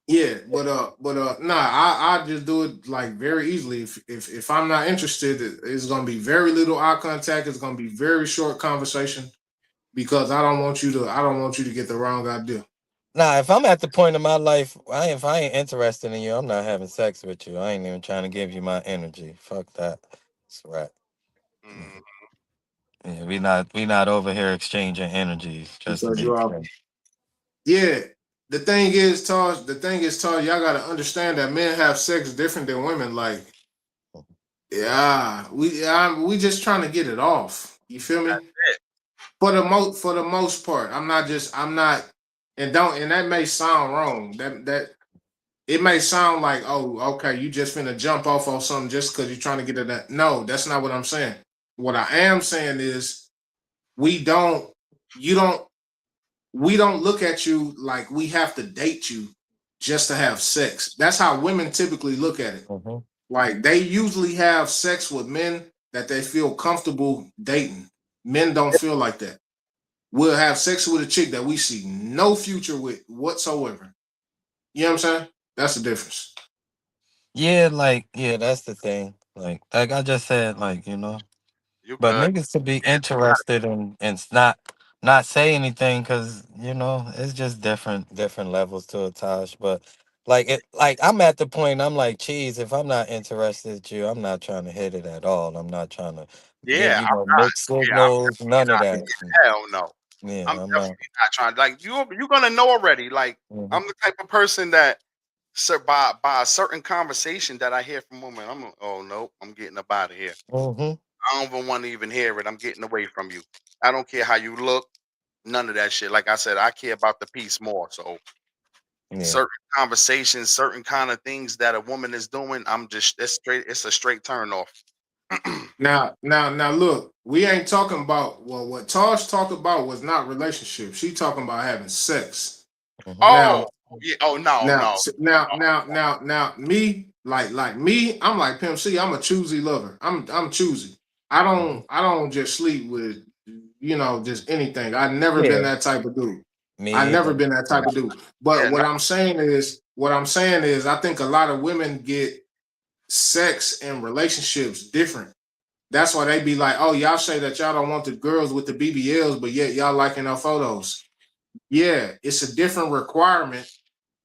yeah, nah, I just do it like very easily. If I'm not interested, it's gonna be very little eye contact. It's gonna be very short conversation because I don't want you to get the wrong idea. Nah, if I'm at the point in my life, if I ain't interested in you, I'm not having sex with you. I ain't even trying to give you my energy. Fuck that. That's right. Mm, Yeah, we not over here exchanging energies just to Because be exchanged. Yeah. The thing is, Taj, y'all gotta understand that men have sex different than women. Like, we just trying to get it off. You feel me? That's For the most part, I'm not, and that may sound wrong. That it may sound like, oh, okay, you just finna jump off on something just because you're trying to get it. That no, that's not what I'm saying. What I am saying is, we don't, you don't, we don't look at you like we have to date you just to have sex. That's how women typically look at it. Mm-hmm. Like they usually have sex with men that they feel comfortable dating. Men don't feel like that. We'll have sex with a chick that we see no future with whatsoever. You know what I'm saying? That's the difference. Yeah, like yeah, that's the thing. Like I just said, like you but good. niggas to be Yeah, interested and not say anything because it's just different levels to a Tosh. But like I'm at the point I'm like, geez, if I'm not interested in you, I'm not trying to hit it at all. I'm not trying to get yeah, I'm not. mixed Yeah, I'm signals, definitely none of not. that. Yeah, hell no. I'm Yeah, I'm not. definitely not trying. Like you're gonna know already. Like Hmm. I'm the type of person that, by a certain conversation that I hear from women, oh no, I'm getting up out of here. Hmm. I don't even want to even hear it. I'm getting away from you. I don't care how you look. None of that shit. Like I said, I care about the peace more. So Yeah. certain conversations, certain kind of things that a woman is doing, it's straight. It's a straight turn off. Now, look, we ain't talking about, well, what Tosh talked about was not relationship. She talking about having sex. Hmm. Oh Now, yeah. Oh no, now, no, now, no. now, now, now, me, like me, I'm like Pimp C. I'm a choosy lover. I'm choosy. I don't just sleep with, just anything. I've never been Yeah, that type of dude. I me never either. been that type Yeah. of dude. But Yeah, no, what I'm saying is, I think a lot of women get sex and relationships different. That's why they be like, oh, y'all say that y'all don't want the girls with the BBLs, but yet y'all liking our photos. Yeah, it's a different requirement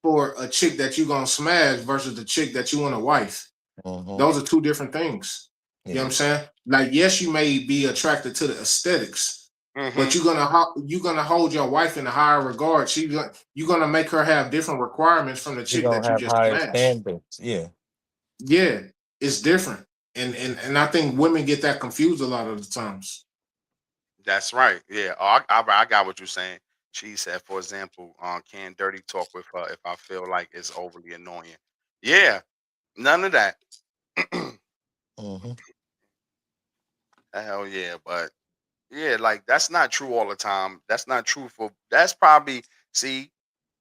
for a chick that you gonna smash versus the chick that you want a wife. Hmm. Those are two different things. You know what Yeah. I'm saying? Like, yes, you may be attracted to the aesthetics, but hmm you're gonna hold your wife in a higher regard. You're gonna make her have different requirements from the You're chick gonna that you have just higher smashed. standards. Yeah. Yeah, it's different, and I think women get that confused a lot of the times. that's right. Yeah, I got what you're saying. She said, for example, can dirty talk with her if I feel like it's overly annoying. Yeah, none of that. Hmm. Hell yeah, but yeah, like that's not true all the time. That's not true for. That's probably see.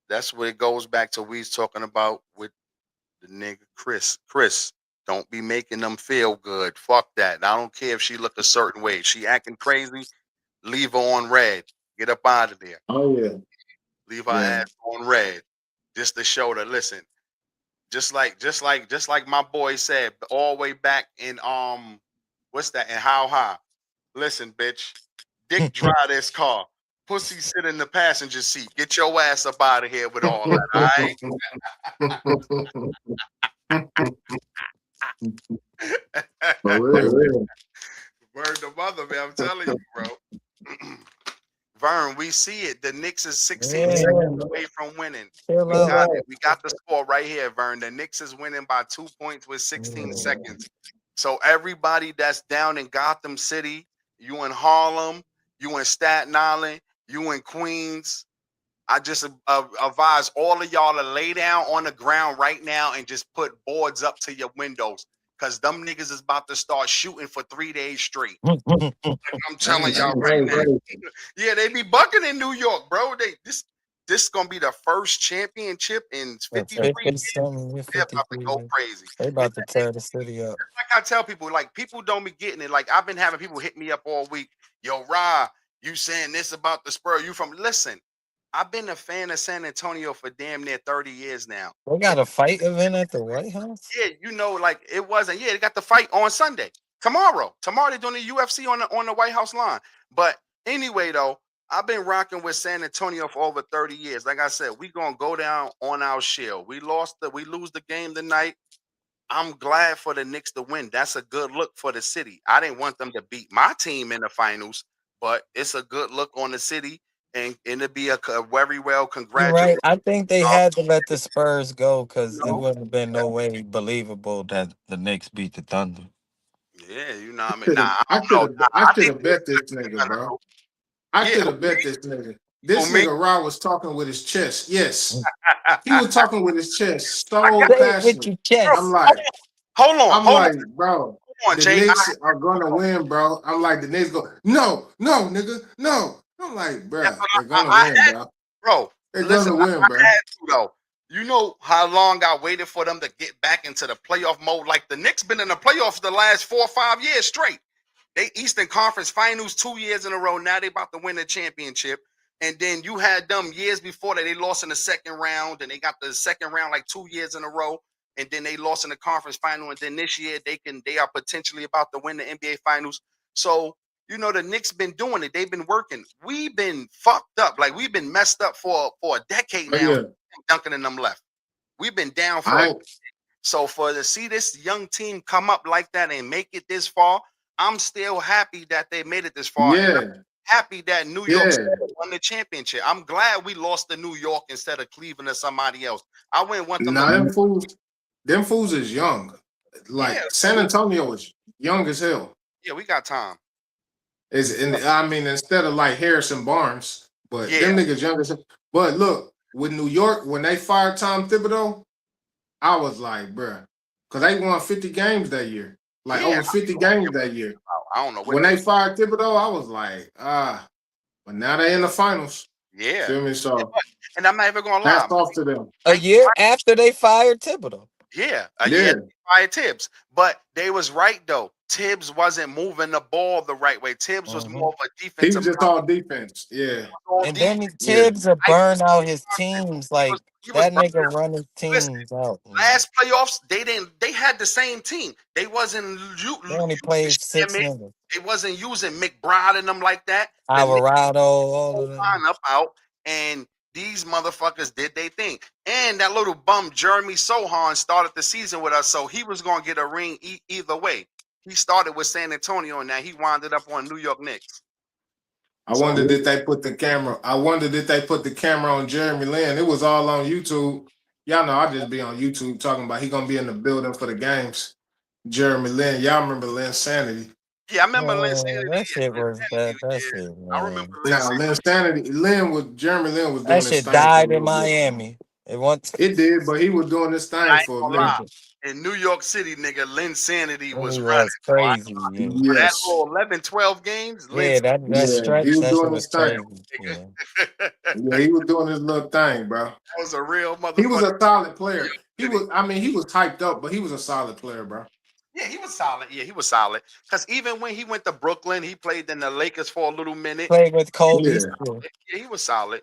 That's what it goes back to. We was talking about with the nigga Chris. Chris, don't be making them feel good. Fuck that. I don't care if she look a certain way. If she acting crazy, leave her on red. Get up out of there. Oh yeah, Leave her yeah. ass on red. Just to show that. Listen, just like my boy said all the way back in what's that in how high. Listen, bitch, dick drive this car. Pussy sit in the passenger seat. Get your ass up out of here with all that, all For right? real. Word the mother, man. I'm telling you, bro. Vern, we see it. The Knicks is 16 Yeah, seconds man. away from winning. Chill We out. got it. We got the score right here, Vern. The Knicks is winning by 2 points with 16 Yeah. seconds. So everybody that's down in Gotham City, you in Harlem, you in Staten Island, you in Queens, I just advise all of y'all to lay down on the ground right now and just put boards up to your windows. Cause them niggas is about to start shooting for 3 days straight. I'm telling That's y'all right crazy. now. Yeah, they be bucking in New York, bro. This is gonna be the first championship in That's 53 50 years. something, you're They're about to 53. go crazy. They And about to tear the city up. like I tell people, like people don't be getting it. Like I've been having people hit me up all week. Yo, Ra, you saying this about the Spur? You from listen. I've been a fan of San Antonio for damn near 30 years now. They got a fight event at the White House? Yeah, like it wasn't. Yeah, they got the fight on Sunday. Tomorrow. Tomorrow they're doing the UFC on the White House line. But anyway, though, I've been rocking with San Antonio for over 30 years. Like I said, we gonna go down on our shield. We lose the game tonight. I'm glad for the Knicks to win. That's a good look for the city. I didn't want them to beat my team in the finals, but it's a good look on the city. and it'd be a very well You're congratulations. right. I think they had to let the Spurs go You because it know, wouldn't have been no way believable that the Knicks beat the Thunder. yeah, you know what I mean. Nah, I I don't could know. have I I should think have bet this nigga, bro. I yeah, could have bet this nigga. This who me? nigga Raw was talking with his chest. Yes. He was talking with his chest I got so Say it with passionate. your bro. I'm chest. like, I'm Hold on, like, bro, hold on, the Jay. Knicks are gonna win, bro. I'm like, the Knicks go, no, no, nigga, no. I'm like, That's bro, what they're gonna I win, had, bro. bro. They're Listen, gonna win, I bro. had to though. You know how long I waited for them to get back into the playoff mode? Like the Knicks been in the playoffs the last 4 or 5 years straight. They Eastern Conference Finals 2 years in a row. Now they about to win the championship. And then you had them years before that they lost in the second round, and they got the second round like 2 years in a row. And then they lost in the conference final. And then this year they are potentially about to win the NBA Finals. So you know the Knicks been doing it. They've been working. We've been fucked up. Like we've been messed up for a decade But now. yeah, Duncan and them left. We've been down for a I so for to see this young team come up like that and make it this far, I'm still happy that they made it this far, and I'm yeah, happy that New York yeah. City won the championship. I'm glad we lost to New York instead of Cleveland or somebody else. I wouldn't want them to Now lose. them fools is young. Yeah, Like so San Antonio is young as hell. we got time. Is and I mean instead of like Harrison Barnes, but Yeah, them niggas young as hell. But look, with New York, when they fired Tom Thibodeau, I was like, bruh, because they won 50 games that year, like yeah. over 50 games that year. I don't know what When they. they fired Thibodeau, I was like, but now they in the finals. Yeah, Feel me? So and I'm not even gonna lie. hats off to them. A year after they fired Thibodeau. Yeah, a year Yeah, by Tibbs. But they was right though. Tibbs wasn't moving the ball the right way. Tibbs was Mhm. more of a he defensive was just all defense. Yeah, all And defense. then yeah. Tibbs will I burn out his teams. Like he was that burning. nigga run his Listen, teams out, man. last playoffs they didn't. They had the same team. They wasn't They only using played six Shamit. niggas. They wasn't using McBride and them like that. The Knicks Alvarado, all whole of them. lineup out, and these motherfuckers did their thing. And that little bum Jeremy Sohan started the season with us, so he was gonna get a ring either way. He started with San Antonio, and now he wound up on New York Knicks. I So wondered if they put the camera. I wondered if they put the camera on Jeremy Lin. It was all on YouTube. Y'all know I just be on YouTube talking about he gonna be in the building for the games. Jeremy Lin. Y'all remember Lin Sanity? yeah, I remember Lynn Man, Sanity. that shit Yeah, Lynn was Sanity. that. That Yeah, shit, I remember man. Lynn Now Sanity. Lin Sanity. Jeremy Lin was That doing his shit thing for a died in little bit. Miami. It went. It did, but he was doing his I thing ain't for a gonna minute. lie. In New York City, nigga, Lynn Sanity He was was running. So crazy. Yeah, for that Yes. little 11, 12 games, Lynn yeah. That Yeah, he stretch. was That shit doing was his thing. crazy. Yeah. that Yeah, he was doing his little thing, bro. was a real He was motherfucker. a solid New player. York He City. was, I mean, he was hyped up, but he was a solid player, bro. Yeah, he was solid. Yeah, he was solid. Because even when he went to Brooklyn, he played in the Lakers for a little minute. Played with Kobe. Yeah, Still. Yeah, he was solid.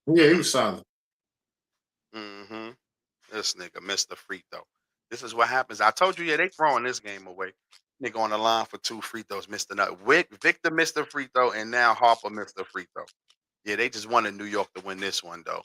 yeah, he was solid. Mm-hmm. This nigga missed the free throw. This is what happens. I told you, yeah, they throwing this game away. Nigga on the line for 2 free throws, missed the nut. Victor missed the free throw, and now Harper missed the free throw. Yeah, they just wanted New York to win this one though.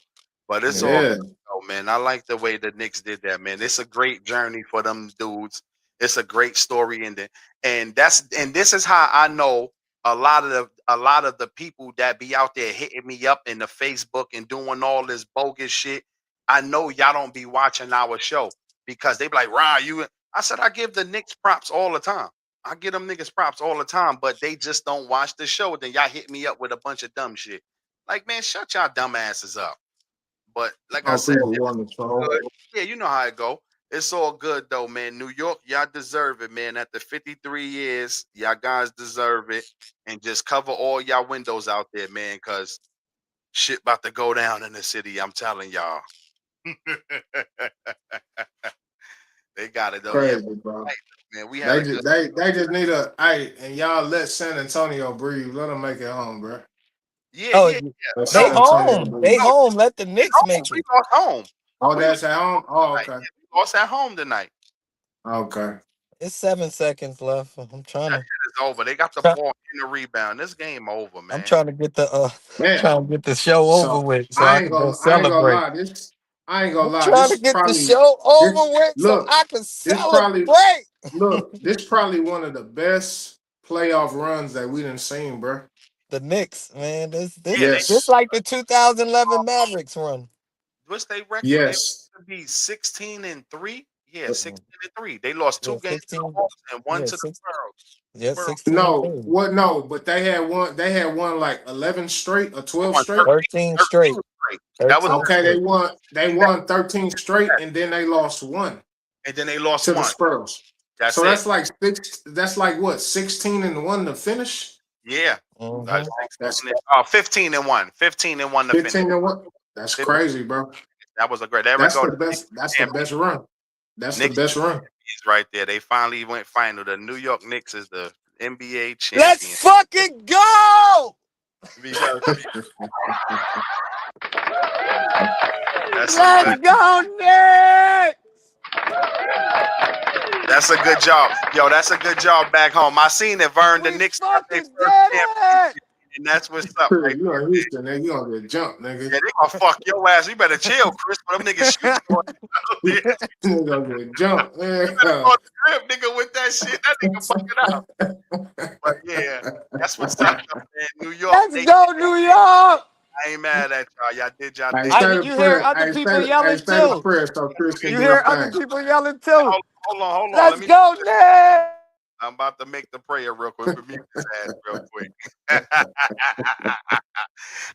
But it's all Yeah. good, though, man. I like the way the Knicks did that, man. It's a great journey for them dudes. It's a great story in there. And this is how I know a lot of the people that be out there hitting me up in the Facebook and doing all this bogus shit. I know y'all don't be watching our show because they be like, Rah, you I said I give the Knicks props all the time. I give them niggas props all the time, but they just don't watch the show. Then y'all hit me up with a bunch of dumb shit. Like, man, shut y'all dumb asses up. But like I Oh, said, people if want to troll. good, yeah, you know how it go. It's all good though, man. New York, y'all deserve it, man. After 53 years, y'all guys deserve it. And just cover all y'all windows out there, man, because shit about to go down in the city. I'm telling y'all. They got it though. Yeah, Crazy, bro. right, man. We had a good They just need a hey, and y'all let San Antonio breathe. Let them make it home, bro. yeah, Oh, yeah, yeah. Let they San No, Antonio home. They breathe. no, home. Let the we Knicks home. make We it. lost home. Oh, We lost that's at home. Oh, tonight. okay, Yeah, we lost at home tonight. okay. It's 7 seconds left. I'm trying That to. shit is over. They got the Try, ball in the rebound. This game over, I'm man. trying to get the Man, trying to get the show over so with so I can go I ain't gonna celebrate. lie. I ain't gonna I'm lie. trying to get the show This over with so look. I can This probably celebrate. Look. This probably one of the best playoff runs that we done seen, bro. The Knicks, man. Yeah, they This Yes. like the 2011 Mavericks run. what's their record? They Yes. to be 16-3. Yeah, Uh, 16-3. They lost Yeah, two games to the 16. Hawks and one Yeah, to the six. Spurs. Yeah, Spurs 16 and No, 3. what? No, but they had one. They had won like 11 straight or they 12 won straight. 13, 13 13 straight. straight. That was 13 Okay, they straight. won. They that, won 13 straight, and then they lost one and then they lost to the one. Spurs. That's So it. that's like six. That's like what 16 and one to finish. Yeah. Mm-hmm. 16 That's and 15-1. 15-1 to finish. 15 and one. That's 15. crazy, bro. That was a great. There we That's go. the The best. That's the champion. best run. That's the Knicks best run. is right there. They finally went final. The New York Knicks is the NBA Let's champion. fucking go! Because that's some Let's good. go, Nick! That's a good job. Yo, that's a good job back home. I seen it, Vern. The We Knicks got their fucking first did it! championship, and that's what's up right You in there, Houston, nigga. You gonna get jumped, man. nigga. Yeah, they gonna fuck your ass. You better chill, Chris. For them niggas shoot you out there. You gonna get jumped, You man. better go to the crib, nigga, with that shit. That nigga fucking up. But yeah, that's what's up, though, man. New York, Let's go, New York! I ain't mad at y'all. Y'all did y'all I thing. I say the you hear prayer. other people I yelling say the too. prayer so Chris can You do hear his other thing. people yelling too. Hold on. Let Let's me. go, Nick! I'm about to make the prayer real quick. Mute his ass real quick.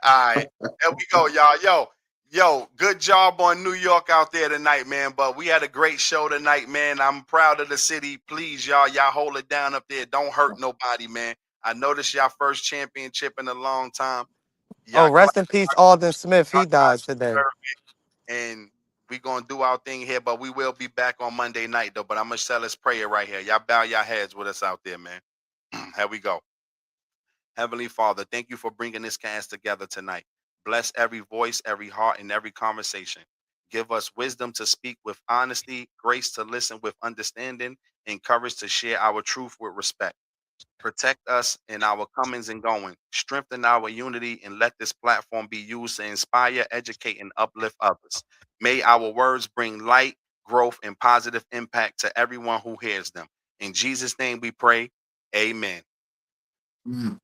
All right, there we go, y'all. Yo, good job on New York out there tonight, man. But we had a great show tonight, man. I'm proud of the city. Please, y'all hold it down up there. Don't hurt nobody, man. I know this y'all first championship in a long time. Oh, Y'all clap, rest in peace, Alden Smith. y'all He died guys today. deserve it. And we gonna do our thing here, but we will be back on Monday night though. But I'm gonna tell us prayer right here. Y'all bow your heads with us out there, man. Here we go. Heavenly Father, thank you for bringing this cast together tonight. Bless every voice, every heart, and every conversation. Give us wisdom to speak with honesty, grace to listen with understanding, and courage to share our truth with respect. Protect us in our comings and going. Strengthen our unity and let this platform be used to inspire, educate, and uplift others. May our words bring light, growth, and positive impact to everyone who hears them. In Jesus' name we pray. Amen. Mm.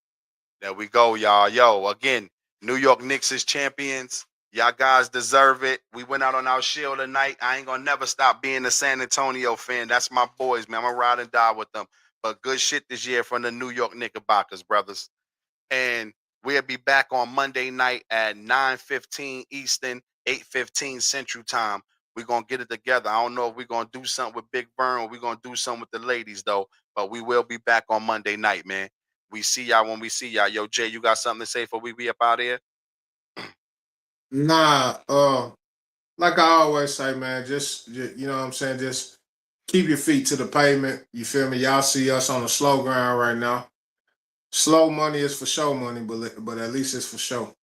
There we go, y'all. Yo, again, New York Knicks is champions. Y'all guys deserve it. We went out on our shield tonight. I ain't gonna never stop being a San Antonio fan. That's my boys, man. I'm gonna ride and die with them. But good shit this year from the New York Knickerbockers, brothers. And we'll be back on Monday night at 9:15 Eastern, 8:15 Central Time. We're gonna get it together. I don't know if we're gonna do something with Big Burn or we're gonna do something with the ladies though. But we will be back on Monday night, man. We see y'all when we see y'all. Yo, Jay, you got something to say before we be up out here? Nah, like I always say, man, just you know what I'm saying, just keep your feet to the pavement. You feel me? Y'all see us on the slow ground right now. Slow money is for show money, but at least it's for show.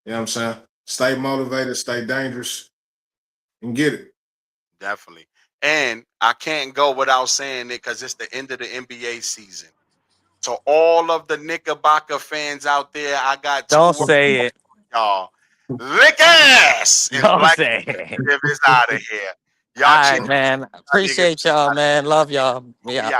You know what I'm saying? Stay motivated, stay dangerous, and get it. Definitely. And I can't go without saying it because it's the end of the NBA season. To all of the Knickerbocker fans out there, I got two Don't words say it. for y'all. Lick ass and Don't Black say it. Live is out of here. All Y'all chill. right, man. Niggas. Appreciate y'all, man. Love y'all. We Yeah. out.